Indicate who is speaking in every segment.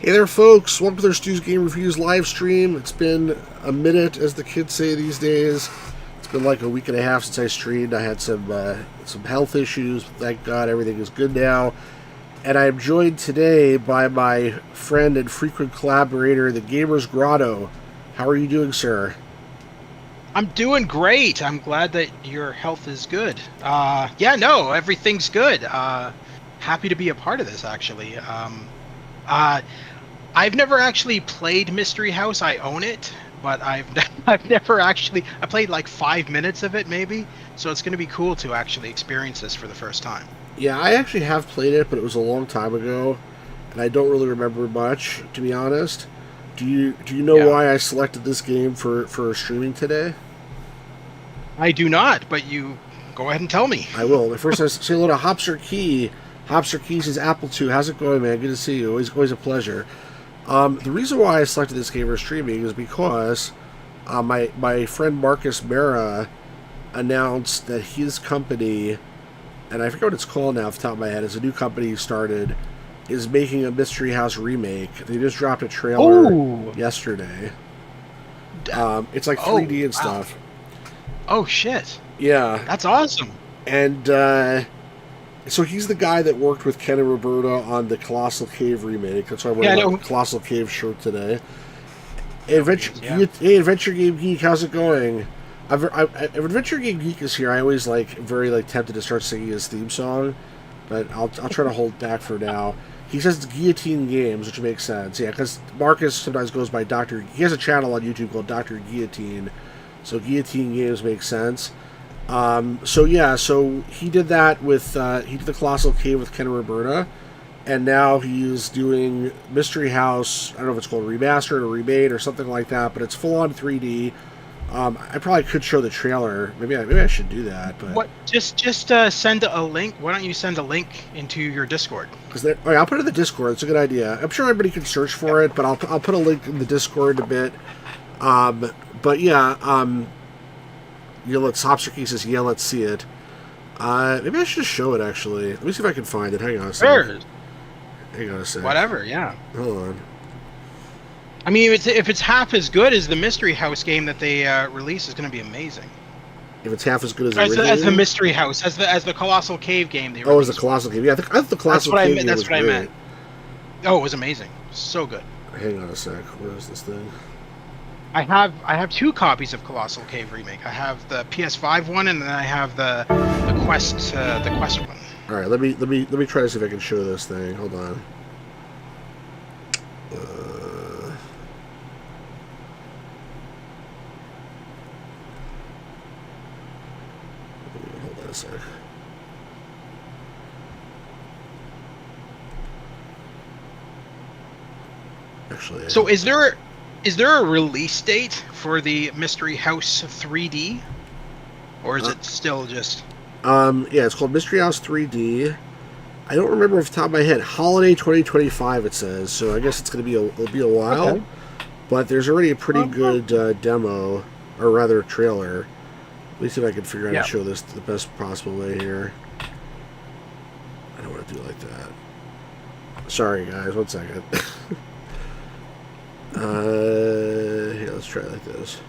Speaker 1: Hey there, folks. Welcome to their Stu's Game Reviews live stream. It's been a minute, as the kids say these days. It's been like a week and a half since I streamed. I had some health issues. Thank God everything is good now. And I'm joined today by my friend and frequent collaborator, the Gamer's Grotto. How are you doing, sir?
Speaker 2: I'm doing great. I'm glad that your health is good. Everything's good. Happy to be a part of this, actually. I've never actually played Mystery House. I own it, but I've never actually. I played like 5 minutes of it, maybe. So it's going to be cool to actually experience this for the first time.
Speaker 1: Yeah, I actually have played it, but it was a long time ago, and I don't really remember much, to be honest. Do you know why I selected this game for streaming today?
Speaker 2: I do not, but you go ahead and tell me.
Speaker 1: I will. First, I say hello to Hopster Key. Hopster Key says, Apple II, how's it going, man? Good to see you. Always a pleasure. The reason why I selected this game for streaming is because my friend Marcus Mera announced that his company, and I forget what it's called now off the top of my head, it's a new company he started, is making a Mystery House remake. They just dropped a trailer yesterday. It's like 3D and stuff.
Speaker 2: Oh, shit.
Speaker 1: Yeah.
Speaker 2: That's awesome.
Speaker 1: And so he's the guy that worked with Ken and Roberta on the Colossal Cave remake. That's why I'm wearing the Colossal Cave shirt today. Hey, Adventure Game Geek, how's it going? If Adventure Game Geek is here, I always very tempted to start singing his theme song, but I'll try to hold back for now. He says it's Guillotine Games, which makes sense. Yeah, because Marcus sometimes goes by Dr. He has a channel on YouTube called Dr. Guillotine, so Guillotine Games makes sense. So he did that with he did the Colossal Cave with Ken and Roberta, and now he's doing Mystery House. I don't know if it's called remastered or remade or something like that, but it's full on 3D. I probably could show the trailer. Maybe I should do that. But
Speaker 2: what? Just send a link. Why don't you send a link into your Discord?
Speaker 1: I'll put it in the Discord. It's a good idea. I'm sure everybody can search for it, but I'll put a link in the Discord in a bit. But yeah. Hopster says, yeah, let's see it. Maybe I should just show it, actually. Let me see if I can find it. Hang on a second. Hang on a second.
Speaker 2: Whatever, yeah.
Speaker 1: Hold on.
Speaker 2: I mean, if it's half as good as the Mystery House game that they released, it's going to be amazing.
Speaker 1: If it's half as good
Speaker 2: as the Mystery House, as the Colossal Cave game they released.
Speaker 1: Oh, as the Colossal Cave. Yeah, I thought the Colossal Cave game was great. That's what I meant.
Speaker 2: Oh, it was amazing. So good.
Speaker 1: Hang on a sec. Where is this thing?
Speaker 2: I have 2 copies of Colossal Cave Remake. I have the PS5 one, and then I have the Quest one.
Speaker 1: All right, let me try to see if I can show this thing. Hold on. Hold on a sec. Actually,
Speaker 2: so is there a release date for the Mystery House 3D? Or is it still just...
Speaker 1: Yeah, it's called Mystery House 3D. I don't remember off the top of my head. Holiday 2025, it says. So I guess it'll be a while. Okay. But there's already a pretty good demo, or rather trailer. Let me see if I can figure out how to show this the best possible way here. I don't want to do it like that. Sorry, guys. 1 second. Here, let's try it like this.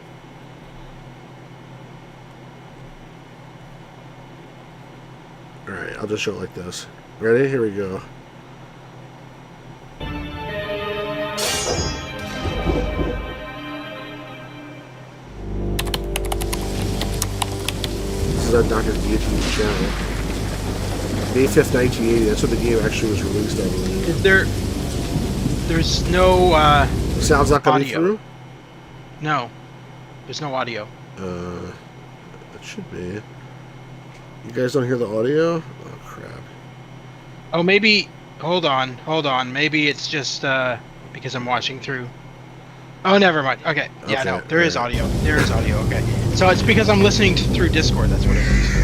Speaker 1: Alright, I'll just show it like this. Ready? Here we go. This is on Dr. Guillotine's channel. May 5th, 1980. That's when the game actually was released, I believe.
Speaker 2: There's no,
Speaker 1: sound's not coming
Speaker 2: audio
Speaker 1: through?
Speaker 2: No. There's no audio.
Speaker 1: It should be. You guys don't hear the audio? Oh, crap.
Speaker 2: Oh, maybe... Hold on. Maybe it's just, because I'm watching through... Oh, never mind. Okay. Yeah, no. There is audio. There is audio. Okay. So it's because I'm listening through Discord. That's what it is.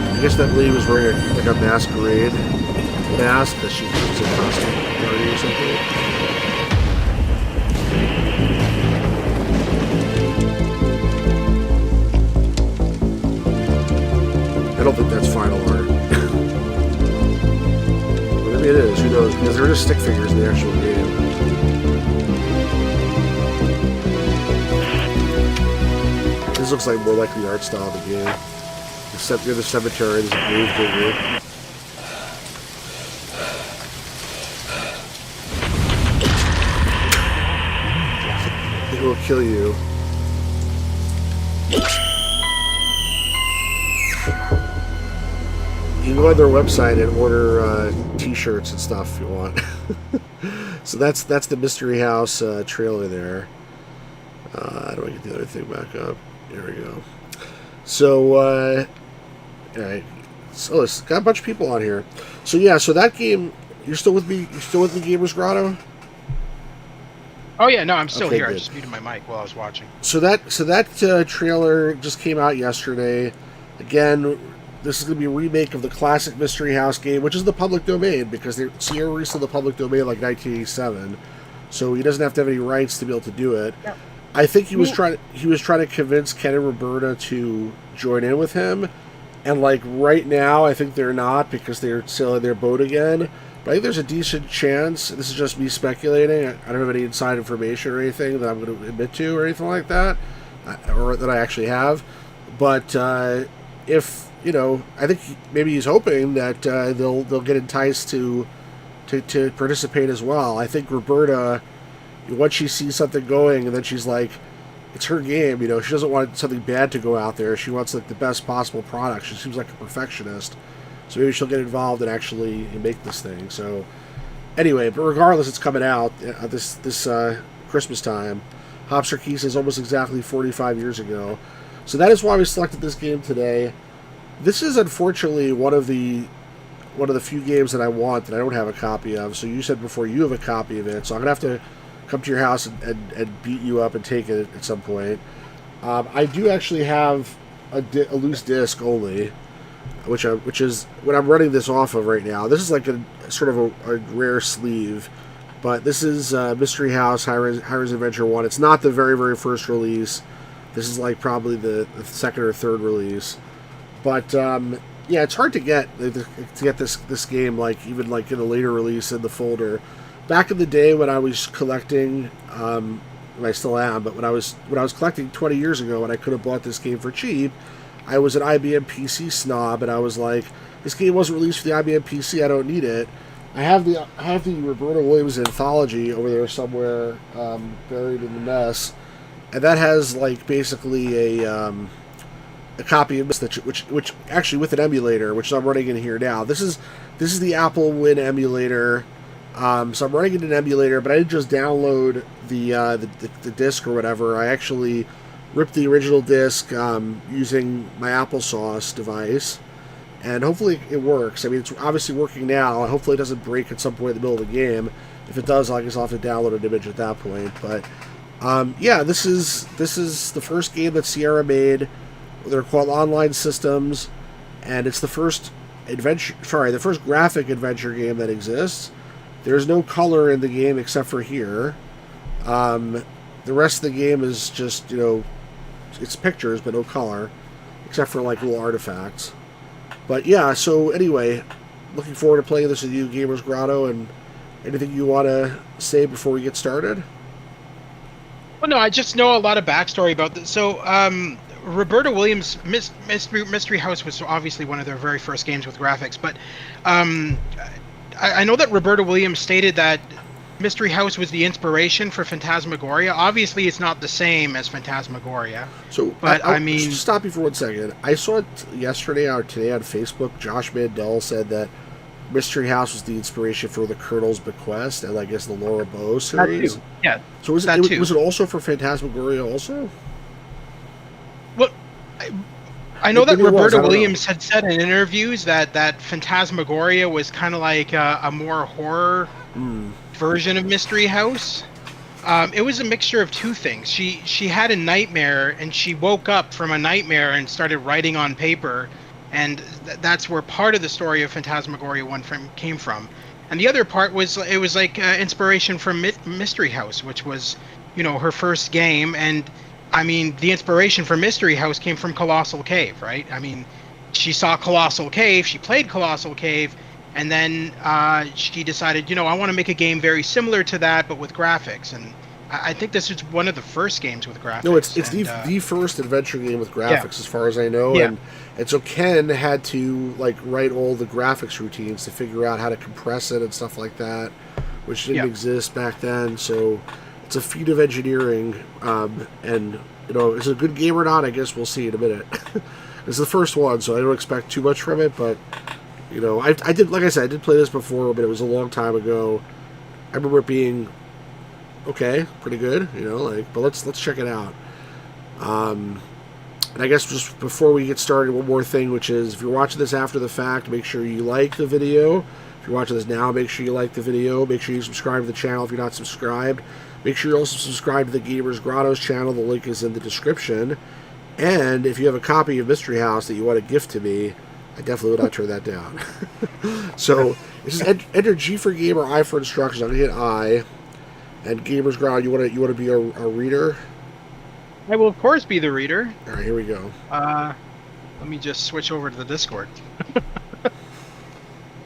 Speaker 1: I guess that lady was wearing like a masquerade. When I asked that she was a costume party or something. I don't think that's final art. Maybe it is, who knows? Because they're just stick figures in the actual game. This looks like more like the art style of the game. Except near the cemetery, there's a grave digger. It will kill you. You can go on their website and order t-shirts and stuff if you want. So that's the Mystery House trailer there. How do I get the other thing back up? There we go. So, alright. So, it's got a bunch of people on here. So, yeah, so that game... You're still with me? You're still with me, Gamers Grotto?
Speaker 2: Oh, yeah, no, I'm still
Speaker 1: okay,
Speaker 2: here.
Speaker 1: good.
Speaker 2: I just muted my mic while I was watching.
Speaker 1: So that trailer just came out yesterday. Again, this is going to be a remake of the classic Mystery House game, which is the public domain, because Sierra released in the public domain like 1987. So he doesn't have to have any rights to be able to do it. Yeah. I think he was trying to convince Ken and Roberta to join in with him, and like right now, I think they're not because they're sailing their boat again. But I think there's a decent chance. This is just me speculating. I don't have any inside information or anything that I'm going to admit to or anything like that, or that I actually have. But if I think maybe he's hoping that they'll get enticed to participate as well. I think Roberta, once she sees something going, and then she's like, it's her game, she doesn't want something bad to go out there. She wants like the best possible product. She seems like a perfectionist, so maybe she'll get involved and actually make this thing. So anyway, but regardless, it's coming out this Christmas time. Hopster Key says almost exactly 45 years ago. So that is why we selected this game today. This is unfortunately one of the few games that I want that I don't have a copy of. So you said before you have a copy of it, so I'm gonna have to come to your house and beat you up and take it at some point. I do actually have a loose disc only, which is what I'm running this off of right now. This is like a sort of a rare sleeve, but this is Mystery House High-Res Adventure 1. It's not the very, very first release. This is like probably the second or third release. But yeah, it's hard to get this game like even like in a later release in the folder. Back in the day when I was collecting, and I still am, but when I was collecting 20 years ago, when I could have bought this game for cheap, I was an IBM PC snob, and I was like, this game wasn't released for the IBM PC. I don't need it. I have the Roberta Williams anthology over there somewhere, buried in the mess, and that has like basically a copy of this, which actually with an emulator, which I'm running in here now. This is the Apple Win emulator. So I'm running in an emulator, but I didn't just download the disc or whatever. I actually ripped the original disc using my applesauce device, and hopefully it works. I mean, it's obviously working now. Hopefully it doesn't break at some point in the middle of the game. If it does, I guess I'll have to download an image at that point. But yeah, this is the first game that Sierra made. They're called Online Systems, and it's the first graphic adventure game that exists. There's no color in the game except for here. The rest of the game is just, it's pictures, but no color, except for like little artifacts. But yeah, so anyway, looking forward to playing this with you, Gamers Grotto, and anything you want to say before we get started?
Speaker 2: Well, no, I just know a lot of backstory about this. So, Roberta Williams' Mystery House was obviously one of their very first games with graphics, but I know that Roberta Williams stated that Mystery House was the inspiration for Phantasmagoria. Obviously, it's not the same as Phantasmagoria.
Speaker 1: So,
Speaker 2: but I mean,
Speaker 1: just stop you for 1 second. I saw it yesterday or today on Facebook. Josh Mandel said that Mystery House was the inspiration for the Colonel's Bequest and I guess the Laura Bow series.
Speaker 2: That too. Yeah.
Speaker 1: So was it also for Phantasmagoria also?
Speaker 2: Well, I know that Roberta Williams had said in interviews that Phantasmagoria was kind of like a more horror version of Mystery House. It was a mixture of two things. She had a nightmare, and she woke up from a nightmare and started writing on paper, and that's where part of the story of Phantasmagoria 1 came from. And the other part was like inspiration from Mystery House, which was, her first game. And I mean, the inspiration for Mystery House came from Colossal Cave, right? I mean, she saw Colossal Cave, she played Colossal Cave, and then she decided, I want to make a game very similar to that, but with graphics. And I think this is one of the first games with graphics.
Speaker 1: No, it's the first adventure game with graphics, as far as I know.
Speaker 2: Yeah.
Speaker 1: And so Ken had to write all the graphics routines to figure out how to compress it and stuff like that, which didn't exist back then. So it's a feat of engineering, and is it a good game or not? I guess we'll see in a minute. It's the first one, so I don't expect too much from it. But I did, like I said, I did play this before, but it was a long time ago. I remember it being okay, pretty good, but let's check it out. And I guess just before we get started, one more thing, which is if you're watching this after the fact, make sure you like the video. If you're watching this now, make sure you like the video. Make sure you subscribe to the channel if you're not subscribed. Make sure you also subscribe to the Gamers Grotto's channel. The link is in the description. And if you have a copy of Mystery House that you want to gift to me, I definitely would not turn that down. So, it's just enter G for game or I for instructions. I'm going to hit I. And Gamers Grotto, you want to be a reader?
Speaker 2: I will, of course, be the reader.
Speaker 1: All right, here we go.
Speaker 2: Let me just switch over to the Discord.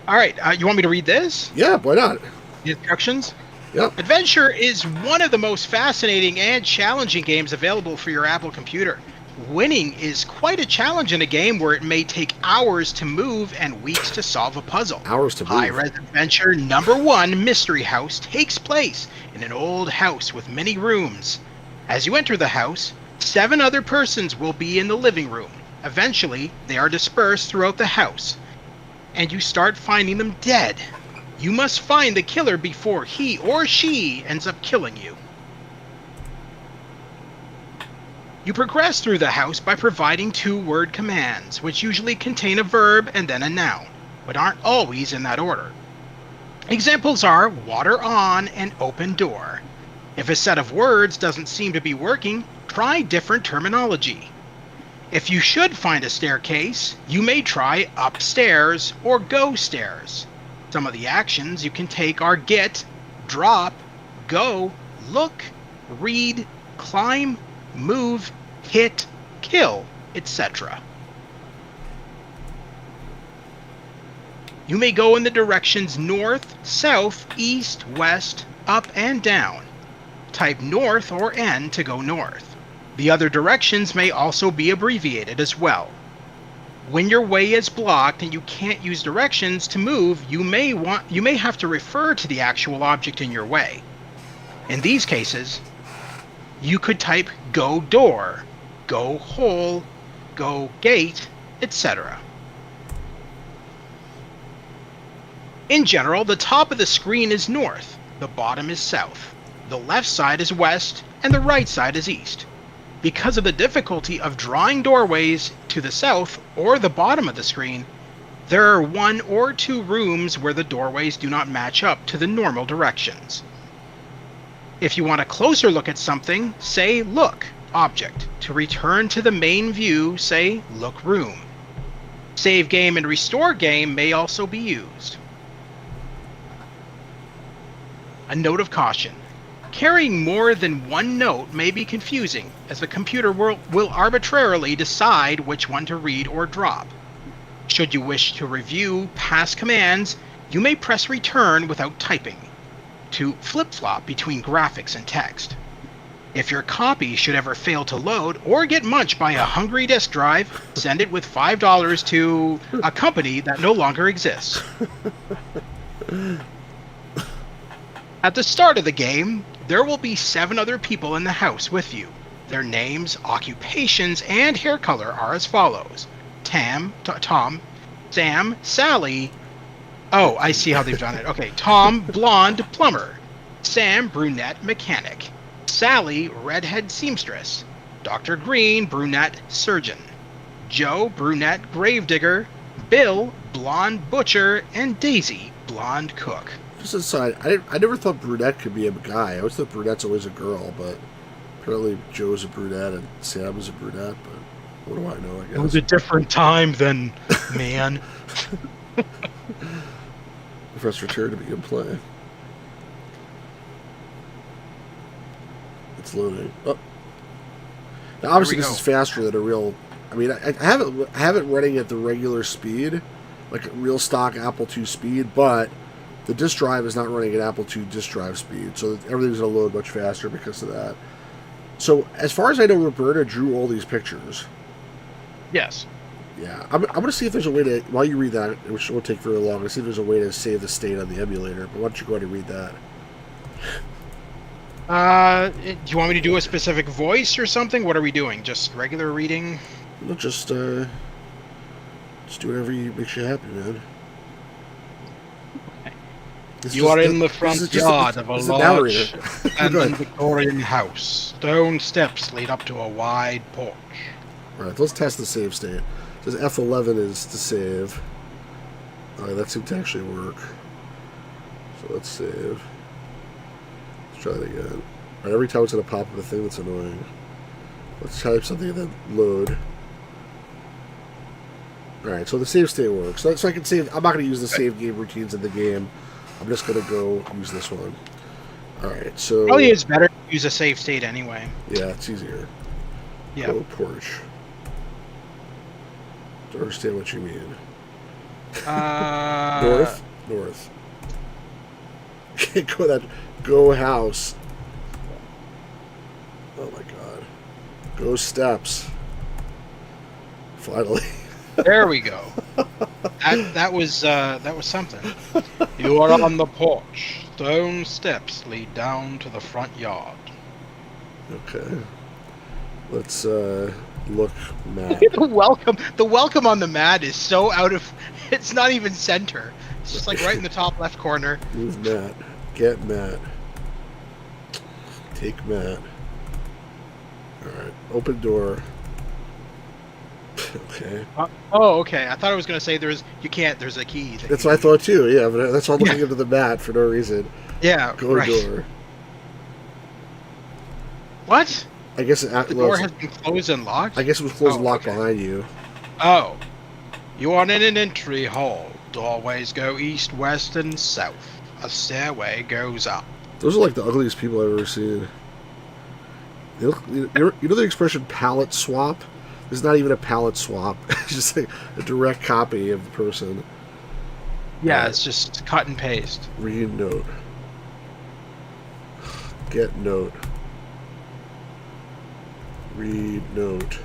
Speaker 2: All right, you want me to read this?
Speaker 1: Yeah, why not?
Speaker 2: The instructions?
Speaker 1: Yep.
Speaker 2: Adventure is one of the most fascinating and challenging games available for your Apple computer. Winning is quite a challenge in a game where it may take hours to move and weeks to solve a puzzle.
Speaker 1: Hours to move.
Speaker 2: High-res adventure number 1, Mystery House, takes place in an old house with many rooms. As you enter the house, 7 other persons will be in the living room. Eventually, they are dispersed throughout the house, and you start finding them dead. You must find the killer before he or she ends up killing you. You progress through the house by providing 2-word commands, which usually contain a verb and then a noun, but aren't always in that order. Examples are water on and open door. If a set of words doesn't seem to be working, try different terminology. If you should find a staircase, you may try upstairs or go stairs. Some of the actions you can take are get, drop, go, look, read, climb, move, hit, kill, etc. You may go in the directions north, south, east, west, up, and down. Type north or N to go north. The other directions may also be abbreviated as well. When your way is blocked and you can't use directions to move, you may have to refer to the actual object in your way. In these cases, you could type go door, go hole, go gate, etc. In general, the top of the screen is north, the bottom is south, the left side is west, and the right side is east. Because of the difficulty of drawing doorways to the south or the bottom of the screen, there are 1 or 2 rooms where the doorways do not match up to the normal directions. If you want a closer look at something, say look, object. To return to the main view, say look room. Save game and restore game may also be used. A note of caution. Carrying more than 1 note may be confusing, as the computer will arbitrarily decide which one to read or drop. Should you wish to review past commands, you may press return without typing, to flip-flop between graphics and text. If your copy should ever fail to load or get munched by a hungry disk drive, send it with $5 to a company that no longer exists. At the start of the game, there will be 7 other people in the house with you. Their names, occupations, and hair color are as follows. Tom, Sam, Sally. Oh, I see how they've done it. Okay, Tom, blonde plumber. Sam, brunette mechanic. Sally, redhead seamstress. Dr. Green, brunette surgeon. Joe, brunette gravedigger. Bill, blonde butcher. And Daisy, blonde cook.
Speaker 1: Just aside, I never thought brunette could be a guy. I always thought brunette's always a girl, but apparently Joe's a brunette and Sam is a brunette, but What do I know, I guess?
Speaker 2: It was a different time then, man.
Speaker 1: Press return to begin play. It's loading. Oh. Now, obviously, this is faster than a real... I mean, I have it running at the regular speed, like real stock Apple II speed, but the disk drive is not running at Apple II disk drive speed, so everything's going to load much faster because of that. So, as far as I know, Roberta drew all these pictures.
Speaker 2: Yes.
Speaker 1: Yeah, I'm going to see if there's a way to, while you read that, which won't take very long, I'm going to see if there's a way to save the state on the emulator, but why don't you go ahead and read that?
Speaker 2: Do you want me to do a specific voice or something? What are we doing? Just regular reading?
Speaker 1: No, just do whatever makes you happy, man.
Speaker 2: You are in the front yard of a large and Victorian house. Stone steps lead up to a wide porch.
Speaker 1: Alright, let's test the save state. It says F11 is to save. Alright, that seemed to actually work. So let's save. Let's try that again. Alright, every time it's going to pop up a thing that's annoying. Let's type something and then load. Alright, so the save state works. So I can save. I'm not going to use the save game routines in the game. I'm just going to go use this one. Alright, so...
Speaker 2: Probably it's better to use a save state anyway.
Speaker 1: Yeah, it's easier.
Speaker 2: Yeah.
Speaker 1: Go porch. Don't understand what you mean. North? North. Go that. Go house. Oh my god. Go steps. Finally.
Speaker 2: There we go. That was something. You are on the porch. Stone steps lead down to the front yard.
Speaker 1: Okay. Let's look map.
Speaker 2: The welcome on the mat is so out of. It's not even center. It's just like right in the top left corner.
Speaker 1: Move mat. Get mat. Take mat. Alright. Open door. Okay.
Speaker 2: Okay. I thought I was going to say there's a key.
Speaker 1: That's what I thought too, yeah, but that's why I'm looking into the mat for no reason.
Speaker 2: Yeah,
Speaker 1: Go
Speaker 2: right.
Speaker 1: door.
Speaker 2: What?
Speaker 1: I guess
Speaker 2: the door has been closed and locked?
Speaker 1: I guess it was closed and locked behind you.
Speaker 2: Oh. You are in an entry hall. Doorways go east, west, and south. A stairway goes up.
Speaker 1: Those are like the ugliest people I've ever seen. You know the expression palette swap? It's not even a palette swap. It's just like a direct copy of the person.
Speaker 2: Yeah, it's just cut and paste.
Speaker 1: Read note. Get note. Read note.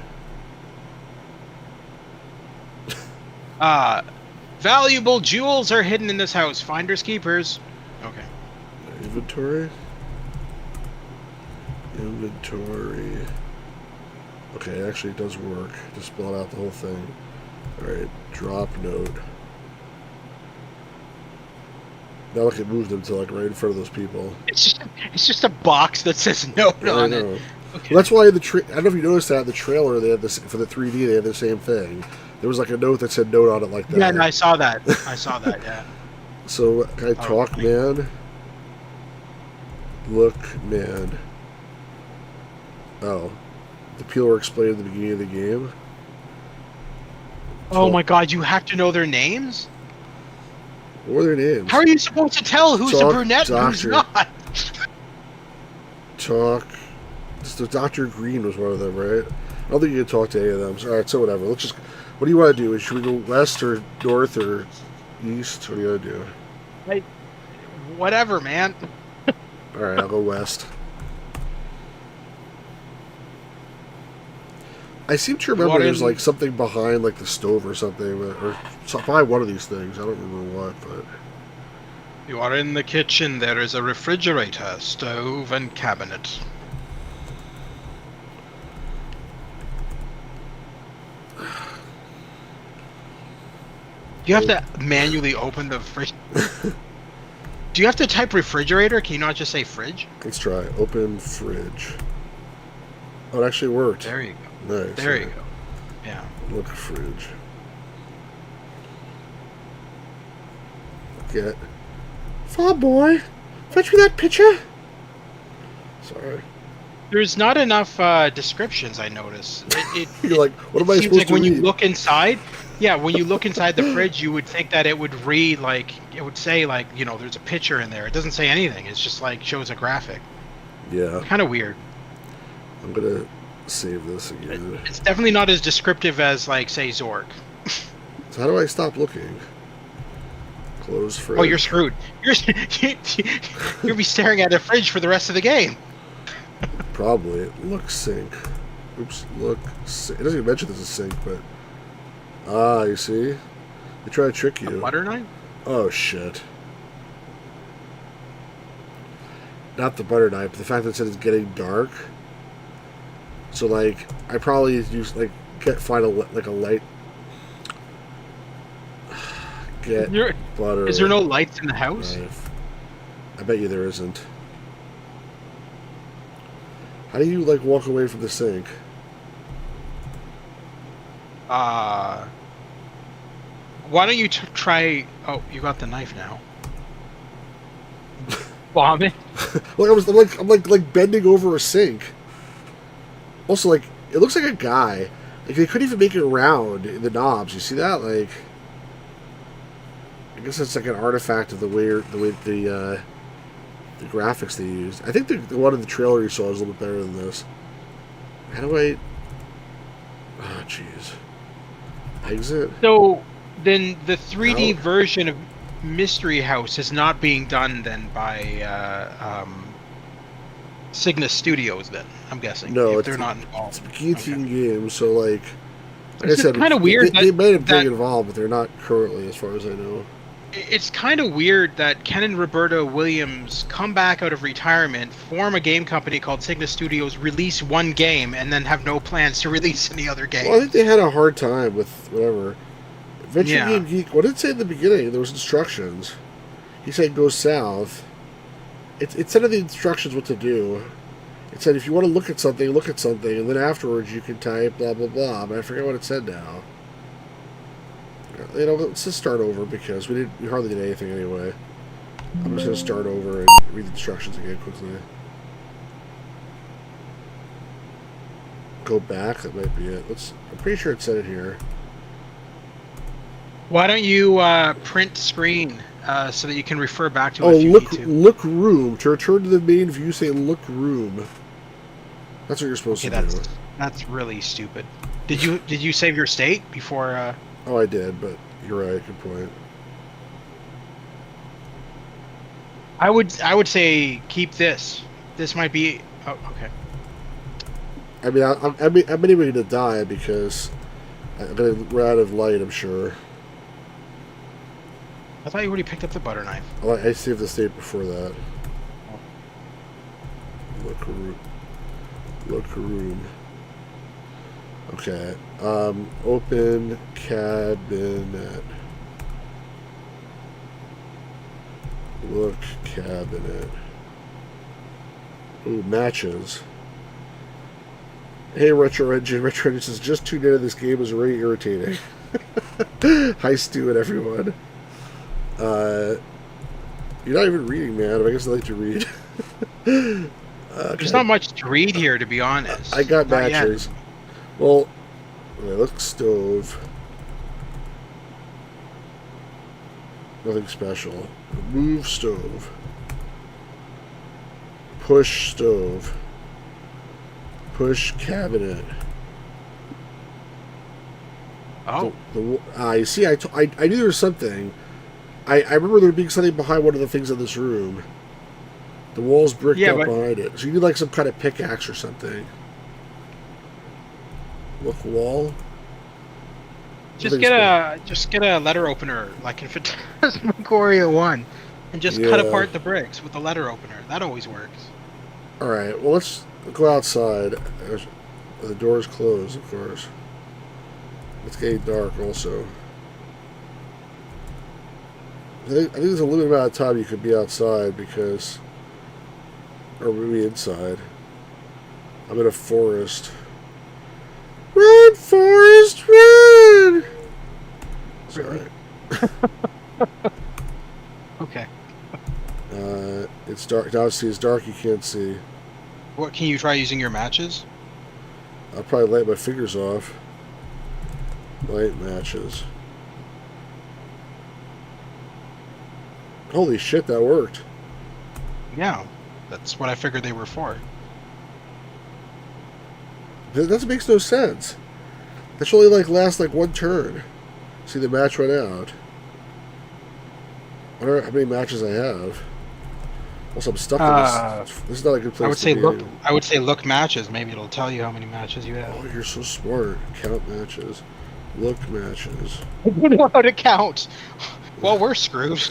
Speaker 2: Valuable jewels are hidden in this house. Finders keepers. Okay.
Speaker 1: Inventory. Inventory. Okay, actually it does work. Just spell out the whole thing. Alright, drop note. Now look, it moved them to like right in front of those people.
Speaker 2: It's just a box that says note on it.
Speaker 1: Okay. Well, that's why I don't know if you noticed that in the trailer they had this for the 3D. They had the same thing. There was like a note that said note on it like that.
Speaker 2: Yeah, no, I saw that. Yeah.
Speaker 1: So can I talk, man? Look, man. Oh, the people were explained at the beginning of the game.
Speaker 2: Oh my god, you have to know their names?
Speaker 1: What are their names?
Speaker 2: How are you supposed to tell who's a brunette and who's not?
Speaker 1: Talk. So Dr. Green was one of them, right? I don't think you can talk to any of them. Alright, so whatever. Let's just... What do you want to do? Should we go west or north or east? What do you want to do?
Speaker 2: Hey, whatever, man.
Speaker 1: Alright, I'll go west. I seem to remember there's like something behind like the stove or something, or behind one of these things. I don't remember what, but...
Speaker 2: You are in the kitchen. There is a refrigerator, stove, and cabinet. You have to manually open the fridge. Do you have to type refrigerator? Can you not just say fridge?
Speaker 1: Let's try. Open fridge. Oh, it actually worked.
Speaker 2: There you
Speaker 1: go. Nice.
Speaker 2: There you go. Yeah.
Speaker 1: Look fridge. Get. Fall boy, fetch me that picture. Sorry.
Speaker 2: There's not enough descriptions. I notice.
Speaker 1: You're like, what am I supposed
Speaker 2: like
Speaker 1: to
Speaker 2: when
Speaker 1: read?
Speaker 2: you look inside. Yeah, when you look inside the fridge, you would think that it would read like it would say like there's a picture in there. It doesn't say anything. It's just like shows a graphic.
Speaker 1: Yeah.
Speaker 2: Kind of weird.
Speaker 1: I'm gonna save this again.
Speaker 2: It's definitely not as descriptive as like say Zork.
Speaker 1: So how do I stop looking? Close fridge.
Speaker 2: Oh, you're screwed. You'll be staring at a fridge for the rest of the game.
Speaker 1: Probably. Look sink. Oops. Look. It doesn't even mention there's a sink, but you see, they try to trick you.
Speaker 2: A butter knife?
Speaker 1: Oh shit. Not the butter knife, but the fact that it said it's getting dark. So like, I probably use find a light. Butter.
Speaker 2: Is there no lights in the house?
Speaker 1: Knife. I bet you there isn't. How do you walk away from the sink?
Speaker 2: Why don't you try? Oh, you got the knife now. Bomb it.
Speaker 1: I'm like bending over a sink. Also, it looks like a guy. Like they couldn't even make it round in the knobs. You see that? Like, I guess it's like an artifact of the way the graphics they used. I think the one in the trailer you saw is a little bit better than this. How do I? Oh, jeez. Exit.
Speaker 2: So then the 3D version of Mystery House is not being done then by Cygnus Studios. Then I'm guessing.
Speaker 1: No,
Speaker 2: they're not involved.
Speaker 1: It's a Guillotine Games, so like I said,
Speaker 2: kind of weird.
Speaker 1: They might have been involved, but they're not currently, as far as I know.
Speaker 2: It's kind of weird that Ken and Roberta Williams come back out of retirement, form a game company called Cygnus Studios, release one game, and then have no plans to release any other game.
Speaker 1: Well, I think they had a hard time with whatever. Adventure Game Geek, what did it say in the beginning? There was instructions. He said go south. It said in the instructions what to do. It said if you want to look at something, and then afterwards you can type blah, blah, blah. But I forget what it said now. Let's just start over because we hardly did anything anyway. I'm just going to start over and read the instructions again quickly. Go back, that might be it. I'm pretty sure it said it here.
Speaker 2: Why don't you print screen so that you can refer back to it if you
Speaker 1: need
Speaker 2: to?
Speaker 1: Look room. To return to the main view, say look room. That's what you're supposed to do.
Speaker 2: That's really stupid. Did you save your state before?
Speaker 1: Oh, I did, but you're right. Good point.
Speaker 2: I would say keep this. This might be. Oh, okay.
Speaker 1: I mean, I'm anyway going to die because I'm going to run out of light, I'm sure.
Speaker 2: I thought you already picked up the butter knife.
Speaker 1: Oh, I saved the state before that. Look room. Okay. Open cabinet. Look cabinet. Ooh, matches. Hey, Retro Engine says, just tuned into this game is already irritating. Hi, Stu and everyone. You're not even reading, man. I guess I like to read. Okay.
Speaker 2: There's not much to read here, to be honest.
Speaker 1: I got matches. Well, look, stove. Nothing special. Remove stove. Push stove. Push cabinet.
Speaker 2: Oh.
Speaker 1: You see, I knew there was something. I remember there being something behind one of the things in this room. The wall's bricked up behind it. So you need some kind of pickaxe or something. Look, wall.
Speaker 2: Just get a letter opener, like in Phantasmagoria 1, and just cut apart the bricks with the letter opener. That always works.
Speaker 1: All right. Well, let's go outside. The door's closed, of course. It's getting dark, also. I think there's a limited amount of time you could be outside because, or maybe inside. I'm in a forest. Run, Forrest, run! Sorry.
Speaker 2: Okay.
Speaker 1: It's dark. Now, see, it's dark. You can't see.
Speaker 2: What, can you try using your matches?
Speaker 1: I'll probably light my fingers off. Light matches. Holy shit, that worked.
Speaker 2: Yeah, that's what I figured they were for.
Speaker 1: That makes no sense. That should only like last like one turn. See, the match went out. I wonder how many matches I have. Also, I'm stuck in this. This is not a good place.
Speaker 2: I would say look matches. Maybe it'll tell you how many matches you have.
Speaker 1: Oh, you're so smart. Count matches. Look matches.
Speaker 2: I don't know how to count. Well, we're screwed.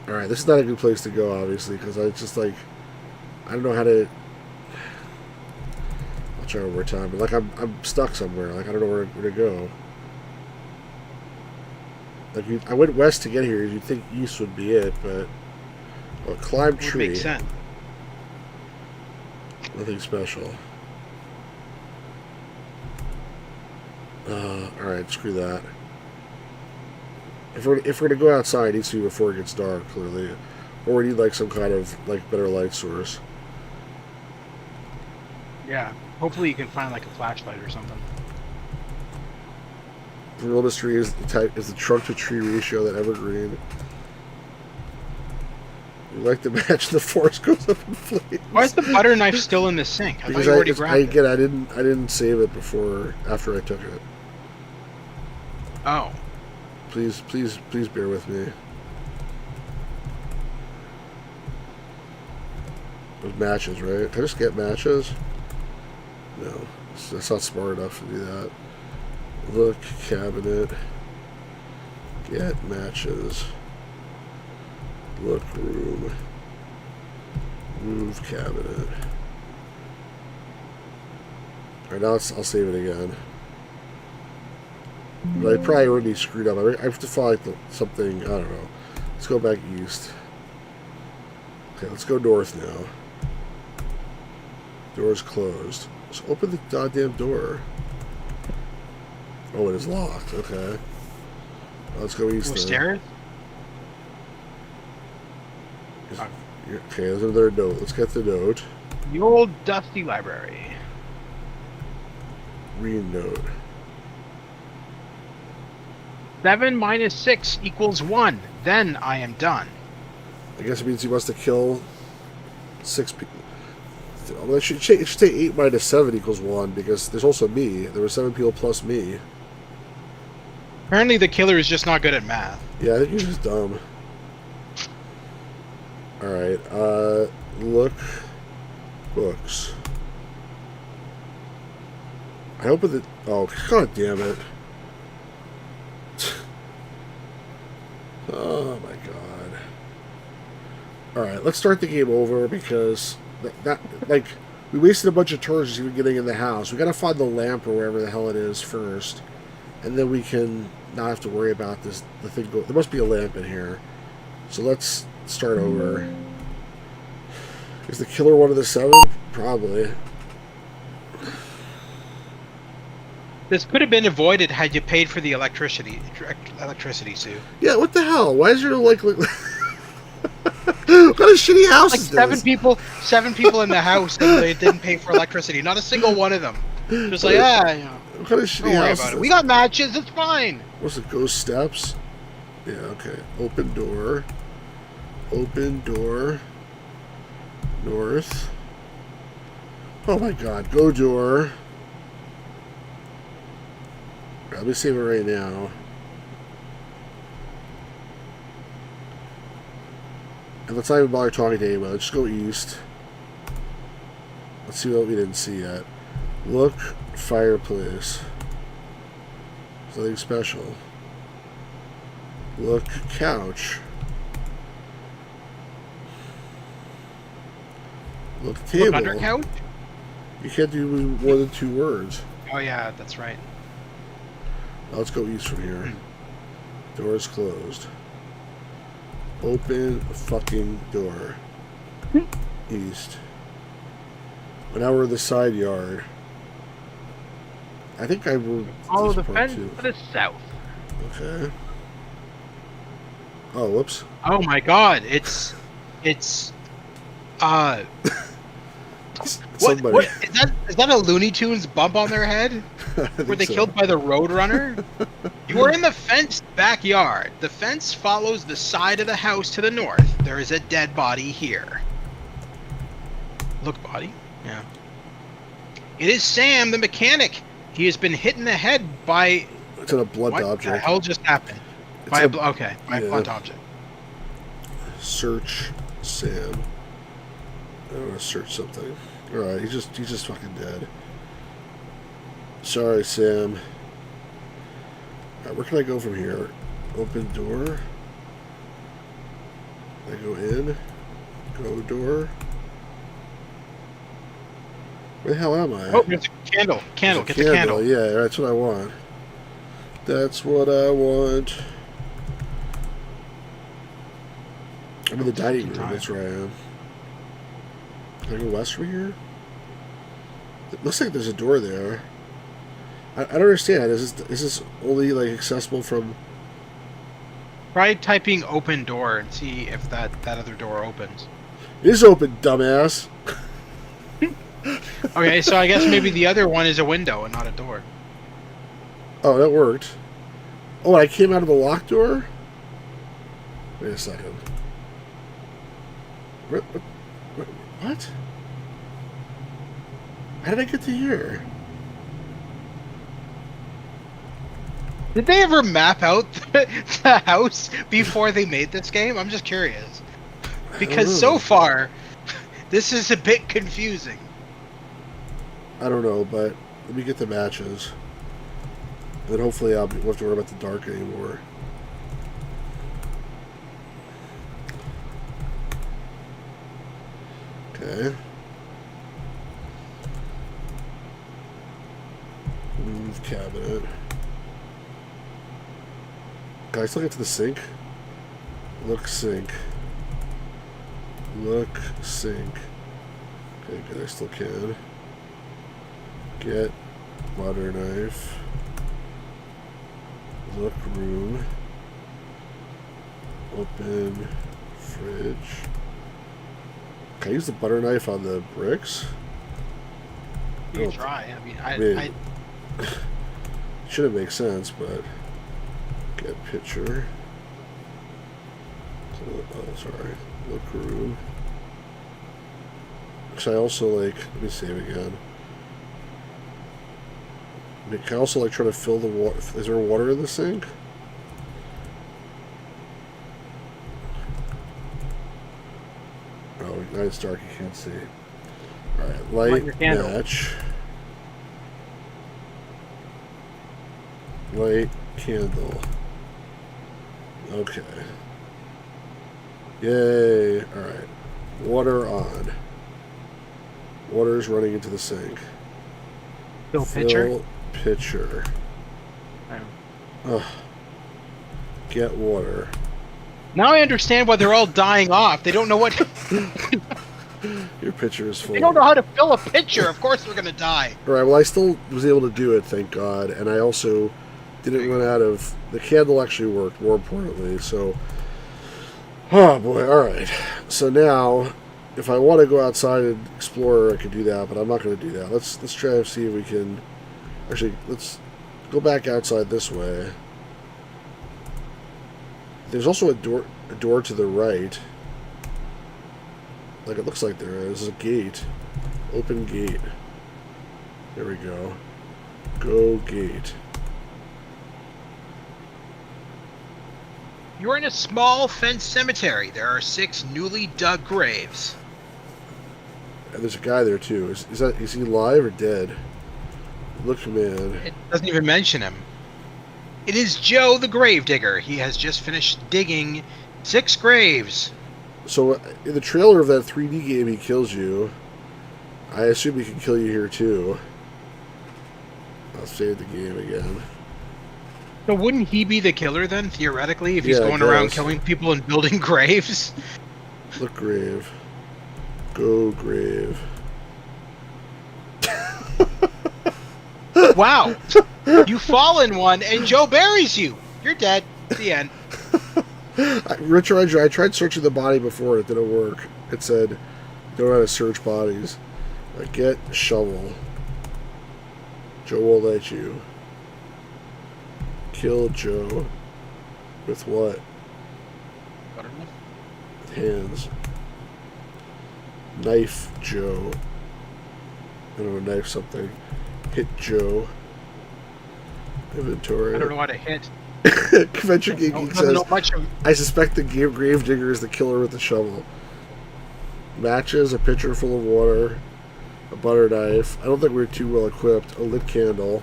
Speaker 1: Alright, this is not a good place to go, obviously, because I just, like, I don't know how to... I'll try one more time, but, like, I'm stuck somewhere. Like, I don't know where to go. Like, I went west to get here. You'd think east would be it, but... Well, climb tree.
Speaker 2: Would make sense.
Speaker 1: Nothing special. Alright, screw that. If we're gonna go outside, it needs to be before it gets dark, clearly. Or we need like some kind of like better light source.
Speaker 2: Yeah. Hopefully you can find like a flashlight or something.
Speaker 1: The real mystery is the trunk to tree ratio that evergreen. We like to match the force goes up in flames.
Speaker 2: Why is the butter knife still in the sink? I thought you already grabbed it.
Speaker 1: I didn't save it after I took it.
Speaker 2: Oh.
Speaker 1: Please bear with me. With matches, right? Can I just get matches? No. That's not smart enough to do that. Look, cabinet. Get matches. Look, room. Move cabinet. Alright, now I'll save it again. But I probably already screwed up. I have to find like something, I don't know. Let's go back east. Okay, let's go north now. Door's closed. Let's open the goddamn door. Oh, it is locked. Okay. Let's go east then.
Speaker 2: Stairs?
Speaker 1: Okay, there's another note. Let's get the note.
Speaker 2: The old dusty library.
Speaker 1: Read note.
Speaker 2: 7 minus 6 equals 1. Then I am done.
Speaker 1: I guess it means he wants to kill 6 people. Well, it should say 8 minus 7 equals 1 because there's also me. There were 7 people plus me.
Speaker 2: Apparently the killer is just not good at math.
Speaker 1: Yeah, I think he's just dumb. Alright, look. Books. I opened the... Oh, god damn it. Oh my god. Alright, let's start the game over because like we wasted a bunch of turns just even getting in the house. We gotta find the lamp or wherever the hell it is first. And then we can not have to worry about this the thing there must be a lamp in here. So let's start over. Is the killer one of the 7? Probably.
Speaker 2: This could have been avoided had you paid for the electricity, Sue.
Speaker 1: Yeah, what the hell? Why is there like what kind of shitty house
Speaker 2: like
Speaker 1: is this?
Speaker 2: 7 people in the house and they didn't pay for electricity. Not a single one of them. Just like, you know,
Speaker 1: what kind of shitty house is this?
Speaker 2: We got matches, it's fine.
Speaker 1: What's it, ghost steps? Yeah, okay. Open door. Open door. North. Oh my god, go door. Let me save it right now. And let's not even bother talking to anyone. Let's just go east. Let's see what we didn't see yet. Look, fireplace. Something special. Look, couch. Look, table.
Speaker 2: Look under couch?
Speaker 1: You can't do more than 2 words.
Speaker 2: Oh yeah, that's right.
Speaker 1: Now let's go east from here. Door is closed. Open fucking door. East. Well, now we're in the side yard. I think I moved
Speaker 2: Follow
Speaker 1: this
Speaker 2: the
Speaker 1: part
Speaker 2: fence
Speaker 1: too.
Speaker 2: to the south.
Speaker 1: Okay. Oh, whoops.
Speaker 2: Oh my God! It's
Speaker 1: Somebody.
Speaker 2: What is that a Looney Tunes bump on their head? Were they killed by the Roadrunner? You are in the fenced backyard. The fence follows the side of the house to the north. There is a dead body here. Look, body? Yeah. It is Sam, the mechanic. He has been hit in the head by...
Speaker 1: It's a blunt object. What
Speaker 2: the hell just happened? By a blunt object.
Speaker 1: Search Sam. I want to search something. Alright, he's just fucking dead. Sorry, Sam. Alright, where can I go from here? Open door. I go in. Go door. Where the hell am I?
Speaker 2: Oh, there's a candle. Get the candle.
Speaker 1: Yeah, that's what I want. That's what I want. I'm in the dining room. That's where I am. Can I go west from here? It looks like there's a door there. I don't understand. Is this only like accessible from?
Speaker 2: Try typing "open door" and see if that other door opens.
Speaker 1: It is open, dumbass.
Speaker 2: Okay, so I guess maybe the other one is a window and not a door.
Speaker 1: Oh, that worked. Oh, I came out of the locked door? Wait a second. What? How did I get to here?
Speaker 2: Did they ever map out the house before they made this game? I'm just curious. Because so far, this is a bit confusing.
Speaker 1: I don't know, but let me get the matches. Then hopefully won't have to worry about the dark anymore. Okay. Move cabinet. Can I still get to the sink? Look sink. Look sink. Okay, good, I still can. Get butter knife. Look room. Open fridge. Can I use the butter knife on the bricks?
Speaker 2: You can try. I mean,
Speaker 1: shouldn't make sense, but get picture. Oh, sorry. Look room. Because I also like. Let me save again. Can I also like try to fill the water? Is there water in the sink? Oh, now it's dark. You can't see. All right, light match. Light candle. Okay. Yay! All right. Water on. Water is running into the sink.
Speaker 2: Fill pitcher.
Speaker 1: Pitcher. Get water.
Speaker 2: Now I understand why they're all dying off. They don't know what.
Speaker 1: Your pitcher is full.
Speaker 2: They don't know how to fill a pitcher. Of course they're gonna die.
Speaker 1: All right. Well, I still was able to do it, thank God, and I also didn't run out of. The candle actually worked. More importantly, so. Oh boy! All right. So now, if I want to go outside and explore, I could do that, but I'm not going to do that. Let's try to see if we can. Actually, let's go back outside this way. There's also a door to the right. Like it looks like there is. There's a gate. Open gate. There we go. Go gate.
Speaker 2: You're in a small fenced cemetery. There are 6 newly dug graves.
Speaker 1: And there's a guy there too. Is he alive or dead? Look, man.
Speaker 2: It doesn't even mention him. It is Joe the Gravedigger. He has just finished digging 6 graves.
Speaker 1: So in the trailer of that 3D game, he kills you. I assume he can kill you here too. I'll save the game again.
Speaker 2: So wouldn't he be the killer then, theoretically, if he's going around killing people and building graves?
Speaker 1: Look grave. Go grave.
Speaker 2: Wow. You fall in one and Joe buries you. You're dead. The end.
Speaker 1: Richard, I tried searching the body before. It didn't work. It said, don't know how to search bodies. Get shovel. Joe will let you. Kill Joe. With what? With hands. Knife Joe. I don't know, knife something. Hit Joe. Inventory.
Speaker 2: I don't know how to hit.
Speaker 1: Convention Geek says, I suspect the Gravedigger is the killer with the shovel. Matches, a pitcher full of water, a butter knife. I don't think we're too well equipped. A lit candle.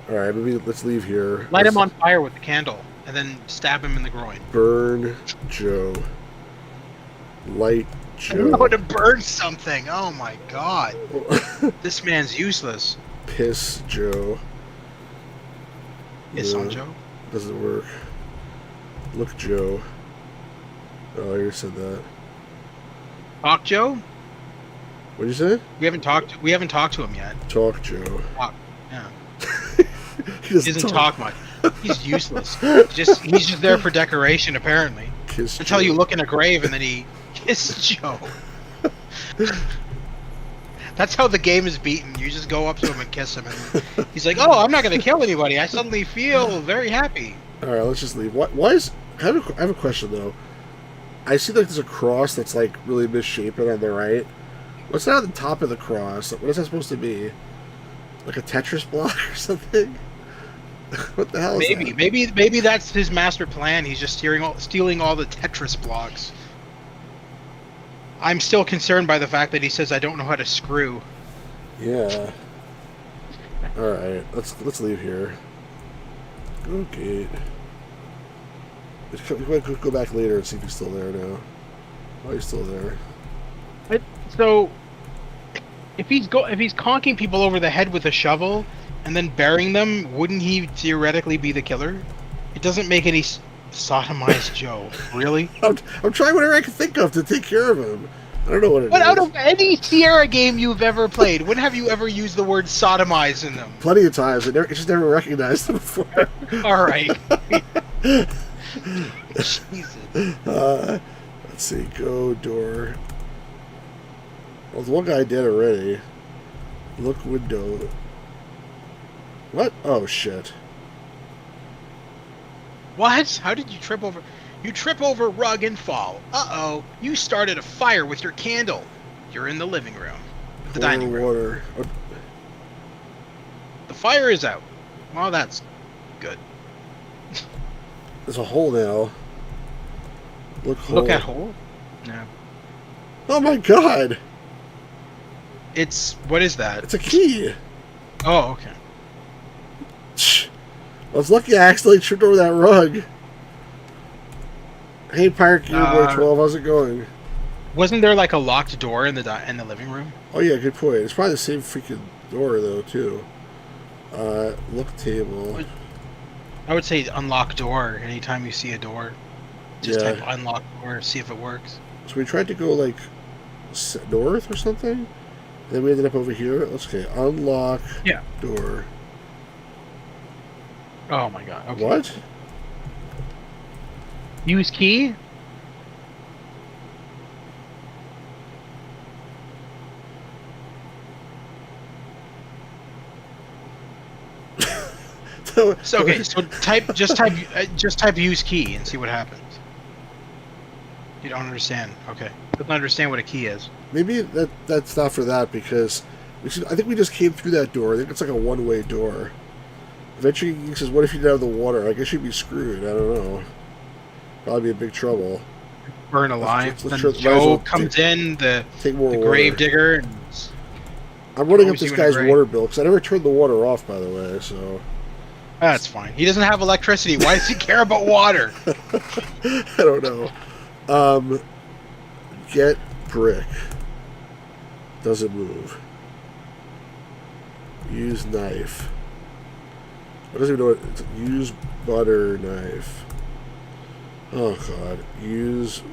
Speaker 1: Alright, maybe let's leave here.
Speaker 2: Light him on fire with the candle, and then stab him in the groin.
Speaker 1: Burn Joe. Light Joe.
Speaker 2: I don't know how to burn something. Oh my god. This man's useless.
Speaker 1: Piss Joe.
Speaker 2: Piss on Joe?
Speaker 1: Doesn't work. Look Joe. Oh, I already said that.
Speaker 2: Talk Joe?
Speaker 1: What'd you say?
Speaker 2: We haven't talked to him yet.
Speaker 1: Talk Joe.
Speaker 2: Talk. Yeah.
Speaker 1: He doesn't
Speaker 2: talk much. He's useless. He's just there for decoration, apparently.
Speaker 1: Kiss
Speaker 2: Until
Speaker 1: Joe.
Speaker 2: you look in a grave and then he kisses Joe. That's how the game is beaten. You just go up to him and kiss him, and he's like, "Oh, I'm not going to kill anybody. I suddenly feel very happy." All
Speaker 1: right, let's just leave. Why is? I have a question though. I see like there's a cross that's like really misshapen on the right. What's that on the top of the cross? What is that supposed to be? Like a Tetris block or something? What the hell is that?
Speaker 2: Maybe that's his master plan. He's just stealing all the Tetris blocks. I'm still concerned by the fact that he says I don't know how to screw.
Speaker 1: Yeah. All right, let's leave here. Okay. We might go back later and see if he's still there now. Oh, he's still there.
Speaker 2: So, if he's conking people over the head with a shovel and then burying them, wouldn't he theoretically be the killer? It doesn't make any sodomized Joe. Really?
Speaker 1: I'm trying whatever I can think of to take care of him. I don't know what it is.
Speaker 2: But out of any Sierra game you've ever played, when have you ever used the word sodomize in them?
Speaker 1: Plenty of times. I just never recognized them before.
Speaker 2: All right. Jesus.
Speaker 1: Let's see. Go door. Well, the one guy did already. Look window. What? Oh, shit.
Speaker 2: What? How did you trip over? You trip over rug and fall. Uh-oh. You started a fire with your candle. You're in the living room. The dining room.
Speaker 1: Water.
Speaker 2: The fire is out. Well, that's good.
Speaker 1: There's a hole now.
Speaker 2: Look at hole? No.
Speaker 1: Oh my god!
Speaker 2: What is that?
Speaker 1: It's a key.
Speaker 2: Oh, okay.
Speaker 1: I was lucky I accidentally tripped over that rug. Hey, Pirate Gear Boy 12, how's it going?
Speaker 2: Wasn't there like a locked door in the living room?
Speaker 1: Oh yeah, good point. It's probably the same freaking door though too. Look table.
Speaker 2: I would say unlock door anytime you see a door. Just type unlock door, see if it works.
Speaker 1: So we tried to go like north or something, and then we ended up over here. Okay, unlock door.
Speaker 2: Oh my god. Okay.
Speaker 1: What?
Speaker 2: Use key? So just type use key and see what happens. You don't understand. Okay. Doesn't understand what a key is.
Speaker 1: Maybe that's not for that because I think we just came through that door. I think it's like a one-way door. Eventually he says, what if you didn't have the water? I guess you'd be screwed. I don't know. Probably be in big trouble.
Speaker 2: Burn alive. Then Joe comes in, the grave digger. And
Speaker 1: I'm running up this guy's water bill because I never turned the water off, by the way, so...
Speaker 2: That's fine. He doesn't have electricity. Why does he care about water?
Speaker 1: I don't know. Get brick. Doesn't move. Use knife. I don't even know what... Use butter knife. Oh, God. Use...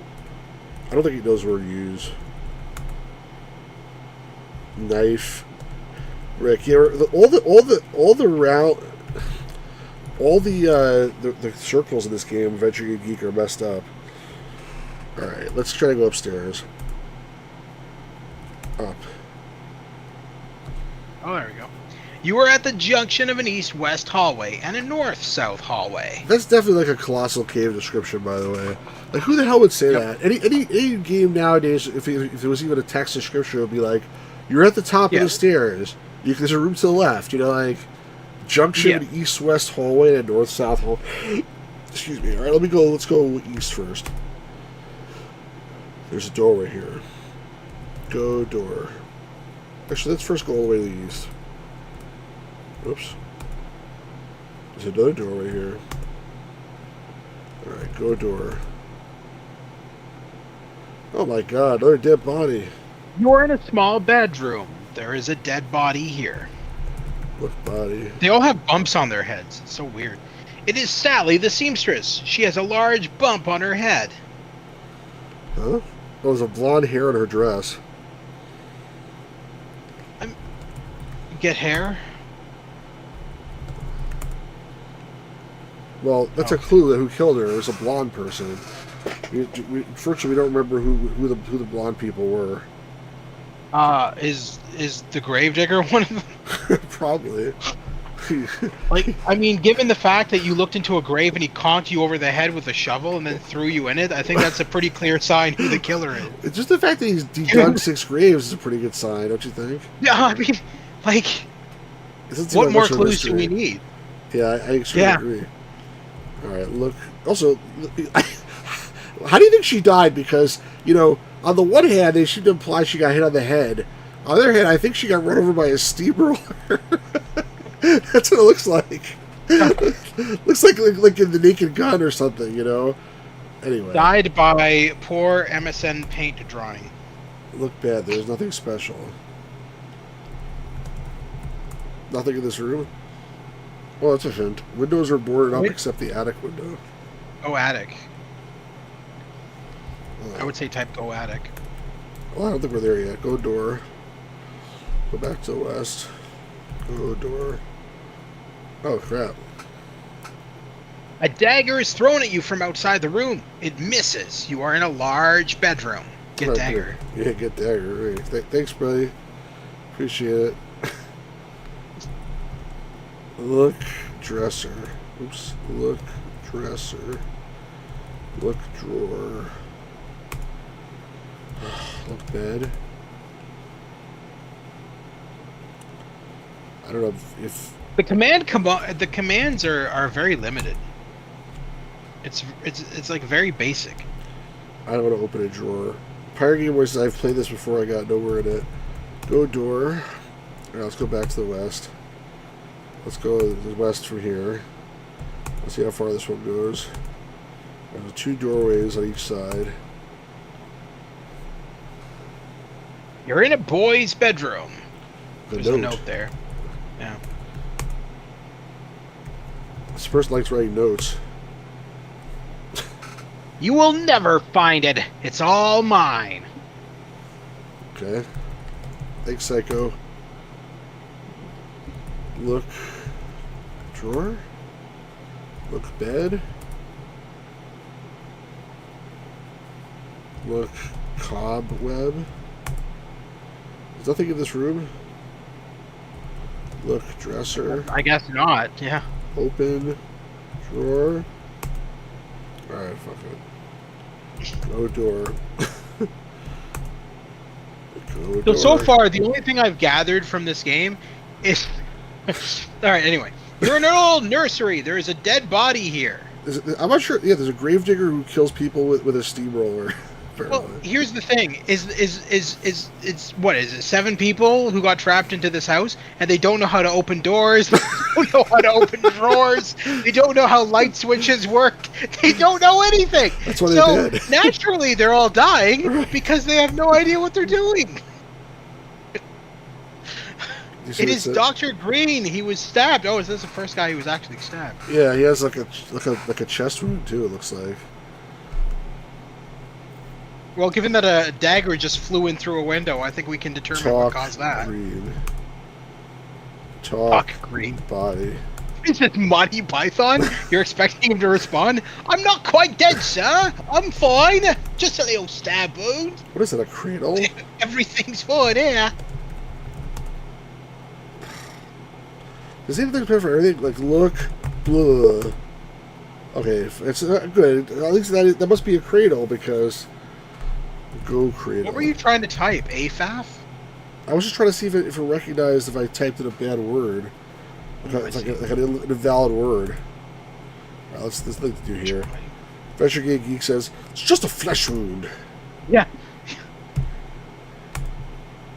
Speaker 1: I don't think he knows where to use. Knife. Brick. Yeah, all the round... All the circles in this game, Adventure Game Geek, are messed up. Alright, let's try to go upstairs. Up.
Speaker 2: Oh, there we go. You are at the junction of an east-west hallway and a north-south hallway.
Speaker 1: That's definitely like a Colossal Cave description, by the way. Like, who the hell would say that? Any game nowadays, if it was even a text description, it would be like, you're at the top of the stairs. There's a room to the left, like, junction of an east-west hallway and a north-south hallway. Excuse me. All right, let's go east first. There's a door right here. Go door. Actually, let's first go all the way to the east. Oops. There's another door right here. Alright, go door. Oh my god, another dead body.
Speaker 2: You're in a small bedroom. There is a dead body here.
Speaker 1: What body?
Speaker 2: They all have bumps on their heads. It's so weird. It is Sally, the seamstress. She has a large bump on her head.
Speaker 1: Huh? Oh, there's a blonde hair on her dress.
Speaker 2: Get hair?
Speaker 1: Well, that's a clue that who killed her. It was a blonde person. Fortunately, we don't remember who the blonde people were.
Speaker 2: Is the gravedigger one of them?
Speaker 1: Probably.
Speaker 2: Like, I mean, given the fact that you looked into a grave and he conked you over the head with a shovel and then threw you in it, I think that's a pretty clear sign who the killer is.
Speaker 1: It's just the fact that he's dug 6 graves is a pretty good sign, don't you think?
Speaker 2: Yeah, I mean, like, what more clues do we need?
Speaker 1: Yeah, I extremely agree. Alright, look. Also, how do you think she died? Because, on the one hand, they seem to imply she got hit on the head. On the other hand, I think she got run over by a steamroller. That's what it looks like. Looks like in The Naked Gun or something, Anyway.
Speaker 2: Died by poor MSN paint drawing.
Speaker 1: Look bad. There's nothing special. Nothing in this room? Well, that's a hint. Windows are boarded up except the attic window.
Speaker 2: Go attic. I would say type go attic.
Speaker 1: Well, I don't think we're there yet. Go door. Go back to the west. Go door. Oh, crap.
Speaker 2: A dagger is thrown at you from outside the room. It misses. You are in a large bedroom. Get dagger.
Speaker 1: Yeah, get dagger. Right. Thanks, buddy. Appreciate it. Look, dresser. Oops. Look, dresser. Look, drawer. Look, bed. I don't know if
Speaker 2: the commands are very limited. It's like very basic.
Speaker 1: I don't want to open a drawer. Pirate Game Boys, I've played this before. I got nowhere in it. Go door. All right, let's go back to the west. Let's go to the west from here. Let's see how far this one goes. There's 2 doorways on each side.
Speaker 2: You're in a boy's bedroom.
Speaker 1: There's
Speaker 2: a note there. Yeah.
Speaker 1: This person likes writing notes.
Speaker 2: You will never find it. It's all mine.
Speaker 1: Okay. Thanks, Psycho. Look. Drawer. Look, bed. Look, cobweb. There's nothing in this room. Look, dresser.
Speaker 2: I guess not, yeah.
Speaker 1: Open. Drawer. Alright, fuck it. No door.
Speaker 2: So far, the only thing I've gathered from this game is... Alright, anyway. You're in an old nursery. There is a dead body here.
Speaker 1: I'm not sure. Yeah, there's a gravedigger who kills people with a steamroller.
Speaker 2: Well, here's the thing: is what is it? 7 people who got trapped into this house, and they don't know how to open doors. They don't know how to open drawers. They don't know how light switches work. They don't know anything.
Speaker 1: That's what they did.
Speaker 2: Naturally, they're all dying because they have no idea what they're doing. It is Dr. Green. He was stabbed. Oh, is this the first guy who was actually stabbed?
Speaker 1: Yeah, he has like a chest wound too. It looks like.
Speaker 2: Well, given that a dagger just flew in through a window, I think we can determine what caused that.
Speaker 1: Green. Talk green. Body.
Speaker 2: Is it Monty Python? You're expecting him to respond? I'm not quite dead, sir. I'm fine. Just a little stab wound.
Speaker 1: What is it, a cradle?
Speaker 2: Everything's fine here.
Speaker 1: Does anything for everything? Like, look, blah. Okay, it's good. At least that must be a cradle because... Go cradle.
Speaker 2: What were you trying to type? AFAF?
Speaker 1: I was just trying to see if it recognized if I typed in a bad word. It's like an invalid word. Alright, let's do here. Adventure Game Geek says, it's just a flesh wound.
Speaker 2: Yeah.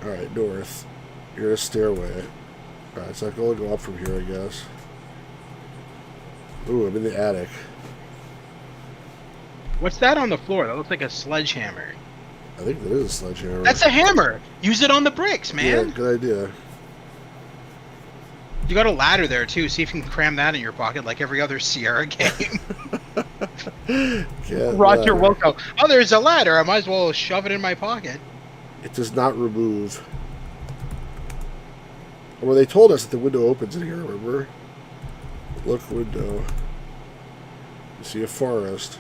Speaker 1: Alright, north. You're a stairway. Alright, so I can only go up from here, I guess. Ooh, I'm in the attic.
Speaker 2: What's that on the floor? That looks like a sledgehammer.
Speaker 1: I think that is a sledgehammer.
Speaker 2: That's a hammer! Use it on the bricks, man!
Speaker 1: Yeah, good idea.
Speaker 2: You got a ladder there, too. See if you can cram that in your pocket like every other Sierra game. Roger Wilco. Oh, there's a ladder. I might as well shove it in my pocket.
Speaker 1: It does not remove. Well, they told us that the window opens in here, remember? Look, window. You see a forest.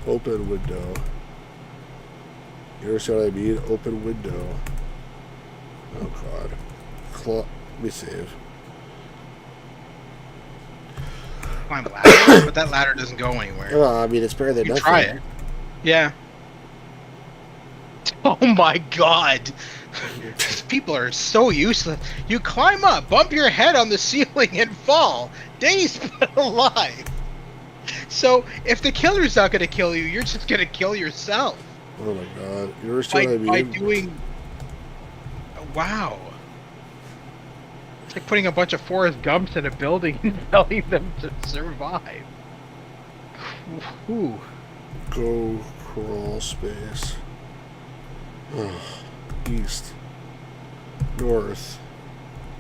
Speaker 1: Open window. You understand what I mean? Open window. Oh, God. Let me save.
Speaker 2: Climb ladder, but that ladder doesn't go anywhere.
Speaker 1: Well, I mean, it's better than nothing.
Speaker 2: Try it. Yeah. Oh my God. These people are so useless. You climb up, bump your head on the ceiling, and fall. Dazed but alive. So, if the killer's not going to kill you, you're just going to kill yourself.
Speaker 1: Oh my God. You understand what I mean?
Speaker 2: By doing... Wow. It's like putting a bunch of Forrest Gumps in a building and telling them to survive. Ooh.
Speaker 1: Go crawl space. East. North.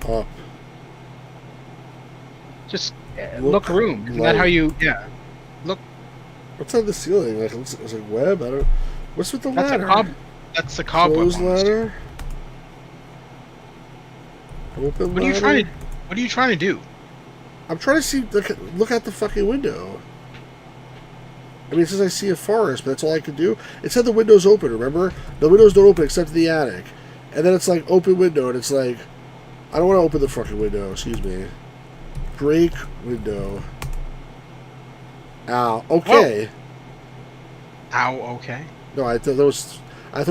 Speaker 1: Up.
Speaker 2: Just look room. Isn't that how you... Yeah. Look.
Speaker 1: What's on the ceiling? Like, it's like web? I don't... What's with the ladder?
Speaker 2: That's the cobweb.
Speaker 1: Closed ladder? Open
Speaker 2: what
Speaker 1: ladder?
Speaker 2: What are you trying to do?
Speaker 1: I'm trying to see... Look out the fucking window. I mean, it says I see a forest, but that's all I could do. It said the window's open, remember? The windows don't open except in the attic. And then it's like, open window, and it's like... I don't want to open the fucking window, excuse me. Break window. Ow. Okay.
Speaker 2: Oh. Ow, okay.
Speaker 1: No, I thought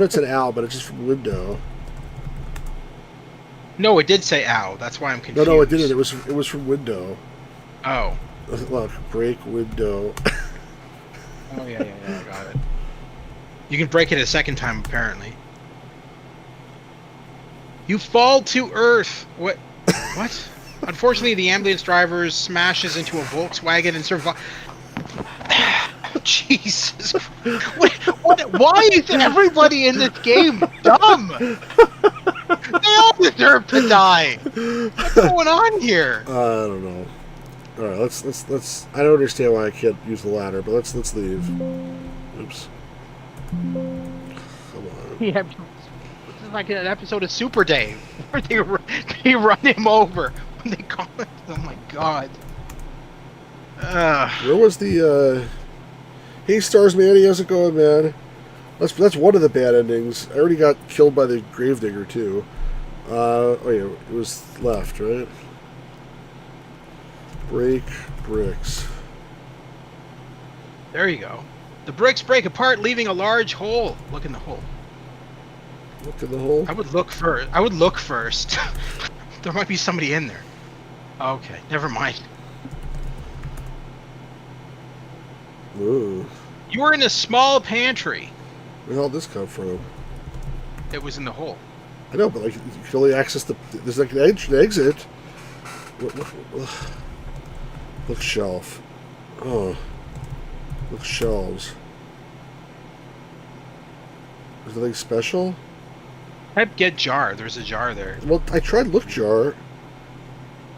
Speaker 1: it said ow, but it's just from window.
Speaker 2: No, it did say ow. That's why I'm confused.
Speaker 1: No, it didn't. It was from window.
Speaker 2: Oh.
Speaker 1: Look, break window.
Speaker 2: Oh yeah, I got it. You can break it a second time, apparently. You fall to earth. What? What? Unfortunately, the ambulance driver smashes into a Volkswagen and survives. Jesus. Why is everybody in this game dumb? They all deserve to die. What's going on here?
Speaker 1: I don't know. All right, let's. I don't understand why I can't use the ladder, but let's leave. Oops. Come on.
Speaker 2: Yeah, this is like an episode of Super Dave where they run him over when they call it. Oh my God.
Speaker 1: Where was the? Hey, Stars Man, how's it going, man? That's one of the bad endings. I already got killed by the Gravedigger too. Oh yeah, it was left, right? Break bricks.
Speaker 2: There you go. The bricks break apart, leaving a large hole. Look in the hole.
Speaker 1: Look in the hole?
Speaker 2: I would look first. There might be somebody in there. Okay, never mind.
Speaker 1: Ooh.
Speaker 2: You were in a small pantry.
Speaker 1: Where the hell did this come from?
Speaker 2: It was in the hole.
Speaker 1: I know, but like you can only access there's like an exit. Look shelf. Oh. Look shelves. Is there anything special?
Speaker 2: Type get jar. There's a jar there.
Speaker 1: Well, I tried look jar. It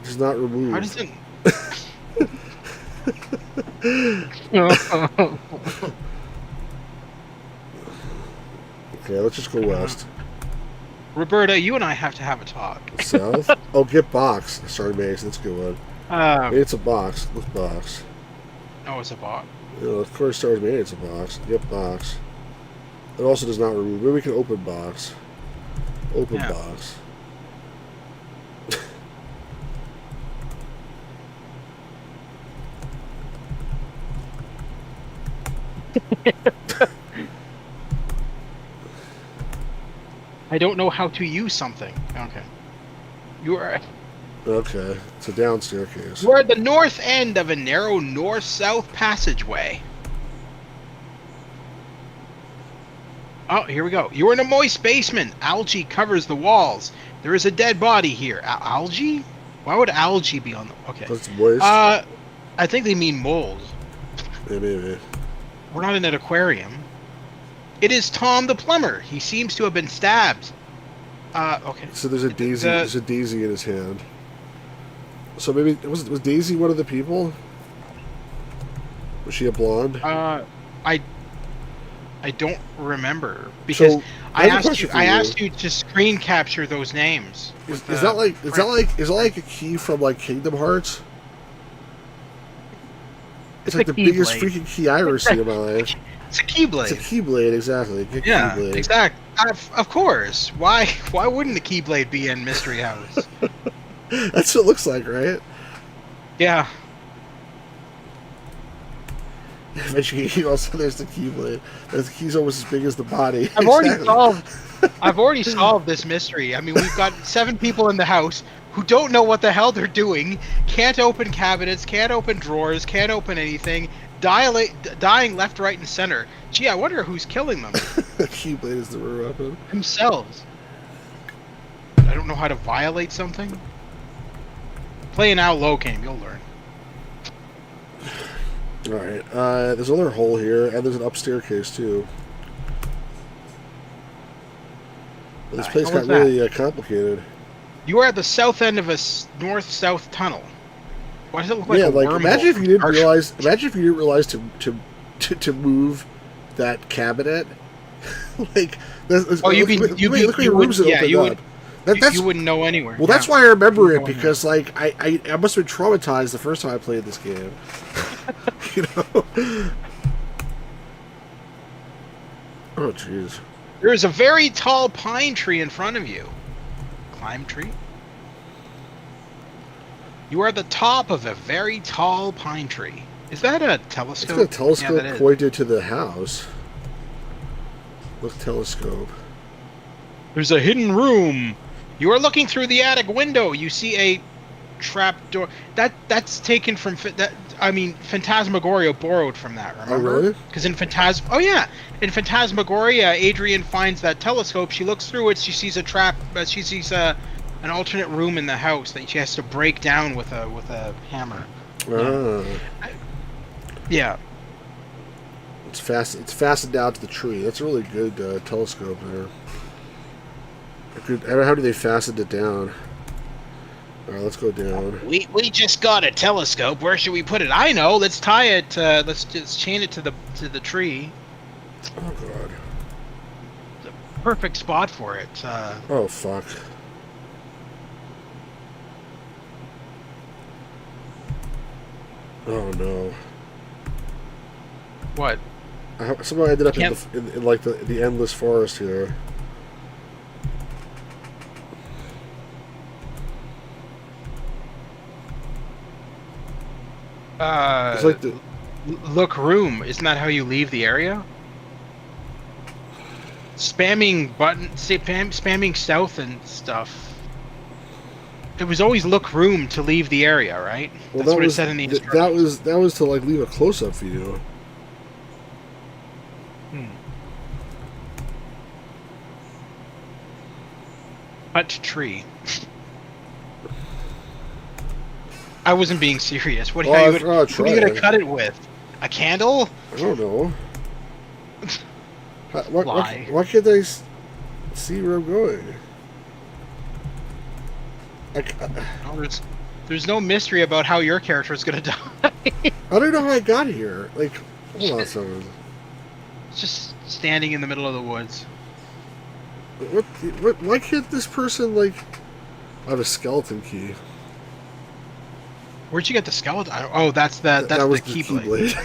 Speaker 1: does not remove.
Speaker 2: How does it?
Speaker 1: Okay, let's just go west.
Speaker 2: Roberta, you and I have to have a talk.
Speaker 1: South? Oh, get box. Sorry, Mason. That's a good one. It's a box. Look, box.
Speaker 2: Oh, it's a box.
Speaker 1: Of course, Star Wars Mania, it's a box. Yep, box. It also does not remove. Maybe we can open box. Open box.
Speaker 2: I don't know how to use something. Okay. You are.
Speaker 1: Okay, it's a down staircase.
Speaker 2: We're at the north end of a narrow north-south passageway. Oh, here we go. You're in a moist basement. Algae covers the walls. There is a dead body here. Algae? Why would algae be on the... Okay.
Speaker 1: It's moist?
Speaker 2: I think they mean mold.
Speaker 1: Yeah, maybe.
Speaker 2: We're not in an aquarium. It is Tom the plumber. He seems to have been stabbed. Okay.
Speaker 1: So there's a daisy. There's a daisy in his hand. So maybe was Daisy one of the people? Was she a blonde?
Speaker 2: I don't remember because
Speaker 1: So,
Speaker 2: I asked you to screen capture those names.
Speaker 1: Is that like a key from like Kingdom Hearts? It's like the biggest freaking key I ever seen in my life.
Speaker 2: It's a Keyblade.
Speaker 1: It's a Keyblade, exactly.
Speaker 2: Yeah,
Speaker 1: Keyblade.
Speaker 2: exactly. Of course. Why wouldn't the Keyblade be in Mystery House?
Speaker 1: That's what it looks like, right?
Speaker 2: Yeah.
Speaker 1: Eventually, also there's the Keyblade. The key's almost as big as the body.
Speaker 2: I've already solved this mystery. I mean, we've got 7 people in the house who don't know what the hell they're doing, can't open cabinets, can't open drawers, can't open anything, dying left, right, and center. Gee, I wonder who's killing them.
Speaker 1: The Keyblade is the real weapon.
Speaker 2: Themselves. I don't know how to violate something. Play an Al Low game, you'll learn.
Speaker 1: Alright, there's another hole here, and there's an upstairs case, too. This place got really complicated.
Speaker 2: You are at the south end of a north-south tunnel. Why does it look like a wormhole?
Speaker 1: Imagine if you didn't realize. Imagine if you didn't realize to move that cabinet. Like, you
Speaker 2: wouldn't know anywhere.
Speaker 1: Well, that's why I remember it, because like I must have been traumatized the first time I played this game. You know. Oh jeez.
Speaker 2: There is a very tall pine tree in front of you. Climb tree? You are at the top of a very tall pine tree. Is that a telescope?
Speaker 1: It's got a telescope pointed to the house. Look, telescope.
Speaker 2: There's a hidden room. You are looking through the attic window. You see a trap door. That's taken from Phantasmagoria borrowed from that. Remember?
Speaker 1: Oh really?
Speaker 2: Because in Phantasmagoria, Adrian finds that telescope. She looks through it. She sees a trap. She sees an alternate room in the house that she has to break down with a hammer. Yeah.
Speaker 1: It's fastened down to the tree. That's a really good telescope there. How do they fasten it down? Alright, let's go down.
Speaker 2: We just got a telescope. Where should we put it? I know. Let's tie it. Let's just chain it to the tree.
Speaker 1: Oh god.
Speaker 2: It's a perfect spot for it.
Speaker 1: Oh fuck. Oh no.
Speaker 2: What?
Speaker 1: Somehow I ended up in like the endless forest here. It's like
Speaker 2: look room. Isn't that how you leave the area? Spamming south and stuff. It was always look room to leave the area, right?
Speaker 1: Well,
Speaker 2: That's what it said in the instructions.
Speaker 1: That was to like leave a close-up view.
Speaker 2: Cut tree. I wasn't being serious. What are you going to cut it with? A candle?
Speaker 1: I don't know. Why can't they see where I'm going?
Speaker 2: There's no mystery about how your character is going to die.
Speaker 1: I don't know how I got here. Like, hold on a second.
Speaker 2: It's just standing in the middle of the woods.
Speaker 1: Why can't this person, like... I have a skeleton key.
Speaker 2: Where'd you get the skeleton? Oh, that's the Keyblade.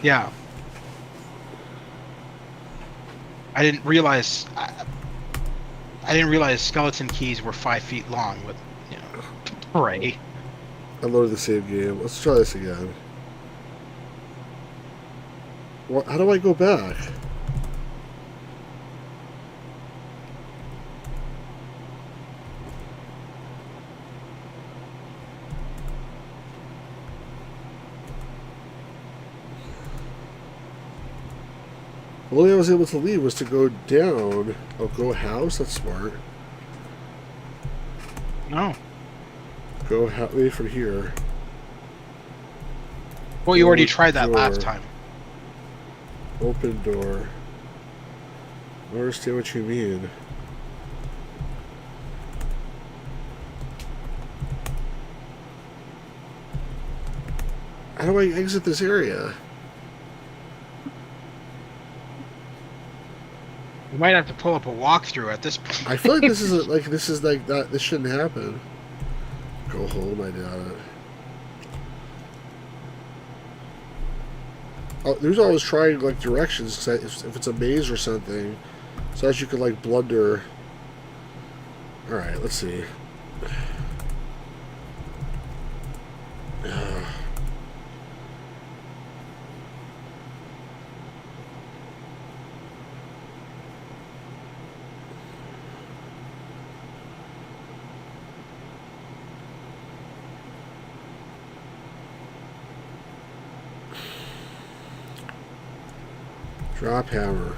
Speaker 2: Yeah. I didn't realize skeleton keys were 5 feet long with, array.
Speaker 1: I loaded the same game. Let's try this again. What? How do I go back? The only way I was able to leave was to go down. Oh, go house? That's smart.
Speaker 2: No.
Speaker 1: Go wait from here.
Speaker 2: Well, you already tried that last time.
Speaker 1: Open door. I don't understand what you mean. How do I exit this area?
Speaker 2: You might have to pull up a walkthrough at this point.
Speaker 1: I feel like this is like that. This shouldn't happen. Go home. I doubt it. Oh, there's always trying like directions because if it's a maze or something, so as you could like blunder. All right, let's see. Drop hammer.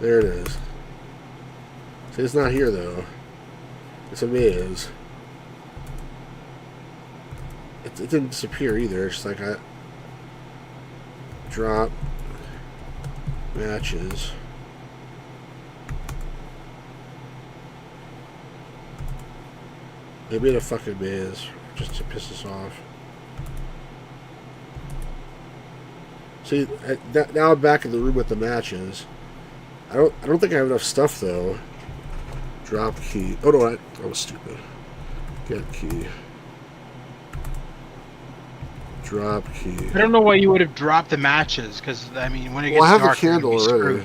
Speaker 1: There it is. See, it's not here though. It's a maze. It didn't disappear either. It's like I drop matches. They made a fucking maze just to piss us off. See, now I'm back in the room with the matches. I don't think I have enough stuff though. Drop key. Oh no, I was stupid. Get key. Drop key.
Speaker 2: I don't know why you would have dropped the matches, because I mean, when it gets
Speaker 1: I have
Speaker 2: dark,
Speaker 1: the candle already.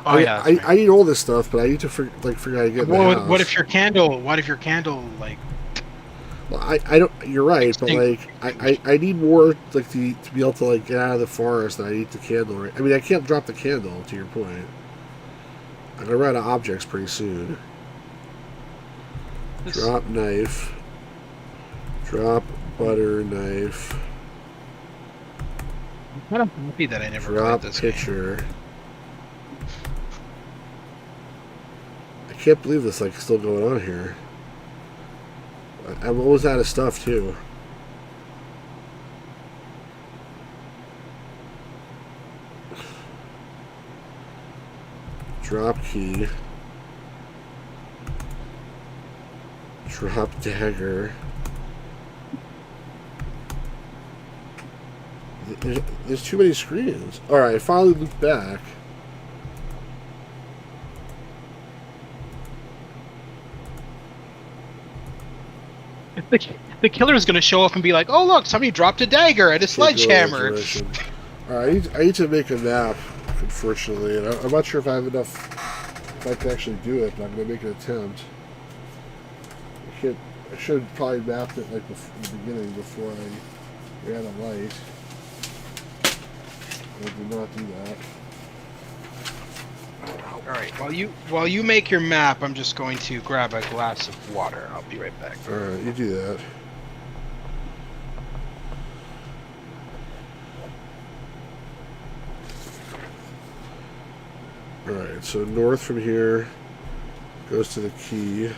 Speaker 2: Oh yeah.
Speaker 1: I need all this stuff, but I need to figure out how to get.
Speaker 2: Well, what if your candle? like?
Speaker 1: Well, I don't. You're right, but like I need more like to be able to like get out of the forest. And I need the candle. Right? I mean, I can't drop the candle. To your point, I'm gonna run out of objects pretty soon. Drop knife. Drop butter knife.
Speaker 2: I'm kind of happy that I never
Speaker 1: drop
Speaker 2: played this
Speaker 1: pitcher. Game. I can't believe this like still going on here. I'm almost out of stuff too. Drop key. Drop dagger. There's too many screens. Alright, I finally looped back.
Speaker 2: The killer is going to show up and be like, "Oh look, somebody dropped a dagger and a sledgehammer."
Speaker 1: Alright, I need to make a map, unfortunately, and I'm not sure if I have enough, if I can actually do it, but I'm going to make an attempt. I should have probably mapped it like in the beginning before I ran a light. I did not do that.
Speaker 2: Alright, while you make your map, I'm just going to grab a glass of water. I'll be right back.
Speaker 1: Alright, you do that. Alright, so north from here goes to the key.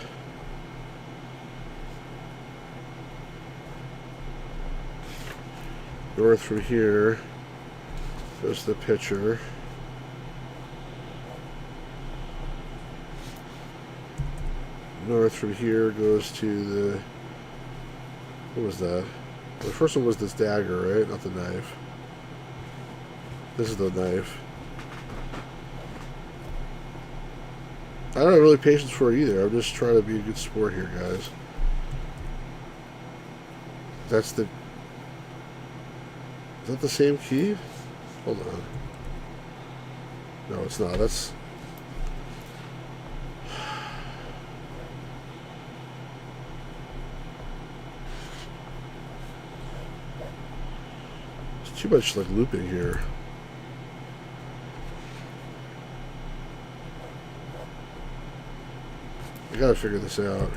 Speaker 1: North from here goes to the pitcher. North from here goes to the... What was that? The first one was this dagger, right? Not the knife. This is the knife. I don't have really patience for it either. I'm just trying to be a good sport here, guys. That's the... Is that the same key? Hold on. No, it's not. That's... There's too much, like, looping here. I gotta figure this out.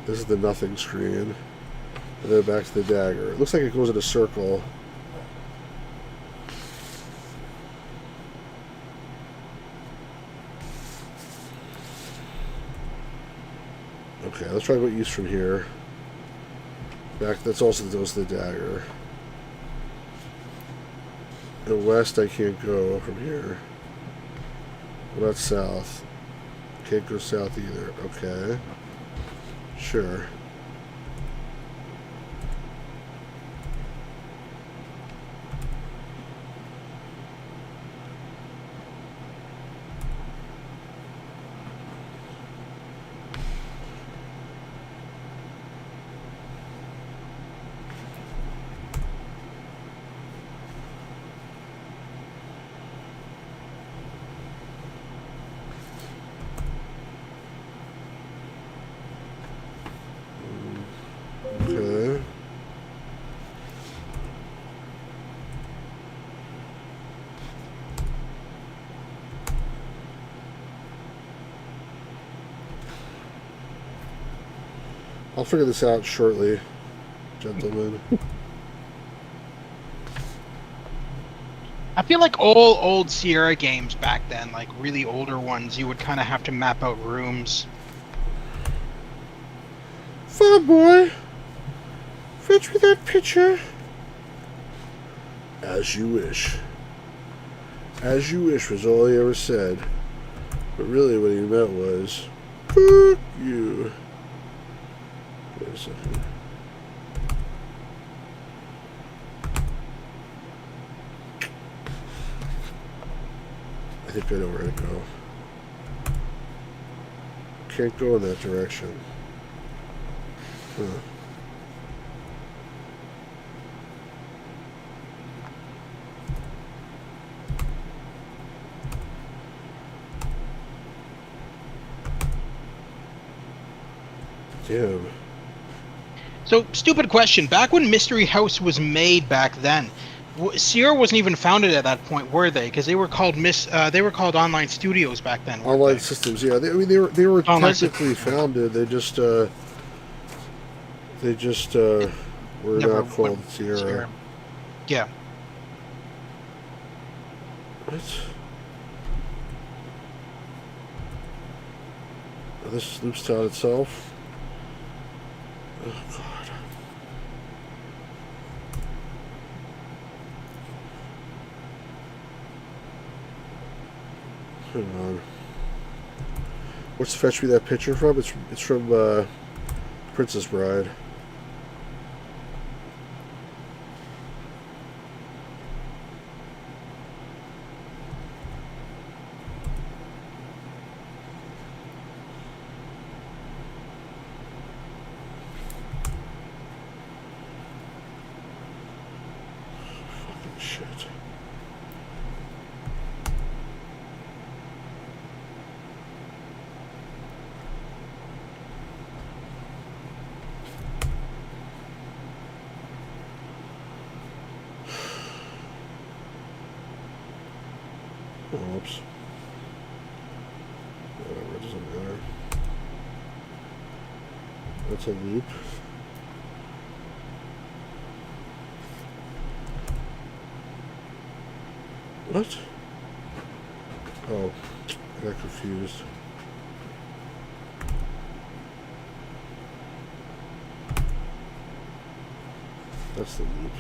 Speaker 1: This is the nothing screen. And then back to the dagger. It looks like it goes in a circle. Okay, let's try what use from here. Back, that's also goes to the dagger. And west I can't go from here. What about south? Can't go south either. Okay. Sure. Okay. I'll figure this out shortly, gentlemen.
Speaker 2: I feel like all old Sierra games back then, like really older ones, you would kind of have to map out rooms.
Speaker 1: Fun boy, fetch me that picture. As you wish. As you wish was all he ever said. But really what he meant was, fuck you. Wait a second. I think I know where to go. Can't go in that direction. Huh. Damn.
Speaker 2: So, stupid question. Back when Mystery House was made back then, Sierra wasn't even founded at that point, were they? Because they were called Online Studios back then.
Speaker 1: Online Systems, yeah. They were technically founded. They just were not called Sierra.
Speaker 2: Yeah.
Speaker 1: What? Oh, this loops down itself. Oh God. Hang on. What's fetch me that picture from? It's from Princess Bride. Fucking shit. Oops. Whatever, it doesn't matter. That's a loop. What? Oh, I got confused. That's the loop.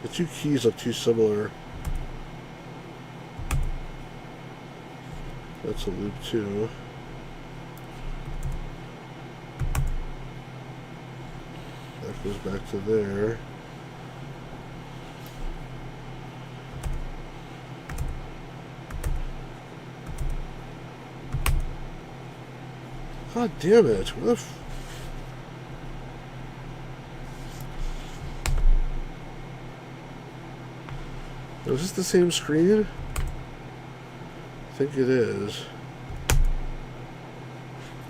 Speaker 1: The two keys look too similar. That's a loop too. That goes back to there. God damn it. What the f... Is this the same screen? I think it is.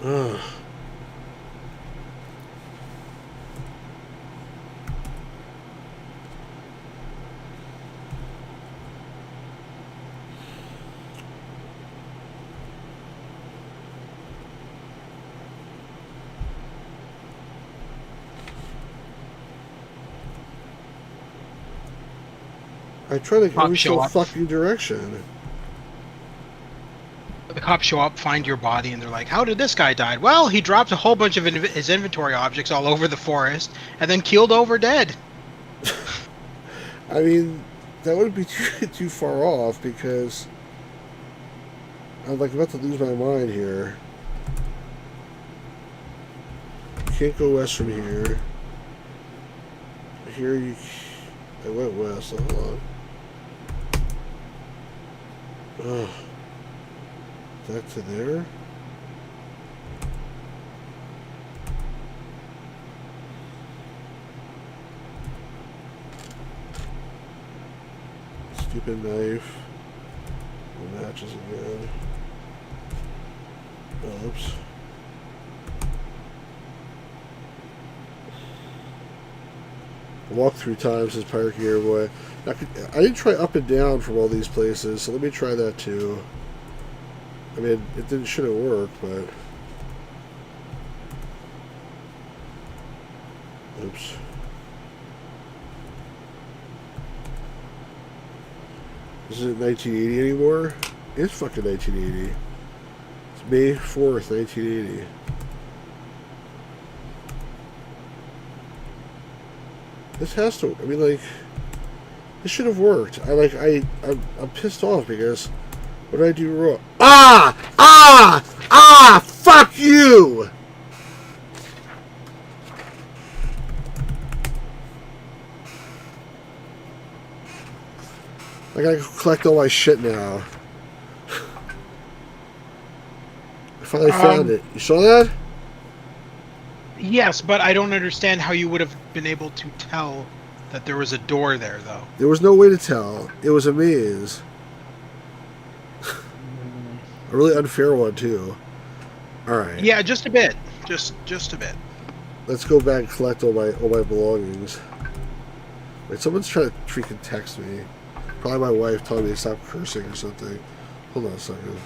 Speaker 1: Ugh. I try to go every so fucking direction.
Speaker 2: The cops show up, find your body, and they're like, how did this guy die? Well, he dropped a whole bunch of his inventory objects all over the forest and then keeled over dead.
Speaker 1: I mean, that wouldn't be too far off because I'm like about to lose my mind here. You can't go west from here. Here you... I went west, so hold on. Ugh. That to there? Stupid knife. The matches again. Oops. Walk through times as Pirate Gear Boy. I didn't try up and down from all these places, so let me try that too. I mean, it shouldn't work, but... Oops. Isn't it 1980 anymore? It's fucking 1980. It's May 4th, 1980. This has to... I mean, like... This should have worked. I'm pissed off because... What did I do wrong? Fuck you! I gotta collect all my shit now. I finally found it. You saw that?
Speaker 2: Yes, but I don't understand how you would have been able to tell that there was a door there, though.
Speaker 1: There was no way to tell. It was a maze. A really unfair one, too. Alright.
Speaker 2: Yeah, just a bit. Just a bit.
Speaker 1: Let's go back and collect all my belongings. Wait, someone's trying to freaking text me. Probably my wife telling me to stop cursing or something. Hold on a second.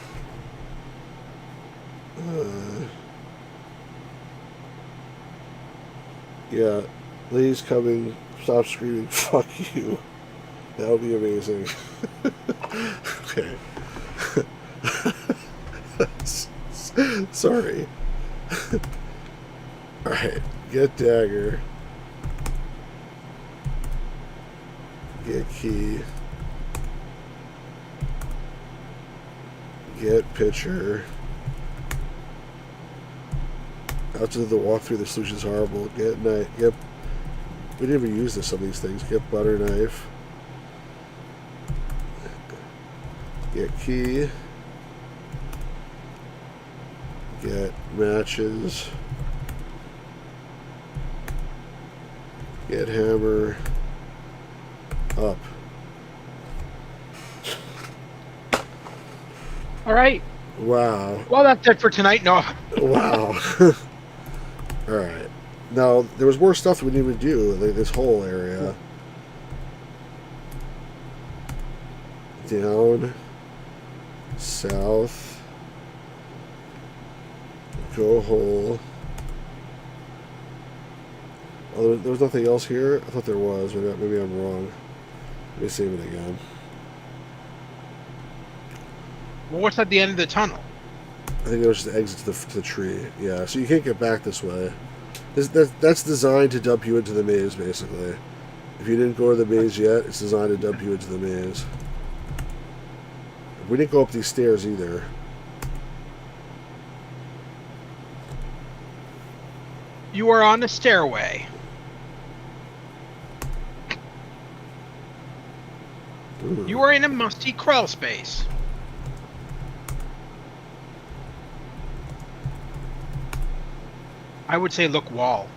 Speaker 1: Yeah. Lady's coming. Stop screaming. Fuck you. That would be amazing. Okay. Sorry. Alright. Get dagger. Get key. Get picture. Out to the walk through the solution's horrible. Get knife. Get... We didn't even use this on these things. Get butter knife. Get key. Get matches. Get hammer. Up.
Speaker 2: All right.
Speaker 1: Wow.
Speaker 2: Well, that's it for tonight. No.
Speaker 1: Wow. All right. Now, there was more stuff we didn't even do, like this whole area. Down. South. Go hole. Oh, there was nothing else here? I thought there was, but maybe I'm wrong. Let me save it again.
Speaker 2: Well, what's at the end of the tunnel?
Speaker 1: I think it was just the exit to the tree. Yeah, so you can't get back this way. That's designed to dump you into the maze, basically. If you didn't go to the maze yet, it's designed to dump you into the maze. We didn't go up these stairs either.
Speaker 2: You are on a stairway.
Speaker 1: Ooh.
Speaker 2: You are in a musty crawl space. I would say look wall.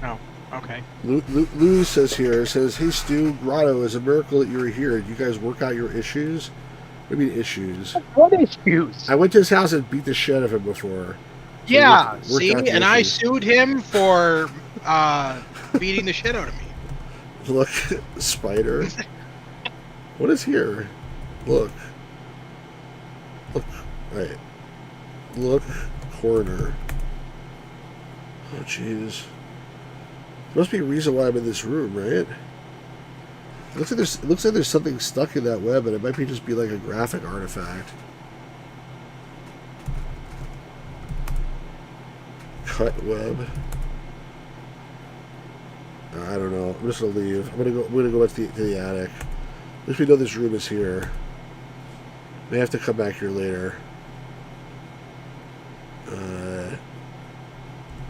Speaker 2: Oh, okay.
Speaker 1: Lou says here, hey Stu, Grotto, it's a miracle that you were here. Did you guys work out your issues? What do you mean issues?
Speaker 3: What issues?
Speaker 1: I went to his house and beat the shit out of him before. So
Speaker 2: Yeah, see? And
Speaker 1: issues.
Speaker 2: I sued him for beating the shit out of me.
Speaker 1: Look, spider. What is here? Look. Right. Look, corner. Oh, jeez. There must be a reason why I'm in this room, right? It looks like there's something stuck in that web, and it might just be like a graphic artifact. Cut web. I don't know. I'm just gonna leave. I'm gonna go back to the attic. At least we know this room is here. May have to come back here later.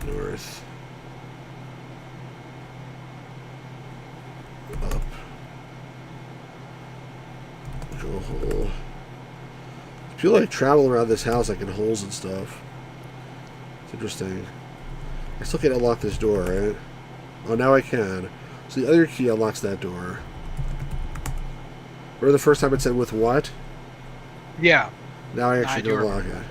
Speaker 1: North. Up. Go hole. I feel like travel around this house like in holes and stuff. It's interesting. I still can't unlock this door, right? Oh, now I can. So the other key unlocks that door. Remember the first time it said with what?
Speaker 2: Yeah.
Speaker 1: Now I actually can unlock it.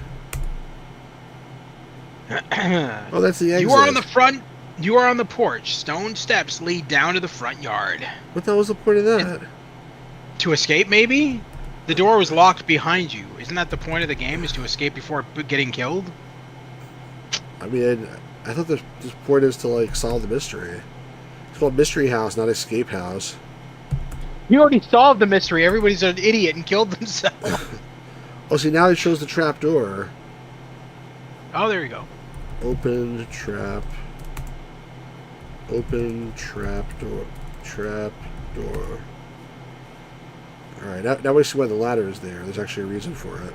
Speaker 1: Oh, that's the exit.
Speaker 2: You are on the front. You are on the porch. Stone steps lead down to the front yard.
Speaker 1: What the hell was the point of that?
Speaker 2: To escape, maybe? The door was locked behind you. Isn't that the point of the game, is to escape before getting killed?
Speaker 1: I mean, I thought this point is to, like, solve the mystery. It's called Mystery House, not Escape House.
Speaker 3: You already solved the mystery. Everybody's an idiot and killed themselves.
Speaker 1: Oh, see, now it shows the trap door.
Speaker 2: Oh, there you go.
Speaker 1: Open trap. Open trap door. Trap door. Alright, now we see why the ladder is there. There's actually a reason for it.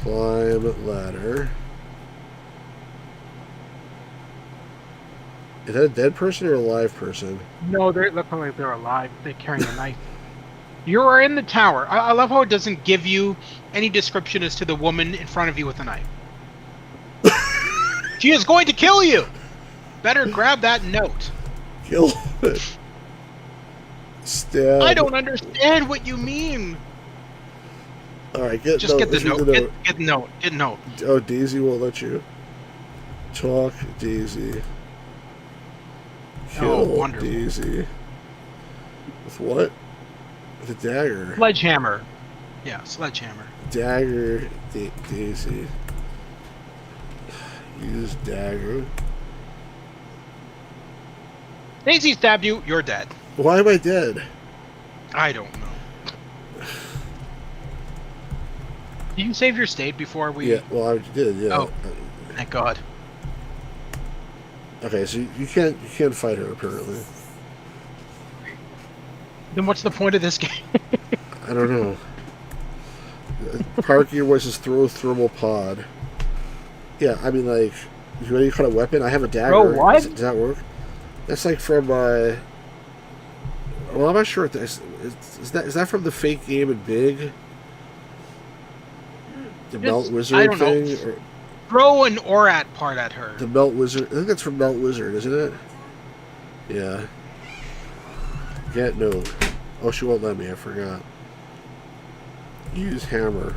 Speaker 1: Climb ladder. Is that a dead person or a live person?
Speaker 3: No, they look like they're alive. They're carrying a knife. You are in the tower.
Speaker 2: I love how it doesn't give you any description as to the woman in front of you with a knife. She is going to kill you! Better grab that note.
Speaker 1: Kill it. Stab.
Speaker 2: I don't understand what you mean.
Speaker 1: Alright, get
Speaker 2: the note. Get the note. Get the note.
Speaker 1: Oh, Daisy won't let you. Talk, Daisy. Kill Daisy. With what? With a dagger.
Speaker 2: Sledgehammer. Yeah, sledgehammer.
Speaker 1: Dagger, Daisy. Use dagger.
Speaker 2: Daisy stabbed you. You're dead.
Speaker 1: Why am I dead?
Speaker 2: I don't know. Did you save your state before we...
Speaker 1: Yeah, well, I did, yeah.
Speaker 2: Oh, thank God.
Speaker 1: Okay, so you can't fight her, apparently.
Speaker 2: Then what's the point of this game?
Speaker 1: I don't know. Park your voices throw thermal pod. Yeah, I mean, like, you any kind of weapon? I have a dagger.
Speaker 3: Throw what?
Speaker 1: Does that work? That's like from, well, I'm not sure. Is that from the fake game in Big? The Melt Wizard
Speaker 2: I don't
Speaker 1: thing?
Speaker 2: know.
Speaker 1: Or
Speaker 2: Throw an Orat part at her.
Speaker 1: the Melt Wizard? I think that's from Melt Wizard, isn't it? Yeah. Get note. Oh, she won't let me. I forgot. Use hammer.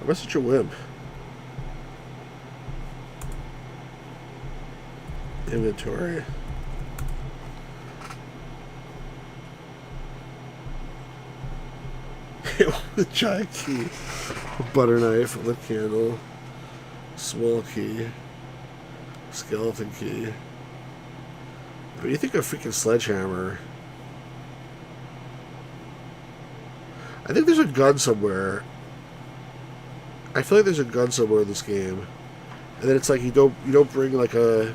Speaker 1: I'm such a wimp. Inventory. The giant key. A butter knife. A lit candle. Small key. Skeleton key. What do you think of freaking sledgehammer? I think there's a gun somewhere. I feel like there's a gun somewhere in this game, and then it's like you don't bring like a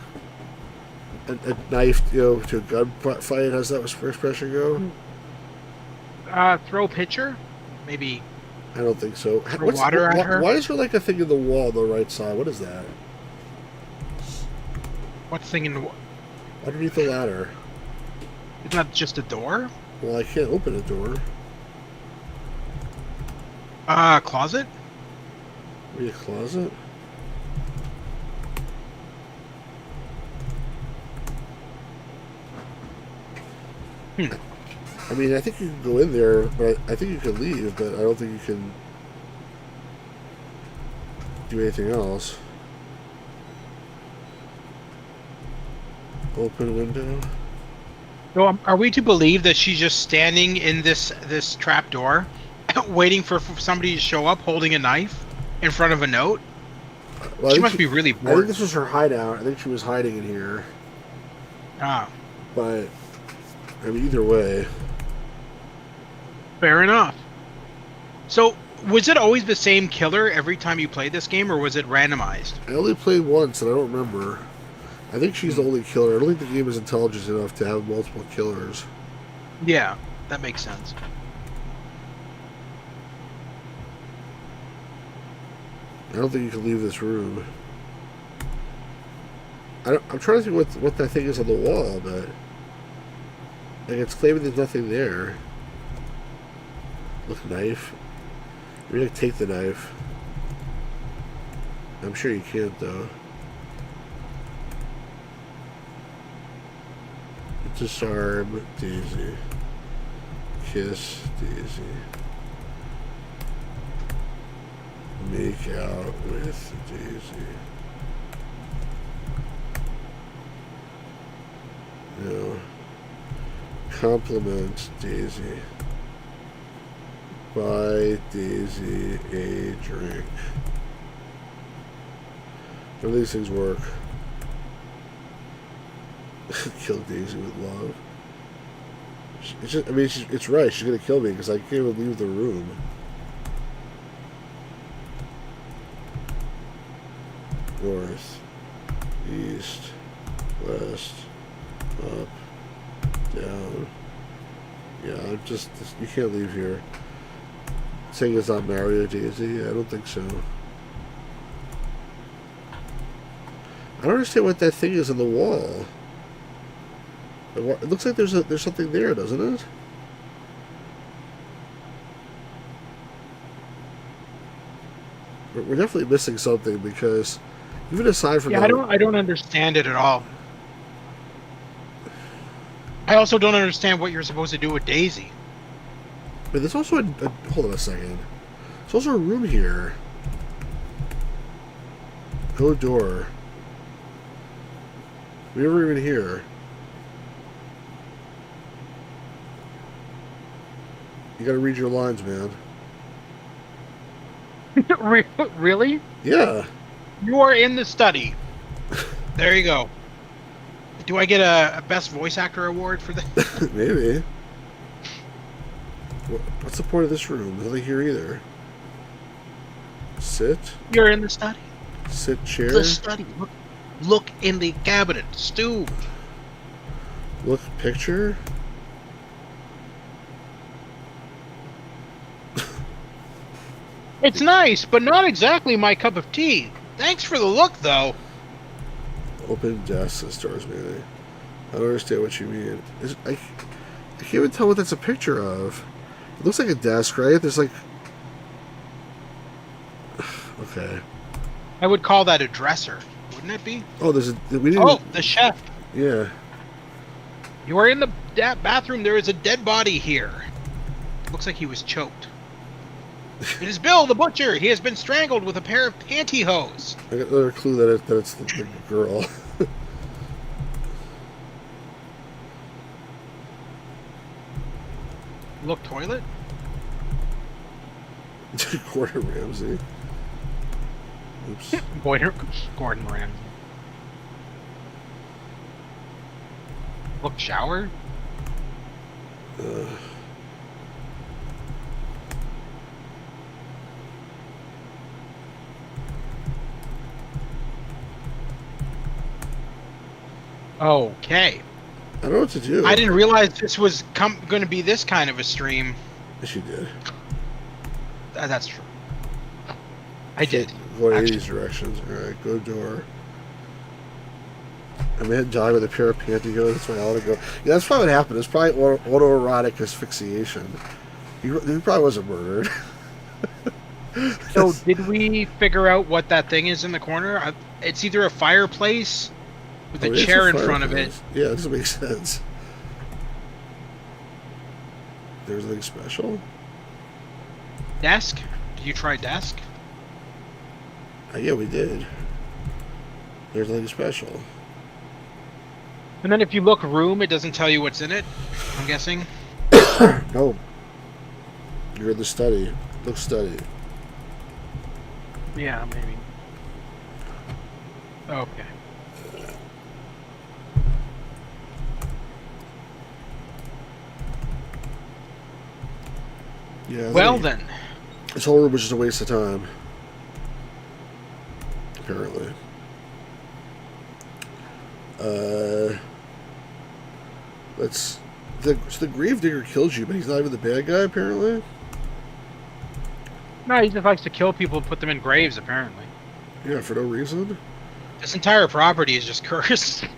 Speaker 1: knife, to a gun fight. How's that first pressure go?
Speaker 3: Throw pitcher?
Speaker 2: Maybe.
Speaker 1: I don't think so.
Speaker 2: Throw water at her?
Speaker 1: Why is there like a thing in the wall on the right side? What is that?
Speaker 2: What thing in the...
Speaker 1: Underneath the ladder.
Speaker 2: Isn't that just a door?
Speaker 1: Well, I can't open a door.
Speaker 2: Closet?
Speaker 1: Maybe a closet? I mean, I think you can go in there, but I think you can leave, but I don't think you can do anything else. Open window.
Speaker 2: So, are we to believe that she's just standing in this trap door, waiting for somebody to show up holding a knife in front of a note?
Speaker 1: Well,
Speaker 2: she must be really bored.
Speaker 1: I think this was her hideout. I think she was hiding in here.
Speaker 2: Ah.
Speaker 1: But, I mean, either way.
Speaker 2: Fair enough. So, was it always the same killer every time you played this game, or was it randomized?
Speaker 1: I only played once, and I don't remember. I think she's the only killer. I don't think the game is intelligent enough to have multiple killers.
Speaker 2: Yeah, that makes sense.
Speaker 1: I don't think you can leave this room. I'm trying to think what that thing is on the wall, but like it's claiming there's nothing there. Look, knife. You're gonna take the knife. I'm sure you can't though. Disarm Daisy. Kiss Daisy. Make out with Daisy. No. Compliment Daisy. Buy Daisy a drink. None of these things work. Kill Daisy with love. It's just, I mean, it's right. She's gonna kill me because I can't even leave the room. North, east, west, up, down. Yeah, I'm just you can't leave here. Saying it's not Mario Daisy, I don't think so. I don't understand what that thing is on the wall. It looks like there's something there, doesn't it? We're definitely missing something because even aside from
Speaker 2: I don't understand it at all. I also don't understand what you're supposed to do with Daisy.
Speaker 1: But there's also hold on a second. There's also a room here. Go door. We never even here. You gotta read your lines, man.
Speaker 3: Really?
Speaker 1: Yeah.
Speaker 2: You are in the study. There you go. Do I get a best voice actor award for that?
Speaker 1: Maybe. What's the point of this room? There's nothing here either. Sit.
Speaker 2: You're in the study.
Speaker 1: Sit chair.
Speaker 2: The study. Look in the cabinet. Stu.
Speaker 1: Look picture.
Speaker 2: It's nice, but not exactly my cup of tea. Thanks for the look, though.
Speaker 1: Open desk and stars meeting. I don't understand what you mean. I can't even tell what that's a picture of. It looks like a desk, right? There's like... Okay.
Speaker 2: I would call that a dresser, wouldn't it be?
Speaker 1: Oh, there's a...
Speaker 2: The chef.
Speaker 1: Yeah.
Speaker 2: You are in the bathroom. There is a dead body here. Looks like he was choked. It is Bill the butcher. He has been strangled with a pair of pantyhose.
Speaker 1: I got another clue that it's the girl.
Speaker 2: Look, toilet.
Speaker 1: Gordon Ramsay. Oops.
Speaker 2: Gordon Ramsay. Look, shower. Okay.
Speaker 1: I don't know what to do.
Speaker 2: I didn't realize this was going to be this kind of a stream.
Speaker 1: Yes, you did.
Speaker 2: That's true. I did.
Speaker 1: Go in these directions. Alright, go door. A man died with a pair of pantyhose. That's why I want to go. Yeah, that's probably what happened. It's probably autoerotic asphyxiation. He probably wasn't murdered.
Speaker 2: So, did we figure out what that thing is in the corner? It's either a fireplace with a chair in front of it.
Speaker 1: Yeah, that doesn't make sense. There's anything special?
Speaker 2: Desk? Did you try desk?
Speaker 1: Yeah, we did. There's nothing special.
Speaker 2: And then if you look room, it doesn't tell you what's in it, I'm guessing?
Speaker 1: No. You're in the study. Look study.
Speaker 3: Yeah, maybe.
Speaker 2: Okay.
Speaker 1: Yeah.
Speaker 2: Well then.
Speaker 1: This whole room was just a waste of time. Apparently. So the Gravedigger kills you, but he's not even the bad guy, apparently?
Speaker 2: No, he just likes to kill people and put them in graves, apparently.
Speaker 1: Yeah, for no reason?
Speaker 2: This entire property is just cursed.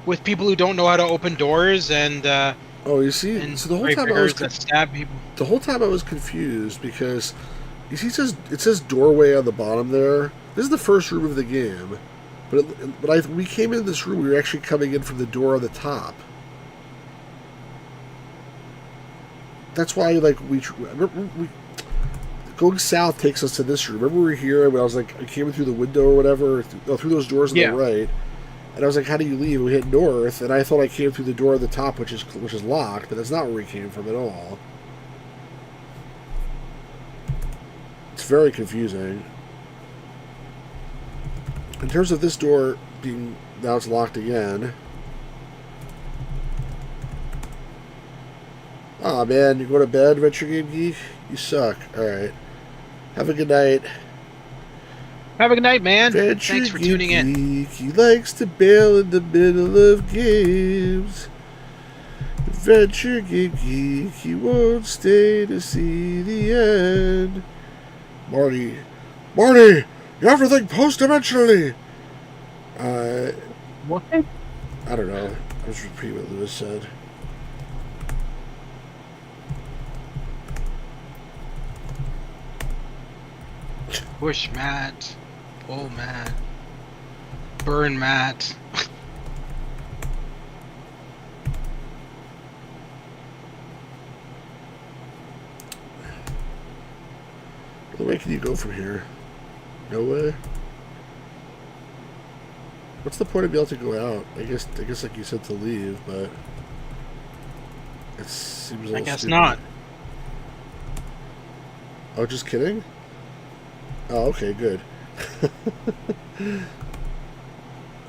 Speaker 2: With people who don't know how to open doors and,
Speaker 1: oh, you see, so the whole time
Speaker 2: that stab people.
Speaker 1: The whole time I was confused because you see it says doorway on the bottom there. This is the first room of the game. But we came in this room, we were actually coming in from the door on the top. That's why, like, going south takes us to this room. Remember we were here when I was like, I came in through the window or whatever, through those doors on the right. And I was like, how do you leave? And we hit north, and I thought I came through the door at the top, which is locked, but that's not where we came from at all. It's very confusing. In terms of this door being, now it's locked again. Aw, oh, man, you go to bed, Adventure Game Geek? You suck. Alright. Have a good night.
Speaker 2: Have a good night, man.
Speaker 1: Adventure
Speaker 2: Thanks for tuning in.
Speaker 1: He likes to bail in the middle of games. Adventure Game Geek, he won't stay to see the end. Marty, you have to think post-dimensionally.
Speaker 3: What?
Speaker 1: I don't know. I was repeating what Lewis said.
Speaker 2: Push Matt. Pull Matt. Burn Matt.
Speaker 1: What way can you go from here? No way. What's the point of being able to go out? I guess like you said to leave, but it seems a little
Speaker 2: I guess
Speaker 1: stupid.
Speaker 2: not.
Speaker 1: Oh, just kidding? Oh, okay, good.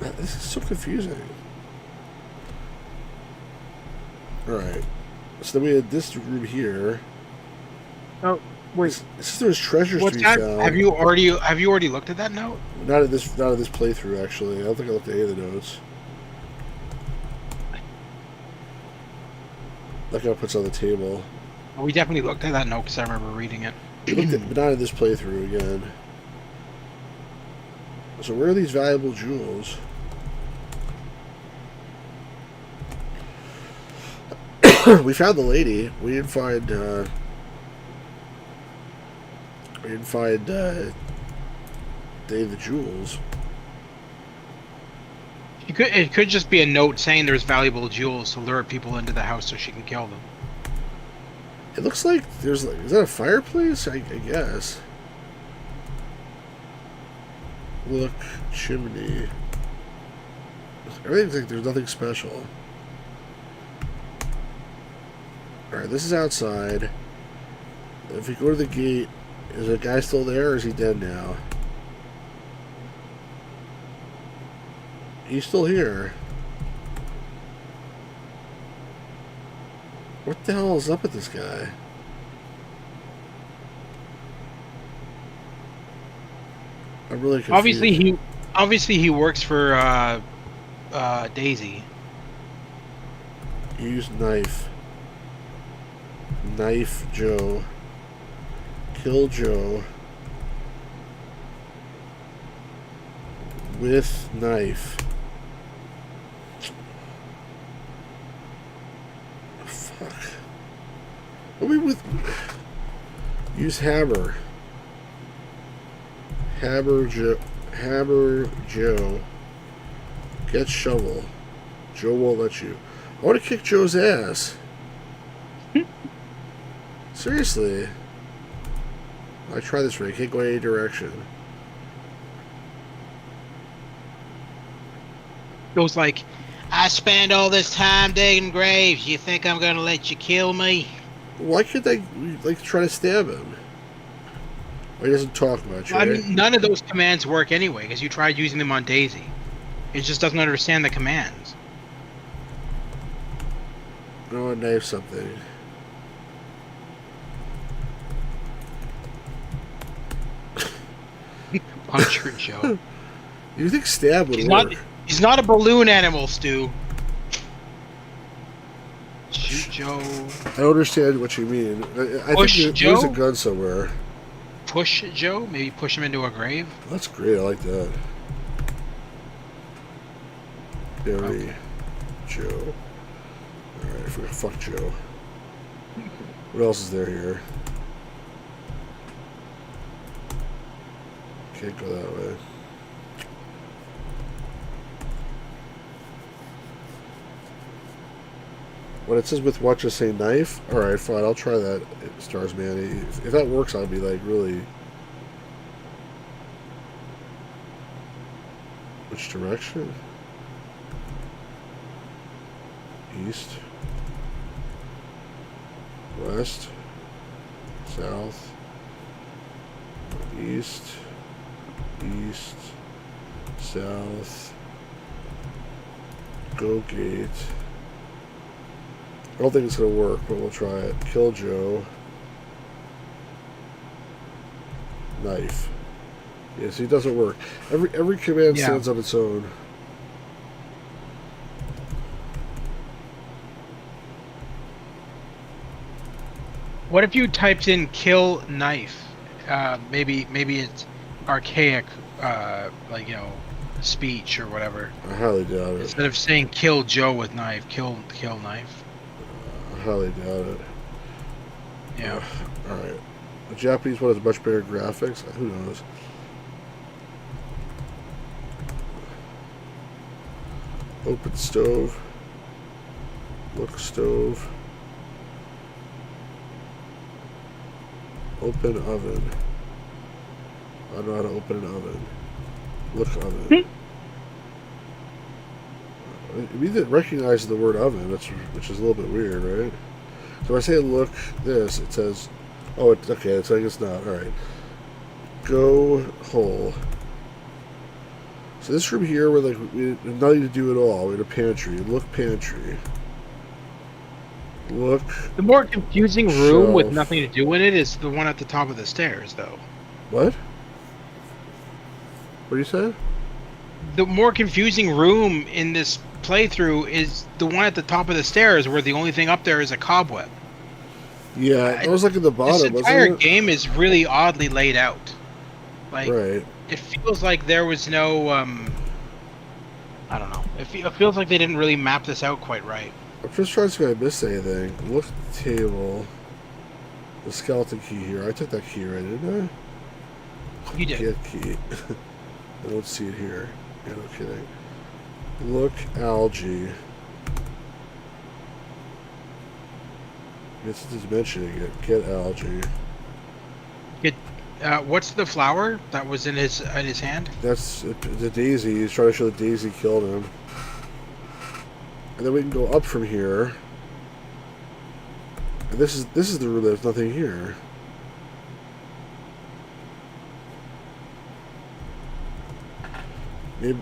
Speaker 1: This is so confusing. Alright. So then we had this room here.
Speaker 3: Oh, wait.
Speaker 1: It says there was treasures
Speaker 2: What's
Speaker 1: to be
Speaker 2: that?
Speaker 1: found.
Speaker 2: Have you already looked at that note?
Speaker 1: Not at this playthrough, actually. I don't think I looked at any of the notes. That guy puts on the table.
Speaker 2: We definitely looked at that note because I remember reading it.
Speaker 1: We looked at, but not in this playthrough again. So where are these valuable jewels? We found the lady. We didn't find any of the jewels.
Speaker 2: It could just be a note saying there's valuable jewels to lure people into the house so she can kill them.
Speaker 1: It looks like there's like, is that a fireplace? I guess. Look, chimney. Everything's like there's nothing special. Alright, this is outside. If we go to the gate, is the guy still there or is he dead now? He's still here. What the hell is up with this guy? I'm really confused.
Speaker 2: Obviously he works for Daisy.
Speaker 1: Use knife. Knife Joe. Kill Joe. With knife. Fuck. What we with? Use hammer. Hammer Joe. Get shovel. Joe won't let you. I want to kick Joe's ass. Seriously. I try this way. I can't go any direction.
Speaker 2: Joe's like, I spend all this time digging graves. You think I'm gonna let you kill me?
Speaker 1: Why can't they like try to stab him? Well, he doesn't talk much.
Speaker 2: Well,
Speaker 1: Right?
Speaker 2: I mean, none of those commands work anyway because you tried using them on Daisy. It just doesn't understand the commands.
Speaker 1: I want to knife something.
Speaker 2: Puncture Joe.
Speaker 1: You think stab would work?
Speaker 2: He's not a balloon animal, Stu. Shoot Joe.
Speaker 1: I don't understand what you mean. I
Speaker 2: Push
Speaker 1: think
Speaker 2: Joe?
Speaker 1: there's a gun somewhere.
Speaker 2: Push Joe? Maybe push him into a grave?
Speaker 1: That's great. I like that. Bury Joe. Alright, fuck Joe. What else is there here? Can't go that way. When it says with what, just say knife? Alright, fine, I'll try that, Stars Man. If that works, I'll be like really... Which direction? East. West. South. East. East. South. Go gate. I don't think it's going to work, but we'll try it. Kill Joe. Knife. Yeah, see, it doesn't work. Every command stands on its own.
Speaker 2: What if you typed in kill knife? Maybe it's archaic, like, you know, speech or whatever.
Speaker 1: I highly doubt it.
Speaker 2: Instead of saying kill Joe with knife, kill knife.
Speaker 1: I highly doubt it.
Speaker 2: Yeah.
Speaker 1: Alright. The Japanese one has much better graphics. Who knows? Open stove. Look stove. Open oven. I don't know how to open an oven. Look oven. We didn't recognize the word oven, which is a little bit weird, right? So if I say look this, it says, oh, it's okay. It's like it's not. All right. Go hole. So this room here, we're like we have nothing to do at all. We're in a pantry. Look pantry. Look.
Speaker 2: The more confusing room
Speaker 1: shelf.
Speaker 2: with nothing to do in it is the one at the top of the stairs, though.
Speaker 1: What? What do you say?
Speaker 2: The more confusing room in this playthrough is the one at the top of the stairs, where the only thing up there is a cobweb.
Speaker 1: Yeah, it was like at the bottom.
Speaker 2: This entire
Speaker 1: wasn't it?
Speaker 2: game is really oddly laid out. Like,
Speaker 1: right.
Speaker 2: It feels like there was no, I don't know. It feels like they didn't really map this out quite right.
Speaker 1: I'm just trying to see if I missed anything. Look at the table. The skeleton key here. I took that key right, didn't I?
Speaker 2: You did.
Speaker 1: Get key. I don't see it here. Yeah, no kidding. Look algae. I guess it's mentioning it. Get algae.
Speaker 2: What's the flower that was in his hand?
Speaker 1: That's the daisy. He's trying to show the daisy killed him. And then we can go up from here. And this is the room. There's nothing here. Maybe.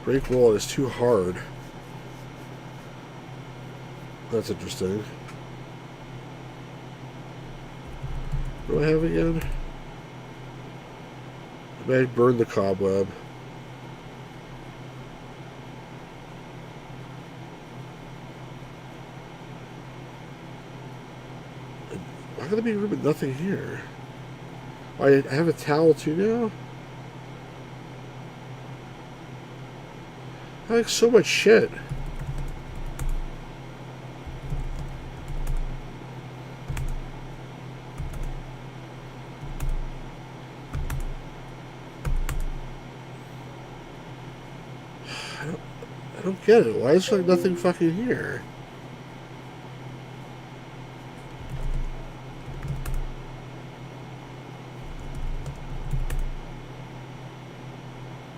Speaker 1: Break wall is too hard. That's interesting. What do I have again? I may burn the cobweb. I'm gonna be in a room with nothing here. I have a towel too now? I like so much shit. I don't get it. Why is there like nothing fucking here?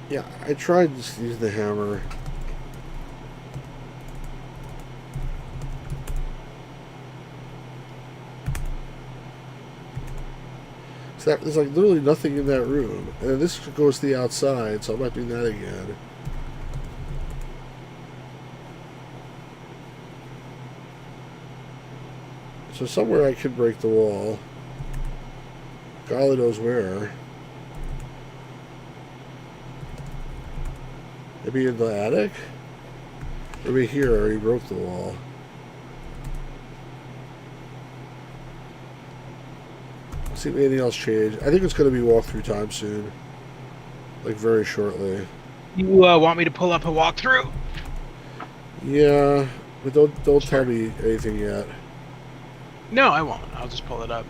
Speaker 1: Yeah, I tried just using the hammer. So there's like literally nothing in that room. And then this goes to the outside, so I'm not doing that again. So somewhere I could break the wall. God only knows where. Maybe in the attic? Maybe here I already broke the wall. See if anything else changed. I think it's going to be walkthrough time soon. Like very shortly.
Speaker 2: You want me to pull up a walkthrough?
Speaker 1: Yeah, but don't tell me anything yet.
Speaker 2: No, I won't. I'll just pull it up.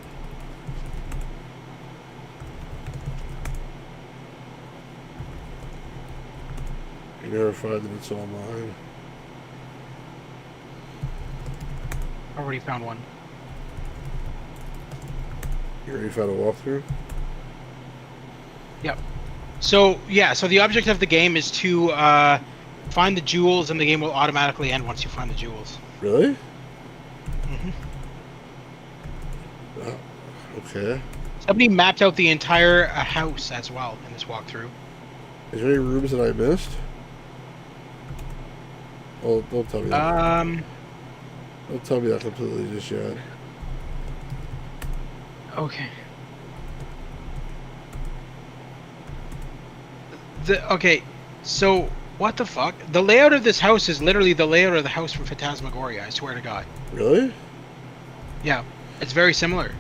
Speaker 1: You never find that it's all mine.
Speaker 2: Already found one.
Speaker 1: You already found a walkthrough?
Speaker 2: Yep. So, yeah, so the object of the game is to find the jewels, and the game will automatically end once you find the jewels.
Speaker 1: Really?
Speaker 2: Mm-hmm.
Speaker 1: Oh, okay.
Speaker 2: Somebody mapped out the entire house as well in this walkthrough.
Speaker 1: Is there any rooms that I missed? Oh, don't tell me that. Don't tell me that completely just yet.
Speaker 2: Okay. Okay, so what the fuck? The layout of this house is literally the layout of the house from Phantasmagoria, I swear to God.
Speaker 1: Really?
Speaker 2: Yeah, it's very similar.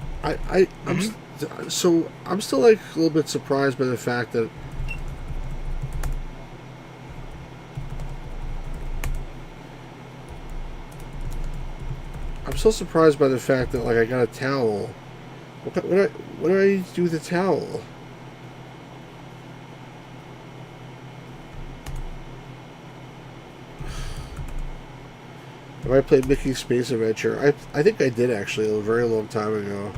Speaker 1: So I'm still like a little bit surprised by the fact that like I got a towel. What do I need to do with the towel? Have I played Mickey's Space Adventure? I think I did actually a very long time ago.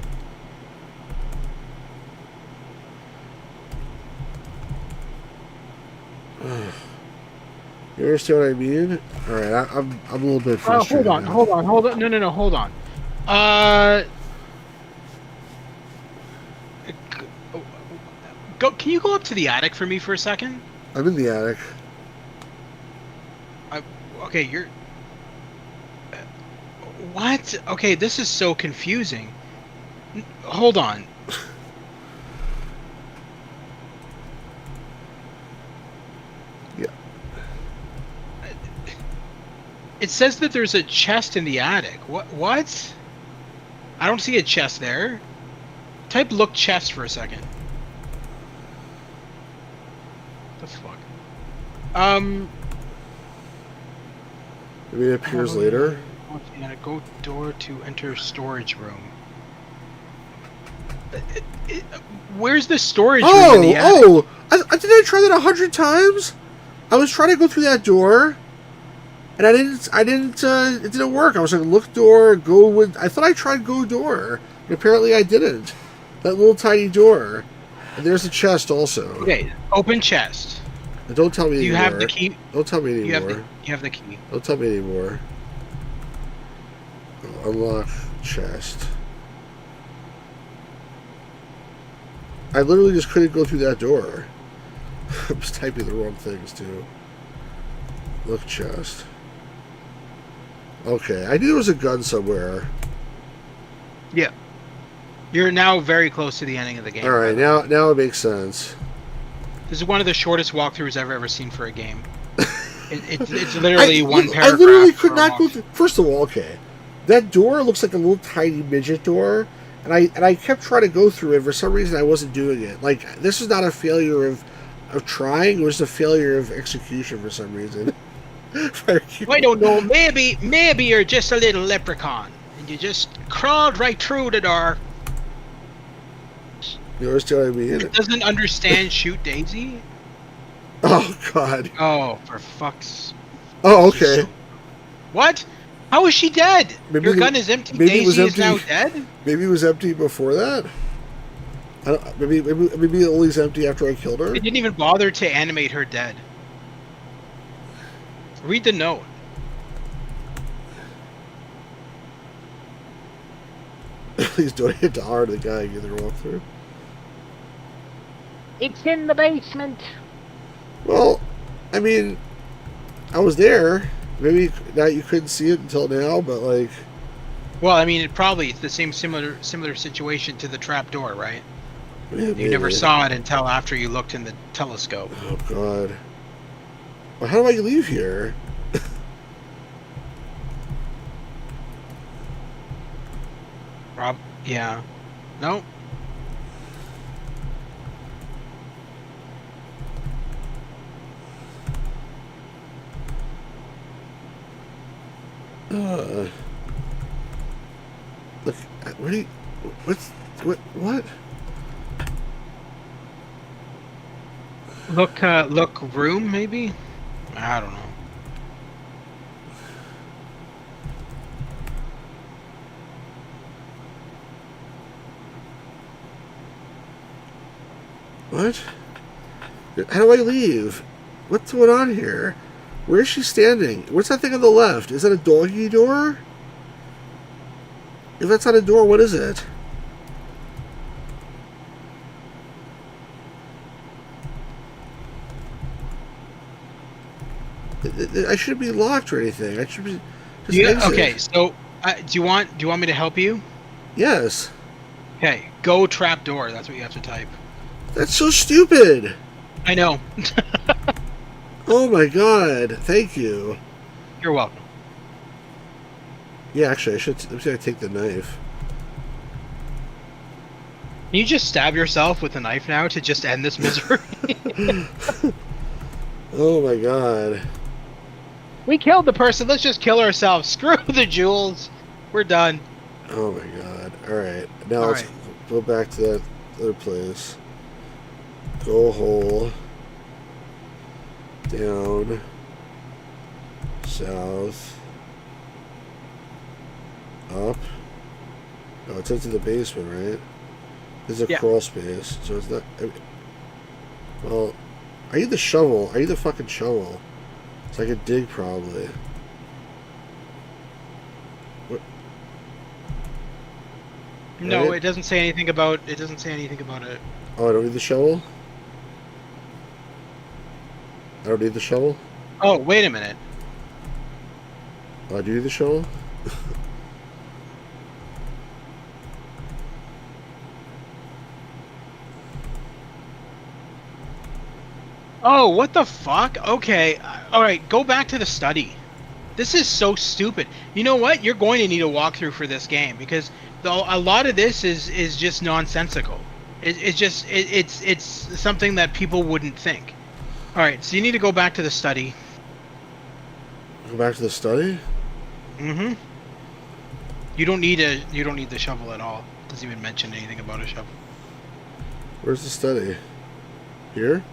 Speaker 1: You understand what I mean? All right, I'm a little bit frustrated.
Speaker 3: Hold on. No, hold on.
Speaker 2: Can you go up to the attic for me for a second?
Speaker 1: I'm in the attic.
Speaker 2: Okay, you're. What? Okay, this is so confusing. Hold on.
Speaker 1: Yeah.
Speaker 2: It says that there's a chest in the attic. What? I don't see a chest there. Type look chest for a second. What the fuck?
Speaker 1: Maybe it appears later.
Speaker 2: Go door to enter storage room. Where's the storage room in the attic?
Speaker 1: Did I try that 100 times? I was trying to go through that door, and it didn't work. I was like, look door, go with. I thought I tried go door, but apparently I didn't. That little tiny door, and there's a chest also.
Speaker 2: Okay, open chest.
Speaker 1: And don't tell me anymore.
Speaker 2: You have the key.
Speaker 1: Don't tell me anymore.
Speaker 2: You have the key.
Speaker 1: Don't tell me anymore. Unlock chest. I literally just couldn't go through that door. I was typing the wrong things too. Look chest. Okay, I knew there was a gun somewhere.
Speaker 2: Yeah. You're now very close to the ending of the game.
Speaker 1: All right, now it makes sense.
Speaker 2: This is one of the shortest walkthroughs I've ever seen for a game. It's literally one paragraph.
Speaker 1: I literally could not go through. First of all, okay, that door looks like a little tiny midget door, and I kept trying to go through it. For some reason, I wasn't doing it. Like, this is not a failure of trying. It was a failure of execution for some reason.
Speaker 2: I don't know. Maybe you're just a little leprechaun, and you just crawled right through the door.
Speaker 1: You understand what I mean?
Speaker 2: It doesn't understand shoot Daisy.
Speaker 1: Oh God.
Speaker 2: Oh, for fuck's.
Speaker 1: Oh, okay.
Speaker 2: What? How is she dead?
Speaker 1: Maybe
Speaker 2: Your gun is empty. Daisy is now dead.
Speaker 1: Maybe it was empty before that. I don't, maybe it only is empty after I killed her.
Speaker 2: They didn't even bother to animate her dead. Read the note.
Speaker 1: Please donate $1 to the guy and get the walkthrough.
Speaker 3: It's in the basement.
Speaker 1: Well, I mean, I was there. Maybe now you couldn't see it until now, but like.
Speaker 2: Well, I mean, it's the same similar situation to the trap door, right?
Speaker 1: Yeah,
Speaker 2: you never saw it until after you looked in the telescope.
Speaker 1: Oh God. Well, how do I leave here?
Speaker 2: Rob, yeah, no.
Speaker 1: Look, what?
Speaker 2: Look, room maybe. I don't know.
Speaker 1: What? How do I leave? What's going on here? Where is she standing? What's that thing on the left? Is that a doggy door? If that's not a door, what is it? I shouldn't be locked or anything. I should be just exit.
Speaker 2: Okay, so do you want me to help you?
Speaker 1: Yes.
Speaker 2: Okay, go trap door. That's what you have to type.
Speaker 1: That's so stupid.
Speaker 2: I know.
Speaker 1: Oh my God! Thank you.
Speaker 2: You're welcome.
Speaker 1: Yeah, actually, I should. Let me take the knife.
Speaker 2: Can you just stab yourself with a knife now to just end this misery?
Speaker 1: Oh my God.
Speaker 2: We killed the person. Let's just kill ourselves. Screw the jewels. We're done.
Speaker 1: Oh my God. Alright. Now let's go back to that other place. Go hole. Down. South. Up. Oh, it's into the basement, right? This is a crawl space, so it's not... well, I need the shovel. I need the fucking shovel. So I can dig, probably. What?
Speaker 2: No,
Speaker 1: Right?
Speaker 2: it doesn't say anything about it. Doesn't say anything about it.
Speaker 1: Oh, I don't need the shovel? I don't need the shovel?
Speaker 2: Oh, wait a minute.
Speaker 1: Oh, I do need the shovel?
Speaker 2: Oh, what the fuck? Okay, alright, go back to the study. This is so stupid. You know what? You're going to need a walkthrough for this game, because a lot of this is just nonsensical. It's something that people wouldn't think. Alright, so you need to go back to the study.
Speaker 1: Go back to the study?
Speaker 2: Mm-hmm. You don't need the shovel at all. Doesn't even mention anything about a shovel.
Speaker 1: Where's the study? Here?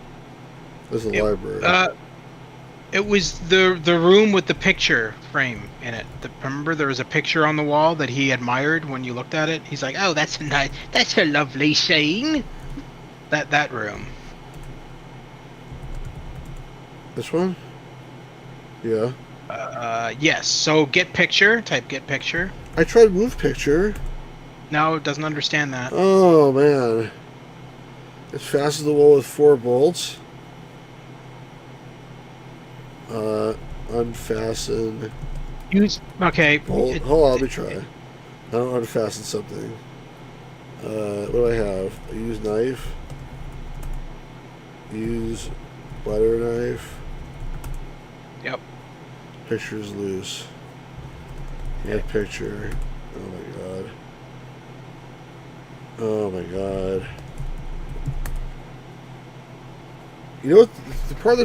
Speaker 1: There's a library.
Speaker 2: It was the room with the picture frame in it. Remember, there was a picture on the wall that he admired when you looked at it. He's like, "Oh, that's a lovely scene." That room.
Speaker 1: This one? Yeah.
Speaker 2: Yes. So get picture. Type get picture.
Speaker 1: I tried move picture.
Speaker 2: No, it doesn't understand that.
Speaker 1: Oh man. It fastens the wall with 4 bolts. Unfasten.
Speaker 2: Okay.
Speaker 1: Hold on, let me try. I don't unfasten something. What do I have? I use knife. Use butter knife.
Speaker 2: Yep.
Speaker 1: Picture's loose. Get picture. Oh my God. Oh my god. You know what? The part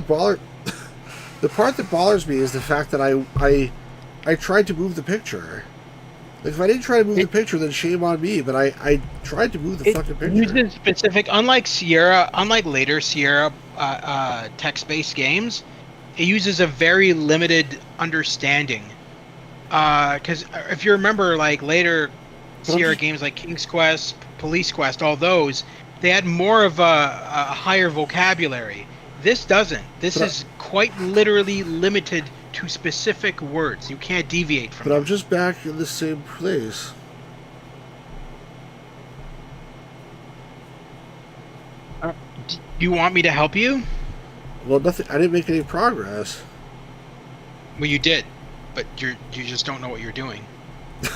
Speaker 1: that bothers me is the fact that I tried to move the picture. Like, if I didn't try to move the picture, then shame on me. But I tried to move the fucking picture.
Speaker 2: It uses specific, unlike later Sierra text-based games, it uses a very limited understanding. Because if you remember, like later Sierra games like King's Quest, Police Quest, all those, they had more of a higher vocabulary. This doesn't. This is quite literally limited to specific words. You can't deviate from
Speaker 1: But I'm just back in the same place.
Speaker 2: Do you want me to help you?
Speaker 1: Well, nothing. I didn't make any progress.
Speaker 2: Well, you did, but you just don't know what you're doing.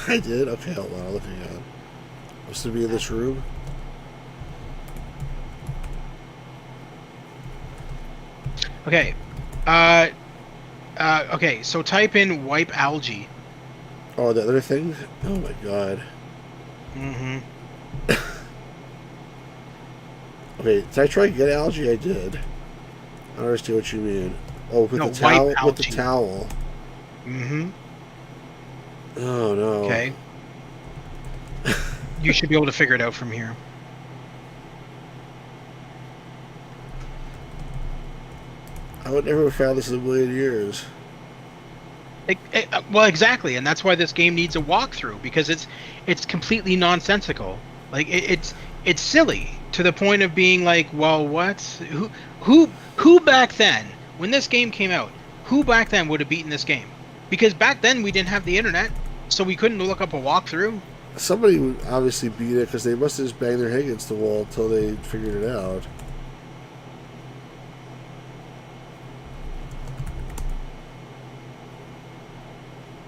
Speaker 1: I did? Okay, hold on. I'm looking at it. I'm supposed to be in this room?
Speaker 2: Okay. Okay, so type in wipe algae.
Speaker 1: Oh, the other thing? Oh my god.
Speaker 2: Mm-hmm.
Speaker 1: Okay, did I try and get algae? I did. I don't understand what you mean. Oh, with
Speaker 2: No,
Speaker 1: the towel.
Speaker 2: wipe
Speaker 1: With the
Speaker 2: algae.
Speaker 1: towel.
Speaker 2: Mm-hmm.
Speaker 1: Oh no.
Speaker 2: Okay. You should be able to figure it out from here.
Speaker 1: I would never have found this in a million years.
Speaker 2: Well, exactly, and that's why this game needs a walkthrough, because it's completely nonsensical. Like it's silly to the point of being like, well, what? Who back then, when this game came out, who back then would have beaten this game? Because back then we didn't have the internet, so we couldn't look up a walkthrough.
Speaker 1: Somebody would obviously beat it because they must have just banged their head against the wall until they figured it out.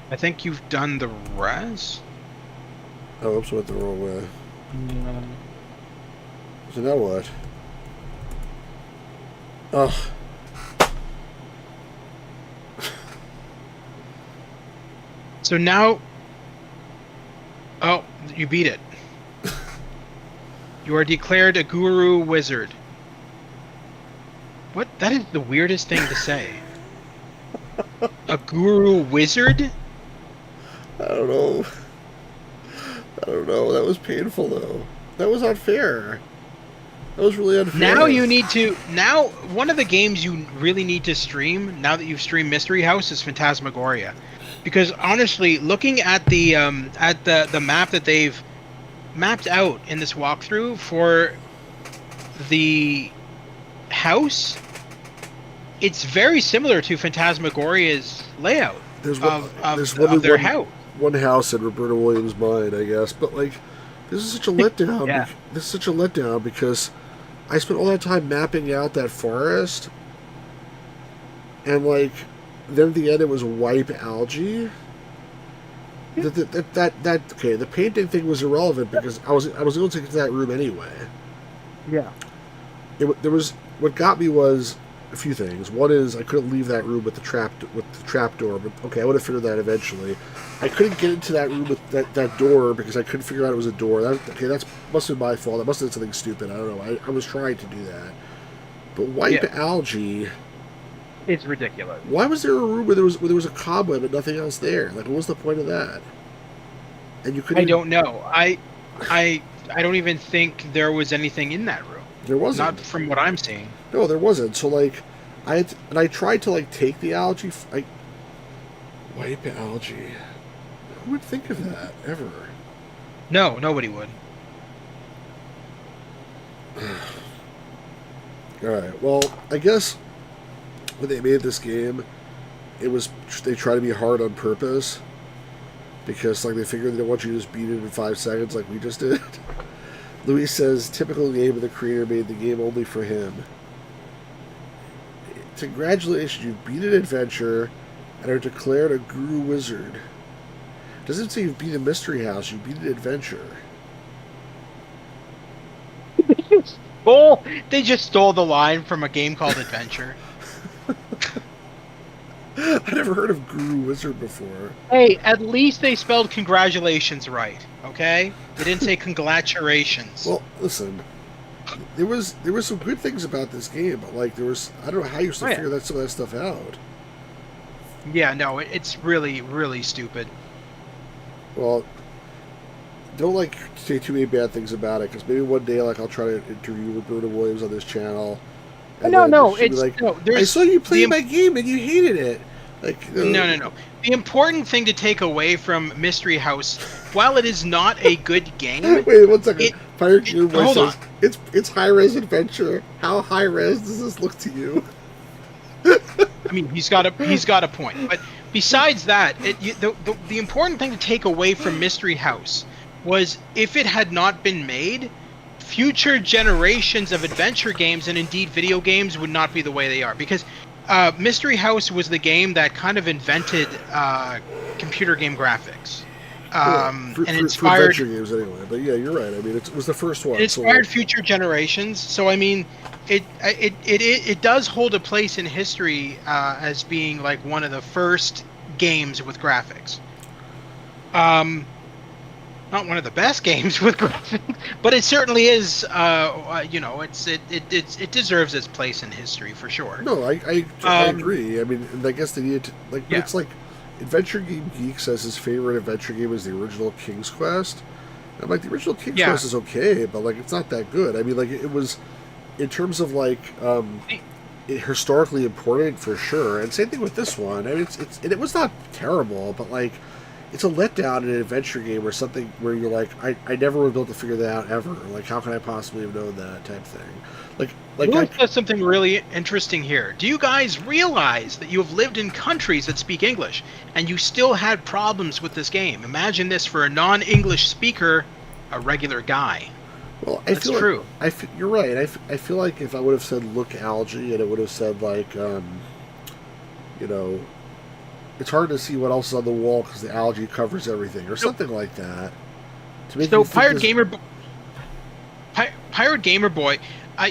Speaker 2: I think you've done the res.
Speaker 1: Oh, oops, I went the wrong way. So now what? Ugh.
Speaker 2: So now, oh, you beat it. You are declared a guru wizard. What? That is the weirdest thing to say. A guru wizard?
Speaker 1: I don't know. That was painful, though. That was unfair. That was really unfair.
Speaker 2: Now one of the games you really need to stream, now that you've streamed Mystery House, is Phantasmagoria. Because honestly, looking at the map that they've mapped out in this walkthrough for the house, it's very similar to Phantasmagoria's layout of their house.
Speaker 1: One house in Roberta Williams' mind, I guess. But, like, this is such a letdown.
Speaker 2: Yeah.
Speaker 1: This is such a letdown because I spent all that time mapping out that forest. And, like, then at the end it was wipe algae. Okay, the painting thing was irrelevant because I was able to get to that room anyway.
Speaker 3: Yeah.
Speaker 1: What got me was a few things. One is I couldn't leave that room with the trap door, but okay, I would have figured that eventually. I couldn't get into that room with that door because I couldn't figure out it was a door. That must have been my fault. I must have done something stupid. I don't know. I was trying to do that. But wipe algae.
Speaker 3: It's ridiculous.
Speaker 1: Why was there a room where there was a cobweb and nothing else there? Like, what was the point of that? And you couldn't.
Speaker 2: I don't know. I don't even think there was anything in that room.
Speaker 1: There wasn't.
Speaker 2: Not from what I'm seeing.
Speaker 1: No, there wasn't. So, like, I tried to, like, take the algae. Wipe algae. Who would think of that ever?
Speaker 2: No, nobody would.
Speaker 1: All right. Well, I guess when they made this game, they tried to be hard on purpose because, like, they figured they didn't want you to just beat it in 5 seconds like we just did. Luis says, typical game of the creator made the game only for him. Congratulations, you beat an adventure and are declared a guru wizard. Doesn't say you beat a mystery house, you beat an adventure.
Speaker 2: They just stole the line from a game called Adventure.
Speaker 1: I never heard of Guru Wizard before.
Speaker 2: Hey, at least they spelled congratulations right, okay? They didn't say congratulations.
Speaker 1: Well, listen, there was some good things about this game, but like I don't know how you're supposed to figure some of that stuff out.
Speaker 2: Yeah, no, it's really, really stupid.
Speaker 1: Well, don't like say too many bad things about it, because maybe one day like I'll try to interview Roberta Williams on this channel.
Speaker 2: No,
Speaker 1: I saw you play my game and you hated it. Like
Speaker 2: no. The important thing to take away from Mystery House, while it is not a good game.
Speaker 1: Wait 1 second. Pirate Gear Boy says it's high res adventure. How high res does this look to you?
Speaker 2: I mean, he's got a point. But besides that, the important thing to take away from Mystery House was if it had not been made, future generations of adventure games and indeed video games would not be the way they are, because Mystery House was the game that kind of invented computer game graphics, and inspired
Speaker 1: for adventure games anyway. But yeah, you're right. I mean, it was the first one.
Speaker 2: It inspired future generations. So I mean, it does hold a place in history as being like one of the first games with graphics. Not one of the best games with graphics, but it certainly is. It deserves its place in history for sure.
Speaker 1: No, I agree. I mean, I guess they needed to but it's like Adventure Game Geek says his favorite adventure game is the original King's Quest. I'm like, the original King's Quest is okay, but like it's not that good. I mean, like it was in terms of like historically important for sure, and same thing with this one. I mean, it was not terrible, but like. It's a letdown in an adventure game or something where you're like, I never would be able to figure that out ever. Like, how can I possibly have known that type thing?
Speaker 2: There's something really interesting here. Do you guys realize that you have lived in countries that speak English and you still had problems with this game? Imagine this for a non-English speaker, a regular guy.
Speaker 1: Well, that's true. You're right. I feel like if I would have said look algae and it would have said like, it's hard to see what else is on the wall because the algae covers everything, or something like that.
Speaker 2: So, Pirate Gamer Boy,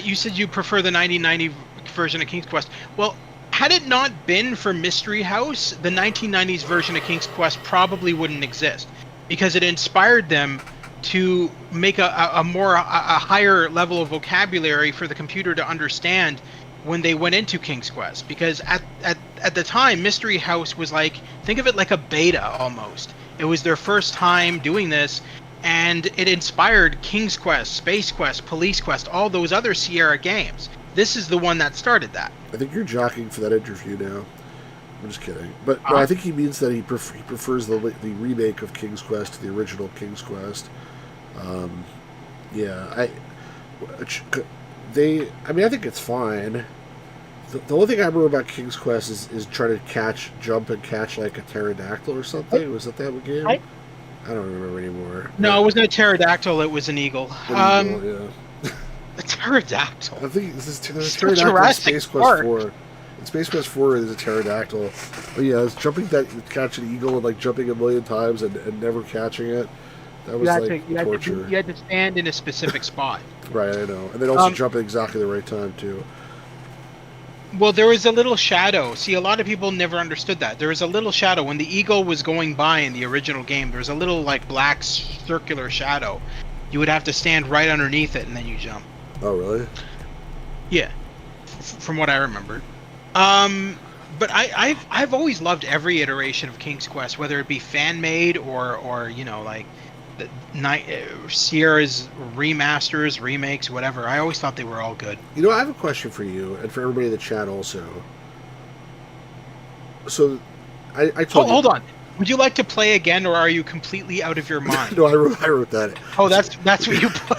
Speaker 2: you said you prefer the 1990 version of King's Quest. Well, had it not been for Mystery House, the 1990s version of King's Quest probably wouldn't exist, because it inspired them to make a higher level of vocabulary for the computer to understand when they went into King's Quest, because at the time Mystery House was like, think of it like a beta almost. It was their first time doing this, and it inspired King's Quest, Space Quest, Police Quest, all those other Sierra games. This is the one that started that.
Speaker 1: I think you're jockeying for that interview now. I'm just kidding, but no, I think he means that he prefers the remake of King's Quest to the original King's Quest. I think it's fine. The only thing I remember about King's Quest is trying to jump and catch like a pterodactyl or something. Was that the game? I don't remember anymore.
Speaker 2: No, it wasn't a pterodactyl. It was an eagle.
Speaker 1: Yeah.
Speaker 2: A pterodactyl.
Speaker 1: I think this is pterodactyl in Space Quest 4. In Space Quest 4, there's a pterodactyl. But yeah, it's catch an eagle and like jumping a million times and never catching it. That was torture.
Speaker 2: You had to stand in a specific spot.
Speaker 1: Right, I know. And then also jump at exactly the right time, too.
Speaker 2: Well, there was a little shadow. See, a lot of people never understood that. There was a little shadow. When the eagle was going by in the original game, there was a little, like, black circular shadow. You would have to stand right underneath it, and then you jump.
Speaker 1: Oh, really?
Speaker 2: Yeah. From what I remember. But I've always loved every iteration of King's Quest, whether it be fan-made or like... Sierra's remasters, remakes, whatever. I always thought they were all good.
Speaker 1: I have a question for you and for everybody in the chat also. So, I told you...
Speaker 2: Hold on. Would you like to play again, or are you completely out of your mind?
Speaker 1: No, I wrote that.
Speaker 2: Oh, that's what you put.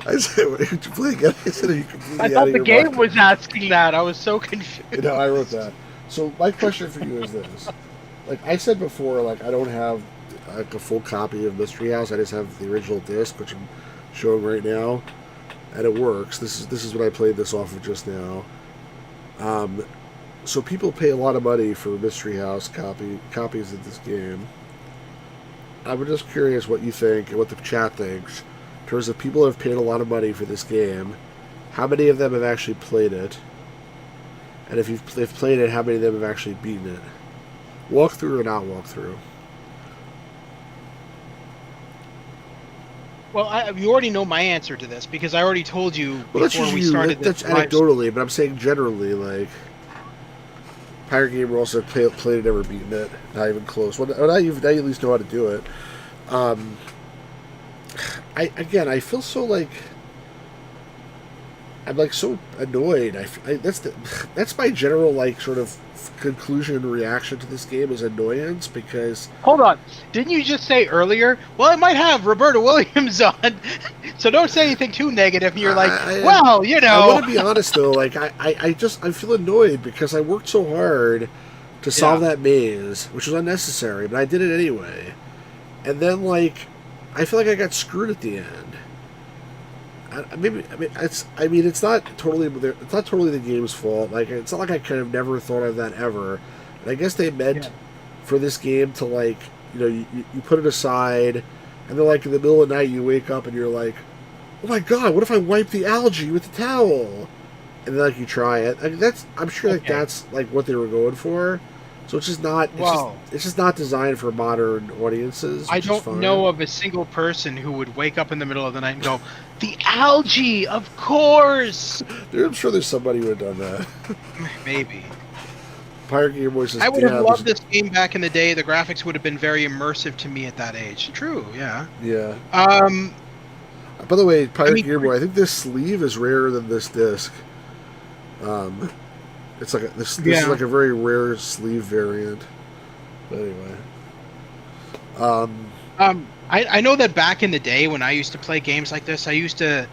Speaker 1: I said, would you play again? I said, are you completely
Speaker 3: I thought the game was asking that. I was so confused.
Speaker 1: I wrote that. So, my question for you is this. Like I said before, like I don't have like a full copy of Mystery House. I just have the original disc, which I'm showing right now, and it works. This is what I played this off of just now. So people pay a lot of money for Mystery House copies of this game. I'm just curious what you think and what the chat thinks in terms of people who have paid a lot of money for this game. How many of them have actually played it? And if they've played it, how many of them have actually beaten it? Walkthrough or not walkthrough?
Speaker 2: Well, you already know my answer to this because I already told you before we started this.
Speaker 1: That's anecdotally, but I'm saying generally, like, Pirate Gamer also played it, never beaten it, not even close. Well, now you at least know how to do it. I feel so like I'm like so annoyed. That's my general like sort of conclusion and reaction to this game is annoyance because.
Speaker 3: Hold on.
Speaker 2: Didn't you just say earlier? Well, it might have Roberta Williams on, so don't say anything too negative. And you're like, well, you know.
Speaker 1: I want to be honest though. Like I feel annoyed because I worked so hard to solve that maze, which was unnecessary, but I did it anyway. And then like I feel like I got screwed at the end. It's not totally the game's fault. Like it's not like I could have never thought of that ever. And I guess they meant for this game to like you put it aside, and then like in the middle of the night you wake up and you're like, oh my god, what if I wipe the algae with the towel? And then like you try it. I'm sure like that's like what they were going for. So it's just not. It's just not designed for modern audiences.
Speaker 2: I don't know of a single person who would wake up in the middle of the night and go, "The algae, of course."
Speaker 1: Dude, I'm sure there's somebody who would have done that.
Speaker 2: Maybe.
Speaker 1: Pirate Gamer Boy says,
Speaker 2: I would have loved this game back in the day. The graphics would have been very immersive to me at that age. True. Yeah.
Speaker 1: Yeah. By the way, Pirate Gear Boy, I think this sleeve is rarer than this disc. It's like this is like a very rare sleeve variant. But anyway,
Speaker 2: I know that back in the day when I used to play games like this, I used to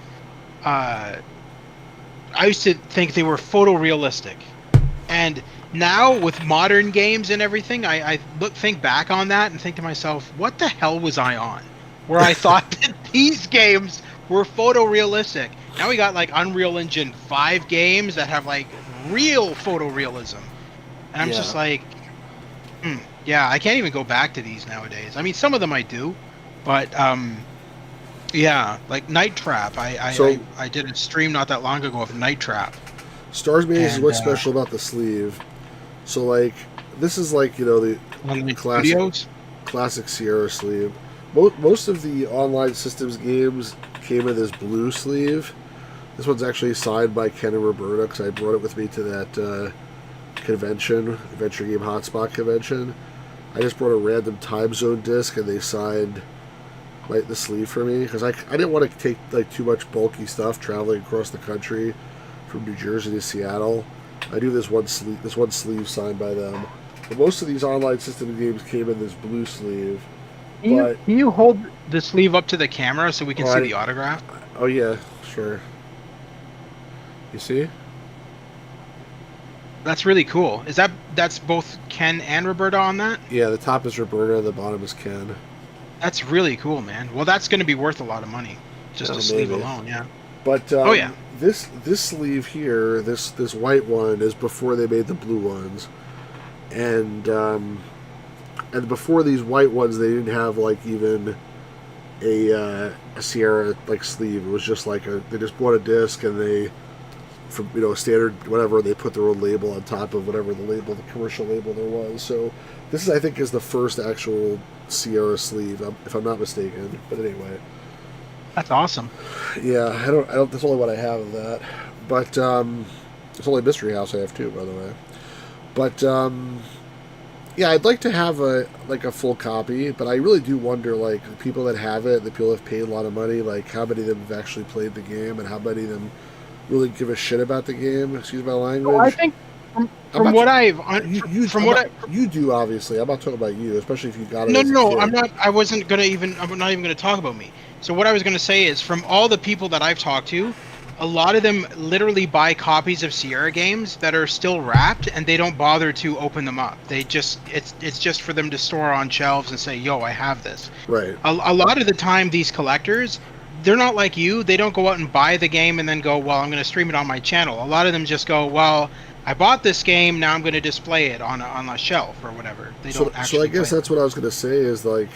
Speaker 2: think they were photorealistic, and now with modern games and everything, I think back on that and think to myself, what the hell was I on? Where I thought that these games were photorealistic. Now we got like Unreal Engine 5 games that have like real photorealism, and I'm just like, I can't even go back to these nowadays. I mean, some of them I do, but like Night Trap. I did a stream not that long ago of Night Trap.
Speaker 1: Stars Maze is what's special about the sleeve. So like this is like the classic Sierra sleeve. Most of the online systems games came in this blue sleeve. This one's actually signed by Ken and Roberta because I brought it with me to that convention, Adventure Game Hotspot convention. I just brought a random time zone disc and they signed the sleeve for me because I didn't want to take like too much bulky stuff traveling across the country from New Jersey to Seattle. I do this one sleeve signed by them. But most of these online system games came in this blue sleeve.
Speaker 2: Can you hold the sleeve up to the camera so we can see the autograph?
Speaker 1: Oh yeah, sure. You see?
Speaker 2: That's really cool. That's both Ken and Roberta on that?
Speaker 1: Yeah, the top is Roberta, the bottom is Ken.
Speaker 2: That's really cool, man. Well, that's going to be worth a lot of money, just a sleeve alone, yeah.
Speaker 1: But this sleeve here, this white one, is before they made the blue ones, and before these white ones, they didn't have like even a Sierra like sleeve. It was just like they just bought a disc and they. From standard whatever, they put their own label on top of whatever the commercial label there was. So this I think is the first actual Sierra sleeve, if I'm not mistaken. But anyway,
Speaker 2: that's awesome.
Speaker 1: Yeah, I don't. That's only what I have of that. But it's only Mystery House I have too, by the way. But yeah, I'd like to have a full copy. But I really do wonder, like, the people that have it, the people that have paid a lot of money, like how many of them have actually played the game, and how many of them really give a shit about the game. Excuse my language.
Speaker 2: Well, I think from what
Speaker 1: you do, obviously. I'm not talking about you, especially if you got it.
Speaker 2: No, I'm not. I'm not even going to talk about me. So what I was going to say is, from all the people that I've talked to, a lot of them literally buy copies of Sierra games that are still wrapped, and they don't bother to open them up. They just it's just for them to store on shelves and say, "Yo, I have this."
Speaker 1: Right.
Speaker 2: A lot of the time, these collectors, they're not like you. They don't go out and buy the game and then go, well, I'm going to stream it on my channel. A lot of them just go, well, I bought this game, now I'm going to display it on a shelf or whatever. They don't actually.
Speaker 1: So I guess that's what I was going to say is like,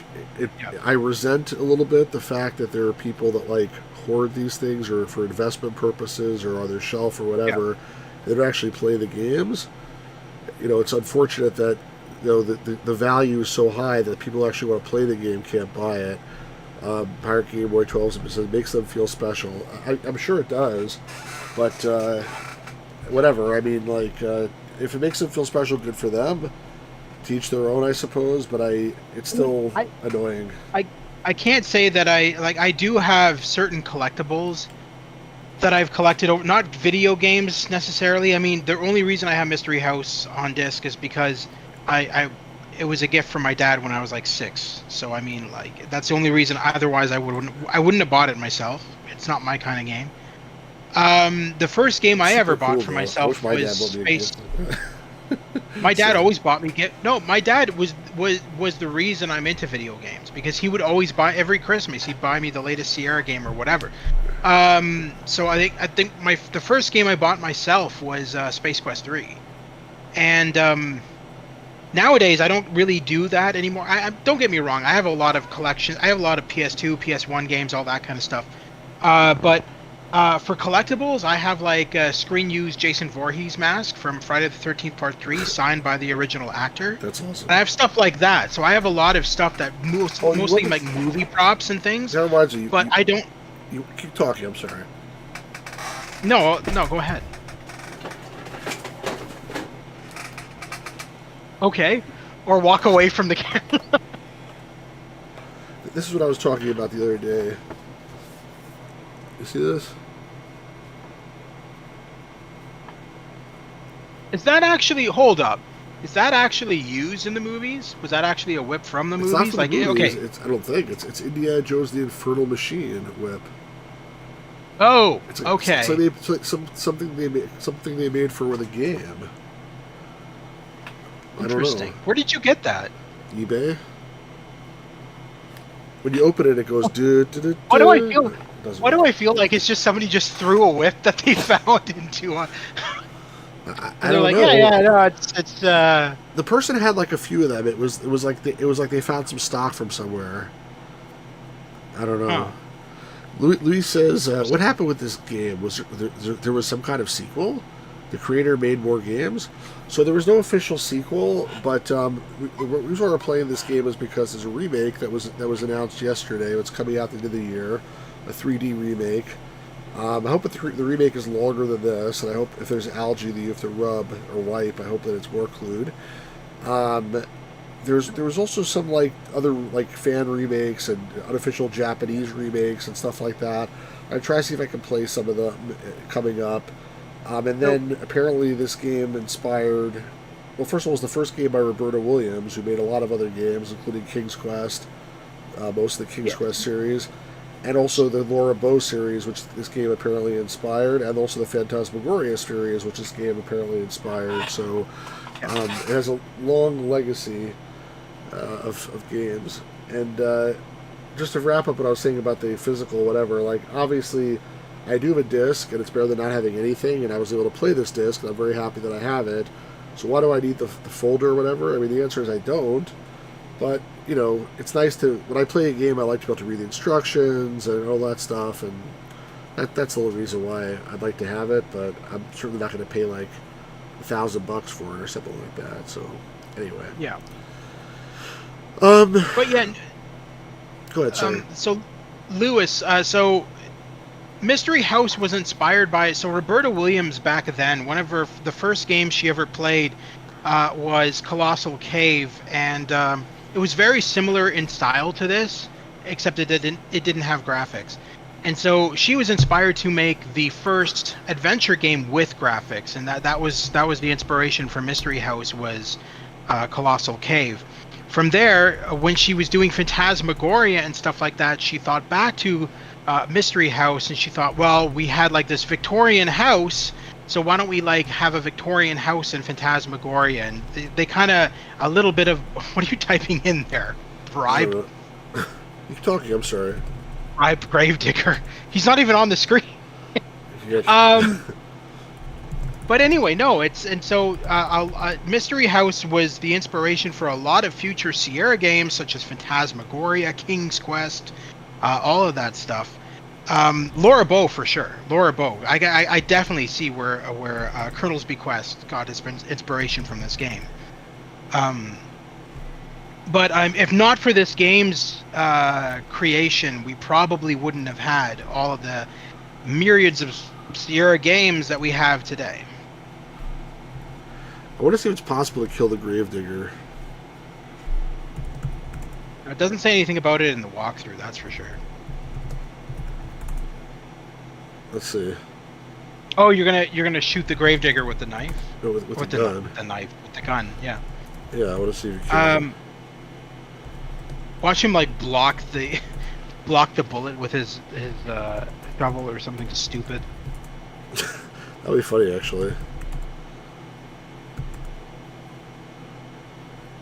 Speaker 1: I resent a little bit the fact that there are people that like hoard these things or for investment purposes or on their shelf or whatever, They don't actually play the games. It's unfortunate that the value is so high that people who actually want to play the game can't buy it. Pirate Game Boy 12 says it makes them feel special. I'm sure it does, but whatever. I mean, if it makes them feel special, good for them. To each their own, I suppose. But it's still annoying.
Speaker 2: I can't say that I do have certain collectibles that I've collected over, not video games necessarily. I mean, the only reason I have Mystery House on disc is because it was a gift from my dad when I was like 6. So I mean, that's the only reason. Otherwise, I wouldn't have bought it myself. It's not my kind of game. The first game I ever bought for myself was Space. My dad always bought me No, my dad was the reason I'm into video games, because he would always buy every Christmas. He'd buy me the latest Sierra game or whatever. So I think the first game I bought myself was Space Quest 3, and nowadays I don't really do that anymore. I don't get me wrong. I have a lot of collections. I have a lot of PS2, PS1 games, all that kind of stuff. But for collectibles, I have a screen-used Jason Voorhees mask from Friday the 13th Part 3, signed by the original actor.
Speaker 1: That's awesome.
Speaker 2: And I have stuff like that. So I have a lot of stuff that mostly like movie props and things.
Speaker 1: That reminds me.
Speaker 2: But I don't.
Speaker 1: You keep talking. I'm sorry.
Speaker 2: No, go ahead. Okay, or walk away from the camera.
Speaker 1: This is what I was talking about the other day. You see this?
Speaker 2: Is that actually? Hold up. Is that actually used in the movies? Was that actually a whip from the movies?
Speaker 1: It's not from the movies. Okay. I don't think it's Indiana Jones the Infernal Machine whip.
Speaker 2: Oh, okay.
Speaker 1: It's like something they made for the game.
Speaker 2: Interesting. Where did you get that?
Speaker 1: eBay. When you open it, it goes.
Speaker 2: Why do I feel? Why do I feel like it's just somebody just threw a whip that they found into one?
Speaker 1: I don't know.
Speaker 2: Yeah, no, it's.
Speaker 1: The person had a few of them. It was like they found some stock from somewhere. I don't know.
Speaker 2: Huh.
Speaker 1: Louis says, "What happened with this game? Was there was some kind of sequel? The creator made more games, so there was no official sequel. But the reason we're playing this game is because there's a remake that was announced yesterday. It's coming out at the end of the year, a 3D remake. I hope that the remake is longer than this, and I hope if there's algae that you have to rub or wipe, I hope that it's more crude. There was also some other fan remakes and unofficial Japanese remakes and stuff like that. I try to see if I can play some of them coming up. And then apparently this game inspired. Well, first of all, it was the first game by Roberta Williams, who made a lot of other games, including King's Quest, most of the King's Quest series, and also the Laura Bow series, which this game apparently inspired, and also the Phantasmagoria series, which this game apparently inspired. So it has a long legacy of games. And just to wrap up what I was saying about the physical whatever, obviously I do have a disc, and it's better than not having anything, and I was able to play this disc, and I'm very happy that I have it. So why do I need the folder or whatever? I mean, the answer is I don't. But, it's nice to, when I play a game, I like to be able to read the instructions and all that stuff, and that's the only reason why I'd like to have it, but I'm certainly not going to pay $1,000 for it or something like that, so anyway.
Speaker 2: Yeah.
Speaker 1: But
Speaker 2: yeah.
Speaker 1: Go ahead, sorry.
Speaker 2: So, Lewis, Mystery House was inspired by, so Roberta Williams back then, the first games she ever played was Colossal Cave, and it was very similar in style to this, except it didn't have graphics. And so she was inspired to make the first adventure game with graphics, and that was the inspiration for Mystery House was Colossal Cave. From there, when she was doing Phantasmagoria and stuff like that, she thought back to Mystery House, and she thought, well, we had this Victorian house, so why don't we have a Victorian house in Phantasmagoria? And they kind of a little bit of, what are you typing in there? Bribe?
Speaker 1: You're talking. I'm sorry.
Speaker 2: Bribe Gravedigger. He's not even on the screen. But anyway, no, Mystery House was the inspiration for a lot of future Sierra games, such as Phantasmagoria, King's Quest, all of that stuff. Laura Bow for sure. Laura Bow. I definitely see where Colonel's Bequest got his inspiration from this game. But if not for this game's creation, we probably wouldn't have had all of the myriads of Sierra games that we have today.
Speaker 1: I want to see if it's possible to kill the Gravedigger.
Speaker 2: It doesn't say anything about it in the walkthrough, that's for sure.
Speaker 1: Let's see.
Speaker 2: Oh, you're gonna shoot the Gravedigger with the knife?
Speaker 1: No, with the gun.
Speaker 2: The knife, with the gun, yeah.
Speaker 1: Yeah, I want to see if you can.
Speaker 2: Watch him like block the bullet with his shovel or something stupid.
Speaker 1: That'd be funny, actually.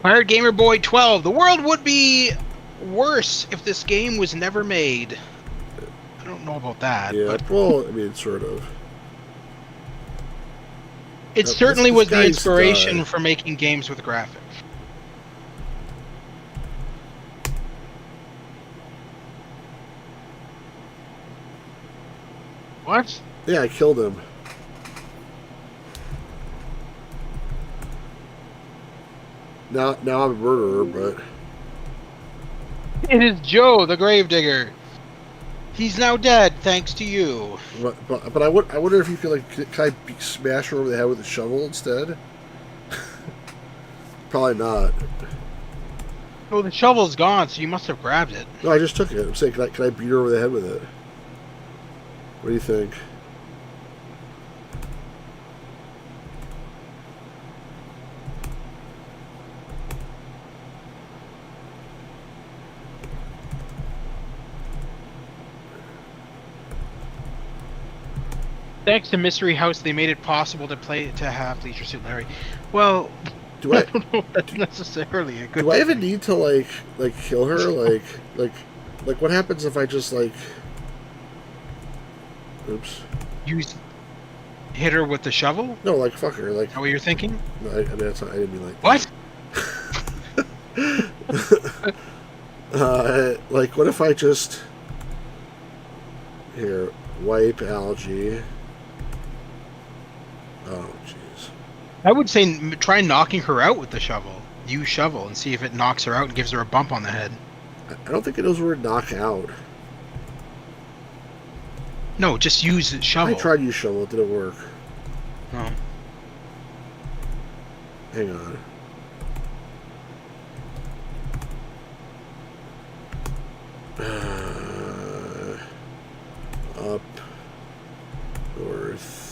Speaker 2: Pirate Gamer Boy 12. The world would be worse if this game was never made. I don't know about that.
Speaker 1: Yeah,
Speaker 2: but
Speaker 1: well, I mean, sort of.
Speaker 2: It certainly was the inspiration for making games with graphics. What?
Speaker 1: Yeah, I killed him. Now I'm a murderer, but...
Speaker 2: It is Joe, the Gravedigger. He's now dead, thanks to you.
Speaker 1: But I wonder if you could, like, can I smash her over the head with a shovel instead? Probably not.
Speaker 2: Oh, the shovel's gone, so you must have grabbed it.
Speaker 1: No, I just took it. I'm saying, can I beat her over the head with it? What do you think?
Speaker 2: Thanks to Mystery House, they made it possible to have Leisure Suit Larry. Well,
Speaker 1: do I
Speaker 2: don't know if that's necessarily a good.
Speaker 1: Do I even need to like kill her? Like what happens if I just like? Oops.
Speaker 2: Hit her with the shovel?
Speaker 1: No, like fuck her. Like.
Speaker 2: Is that what you're thinking?
Speaker 1: No, I mean that's not, I didn't mean like.
Speaker 2: What?
Speaker 1: Like what if I just here wipe algae? Oh jeez.
Speaker 2: I would say try knocking her out with the shovel. Use shovel and see if it knocks her out and gives her a bump on the head.
Speaker 1: I don't think it knows the word knock out.
Speaker 2: No, just use the shovel.
Speaker 1: I tried to use shovel, it didn't work.
Speaker 2: Oh.
Speaker 1: Hang on. Up. North.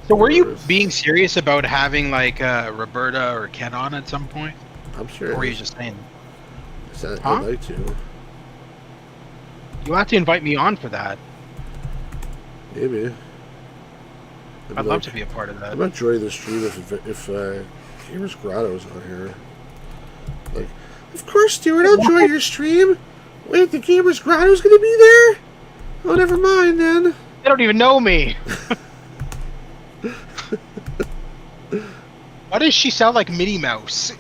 Speaker 2: So were you being serious about having like Roberta or Ken on at some point?
Speaker 1: I'm serious.
Speaker 2: Or were you just saying?
Speaker 1: I'd like to.
Speaker 2: You'll have to invite me on for that.
Speaker 1: Maybe.
Speaker 2: I'd love to be a part of that.
Speaker 1: I'm not joining the stream if Gamers Grotto's on here. Like, of course, Stuart, I'll join your stream. Wait, the Gamers Grotto's gonna be there? Oh, never mind then.
Speaker 2: They don't even know me. Why does she sound like Minnie Mouse?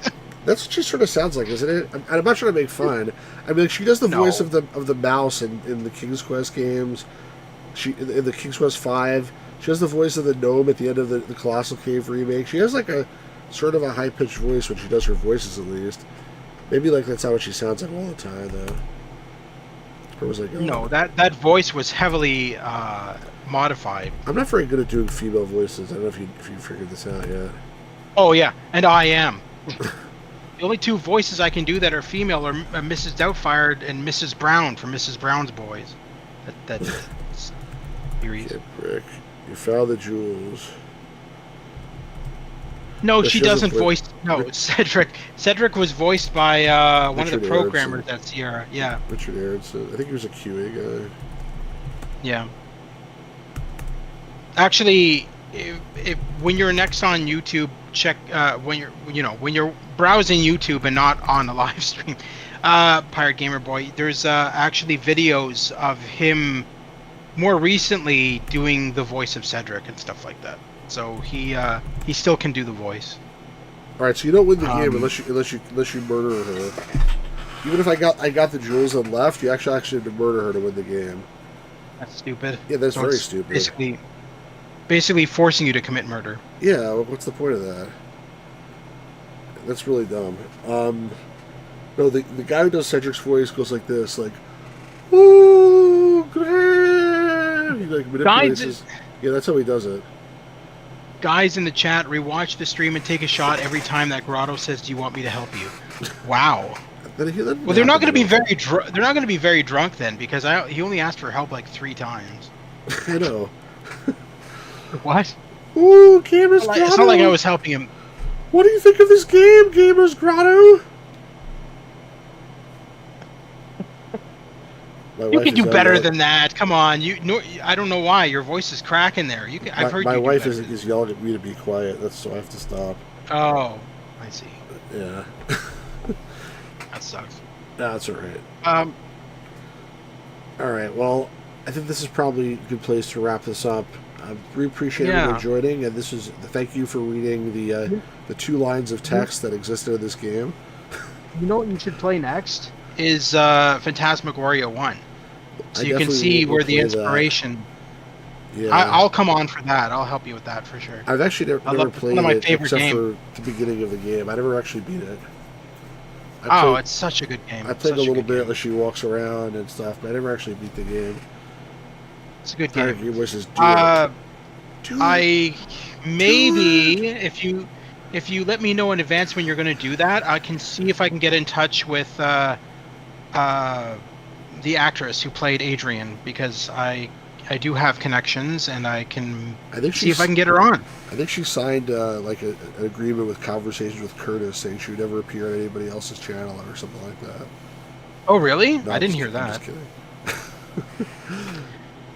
Speaker 1: That's what she sort of sounds like, isn't it? I'm not trying to make fun. I mean, like, she does the voice of the mouse in the King's Quest games. In the King's Quest 5, she has the voice of the gnome at the end of the Colossal Cave remake. She has like a sort of a high pitched voice when she does her voices, at least. Maybe like that's not what she sounds like all the time, though.
Speaker 2: No, that voice was heavily modified.
Speaker 1: I'm not very good at doing female voices. I don't know if you figured this out yet.
Speaker 2: Oh yeah, and I am. The only two voices I can do that are female are Mrs. Doubtfire and Mrs. Brown from Mrs. Brown's Boys. That's series.
Speaker 1: Okay, Brick. You found the jewels.
Speaker 2: No, she doesn't voice. No, Cedric. Cedric was voiced by one of the programmers at Sierra. Yeah.
Speaker 1: Richard Aronson. I think he was a QA guy.
Speaker 2: Yeah. Actually, when you're next on YouTube, check when you're browsing YouTube and not on a live stream. Pirate Gamer Boy, there's actually videos of him more recently doing the voice of Cedric and stuff like that. So he still can do the voice.
Speaker 1: All right, so you don't win the game unless you murder her. Even if I got the jewels and left, you actually have to murder her to win the game.
Speaker 2: That's stupid.
Speaker 1: Yeah, that's
Speaker 2: So
Speaker 1: very
Speaker 2: it's
Speaker 1: stupid.
Speaker 2: Basically forcing you to commit murder.
Speaker 1: Yeah, what's the point of that? That's really dumb. No, the guy who does Cedric's voice goes like this, like, "Ooh, Graham!" He like manipulates his. Yeah, that's how he does it.
Speaker 2: Guys in the chat, rewatch the stream and take a shot every time that Grotto says, "Do you want me to help you?" Wow. Well, they're not going to be very. They're not going to be very drunk then, because he only asked for help like 3 times.
Speaker 1: I know.
Speaker 2: What?
Speaker 1: Ooh, Gamers Grotto!
Speaker 2: It's not like I was helping him.
Speaker 1: What do you think of this game, Gamers Grotto?
Speaker 2: You can do better than that. Come on, I don't know why your voice is cracking there. I've heard
Speaker 1: my wife is yelling at me to be quiet. That's so I have to stop.
Speaker 2: Oh, I see.
Speaker 1: Yeah.
Speaker 2: That sucks.
Speaker 1: That's all right. All right. Well, I think this is probably a good place to wrap this up. I really appreciate everyone joining, and thank you for reading the 2 lines of text that existed in this game.
Speaker 3: You know what you should play next?
Speaker 2: Is Phantasmagoria 1. So you can see where the inspiration...
Speaker 1: Yeah.
Speaker 2: I'll come on for that. I'll help you with that for sure.
Speaker 1: I've actually never played it except for the beginning of the game. I never actually beat it.
Speaker 2: It's such a good game.
Speaker 1: I played a little bit as she walks around and stuff, but I never actually beat the game.
Speaker 2: It's a good game.
Speaker 1: Your wishes
Speaker 2: maybe if you let me know in advance when you're going to do that, I can see if I can get in touch with the actress who played Adrian, because I do have connections, and I can see if I can get her on.
Speaker 1: I think she signed like an agreement with Conversations with Curtis, saying she would never appear on anybody else's channel or something like that.
Speaker 2: Oh, really?
Speaker 1: No,
Speaker 2: I didn't hear that.
Speaker 1: I'm just kidding.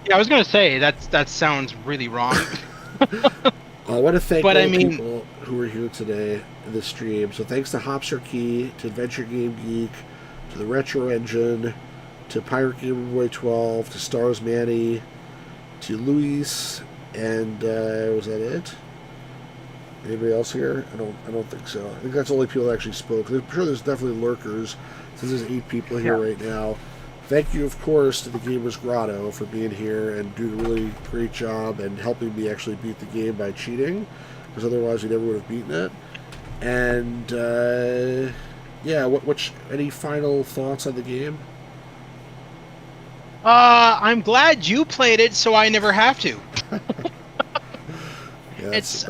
Speaker 2: Yeah, I was going to say, that sounds really wrong.
Speaker 1: I want to thank all the people who are here today in the stream. So thanks to Hopster Key, to Adventure Game Geek, to the Retro Engine, to Pirate Gamer Boy 12, to Stars Manny, to Luis, and was that it? Anybody else here? I don't think so. I think that's the only people that actually spoke. I'm sure there's definitely lurkers, since there's 8 people here right now. Thank you, of course, to the Gamers Grotto for being here and doing a really great job and helping me actually beat the game by cheating, because otherwise we never would have beaten it. And yeah, any final thoughts on the game?
Speaker 2: I'm glad you played it, so I never have to.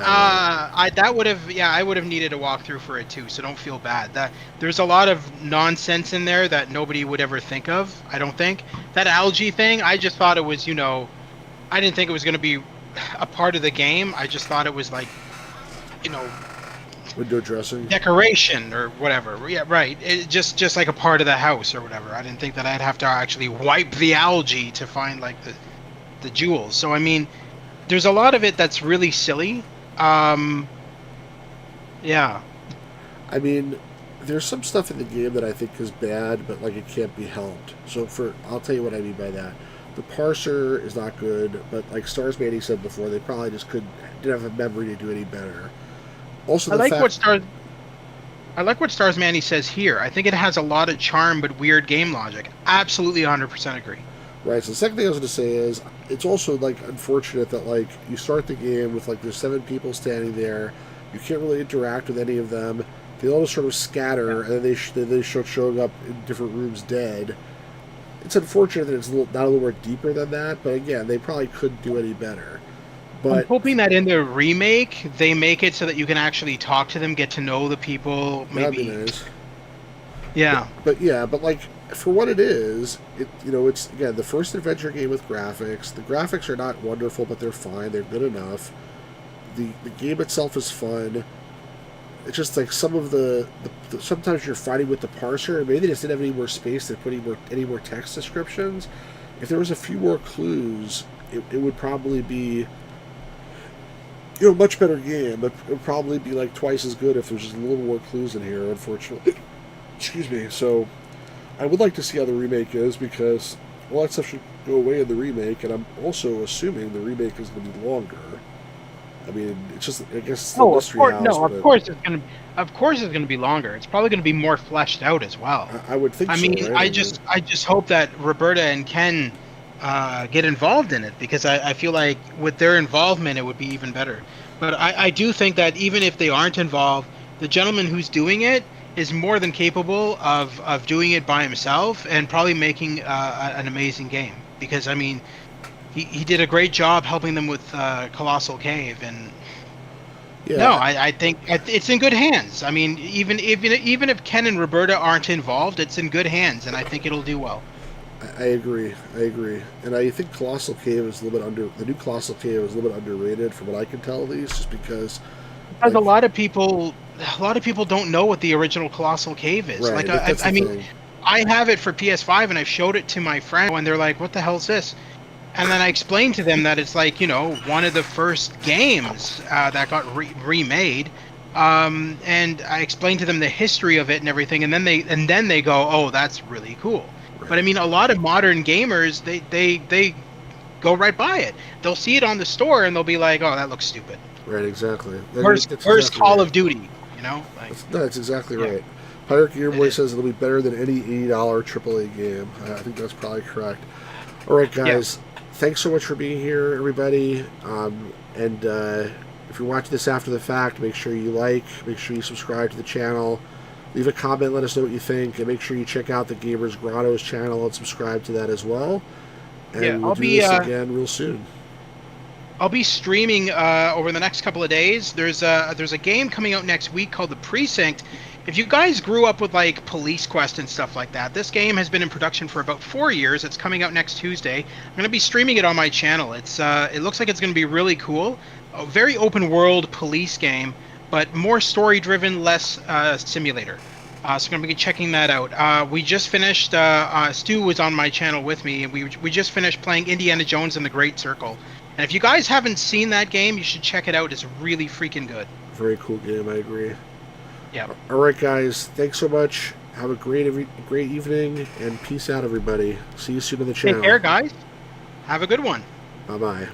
Speaker 2: I would have needed a walkthrough for it too, so don't feel bad. There's a lot of nonsense in there that nobody would ever think of. I don't think that algae thing. I just thought it was, I didn't think it was going to be a part of the game. I just thought it was like,
Speaker 1: window dressing,
Speaker 2: decoration, or whatever. Yeah, right. It just like a part of the house or whatever. I didn't think that I'd have to actually wipe the algae to find like the jewels. So I mean, there's a lot of it that's really silly. Yeah.
Speaker 1: I mean, there's some stuff in the game that I think is bad, but like it can't be helped. So I'll tell you what I mean by that. The parser is not good, but like Stars Manny said before, they probably just didn't have a memory to do any better. Also, I
Speaker 2: like what Stars Manny says here. I think it has a lot of charm but weird game logic. Absolutely 100% agree.
Speaker 1: Right, so the second thing I was going to say is, it's also, like, unfortunate that, like, you start the game with, like, there's 7 people standing there, you can't really interact with any of them, they all just sort of scatter, and then they start showing up in different rooms dead. It's unfortunate that it's not a little more deeper than that, but again, they probably couldn't do any better. But
Speaker 2: I'm hoping that in the remake, they make it so that you can actually talk to them, get to know the people, maybe.
Speaker 1: That'd be nice.
Speaker 2: Yeah.
Speaker 1: But like, for what it is, it's, again, the first adventure game with graphics. The graphics are not wonderful, but they're fine. They're good enough. The game itself is fun. It's just like some of sometimes you're fighting with the parser, and maybe they just didn't have any more space to put any more text descriptions. If there was a few more clues, it would probably be a much better game, but it would probably be like twice as good if there's just a little more clues in here, unfortunately. Excuse me. So I would like to see how the remake is, because all that stuff should go away in the remake, and I'm also assuming the remake is going to be longer. I mean, it's just, I guess it's the mystery house.
Speaker 3: No, of course it's going to be longer. It's probably going to be more fleshed out as well.
Speaker 1: I would think.
Speaker 2: I mean,
Speaker 1: right?
Speaker 2: I just hope that Roberta and Ken get involved in it, because I feel like with their involvement it would be even better. But I do think that even if they aren't involved, the gentleman who's doing it is more than capable of doing it by himself and probably making an amazing game. Because I mean, he did a great job helping them with Colossal Cave, and no, I think it's in good hands. I mean, even if Ken and Roberta aren't involved, it's in good hands, and I think it'll do well.
Speaker 1: I agree, and I think Colossal Cave is a little bit the new Colossal Cave is a little bit underrated from what I can tell, at least, just because.
Speaker 2: Like, a lot of people don't know what the original Colossal Cave is.
Speaker 1: Right,
Speaker 2: like, I mean, I have it for PS5, and I showed it to my friend, and they're like, "What the hell is this?" And then I explained to them that it's like, one of the first games that got remade. And I explained to them the history of it and everything, and then they go, "Oh, that's really cool." Right. But I mean, a lot of modern gamers, they go right by it. They'll see it on the store and they'll be like, "Oh, that looks stupid."
Speaker 1: Right, exactly.
Speaker 2: Where's Call of Duty?
Speaker 1: That's exactly right. Pirate Gear Boy says it'll be better than any $80 AAA game. I think that's probably correct. All right, guys. Yeah. Thanks so much for being here, everybody. And if you're watching this after the fact, make sure you make sure you subscribe to the channel, leave a comment, let us know what you think, and make sure you check out the Gamers Grotto's channel and subscribe to that as well. And we'll do this again real soon.
Speaker 2: I'll be streaming over the next couple of days. There's a game coming out next week called The Precinct. If you guys grew up with like Police Quest and stuff like that, this game has been in production for about 4 years. It's coming out next Tuesday. I'm going to be streaming it on my channel. It looks like it's going to be really cool. A very open world police game, but more story driven, less simulator. So I'm going to be checking that out. We just finished, Stu was on my channel with me, and we just finished playing Indiana Jones and the Great Circle. And if you guys haven't seen that game, you should check it out. It's really freaking good.
Speaker 1: Very cool game, I agree.
Speaker 2: Yeah.
Speaker 1: All right, guys. Thanks so much. Have a great evening, and peace out, everybody. See you soon on the channel.
Speaker 2: Take care, guys. Have a good one.
Speaker 1: Bye-bye.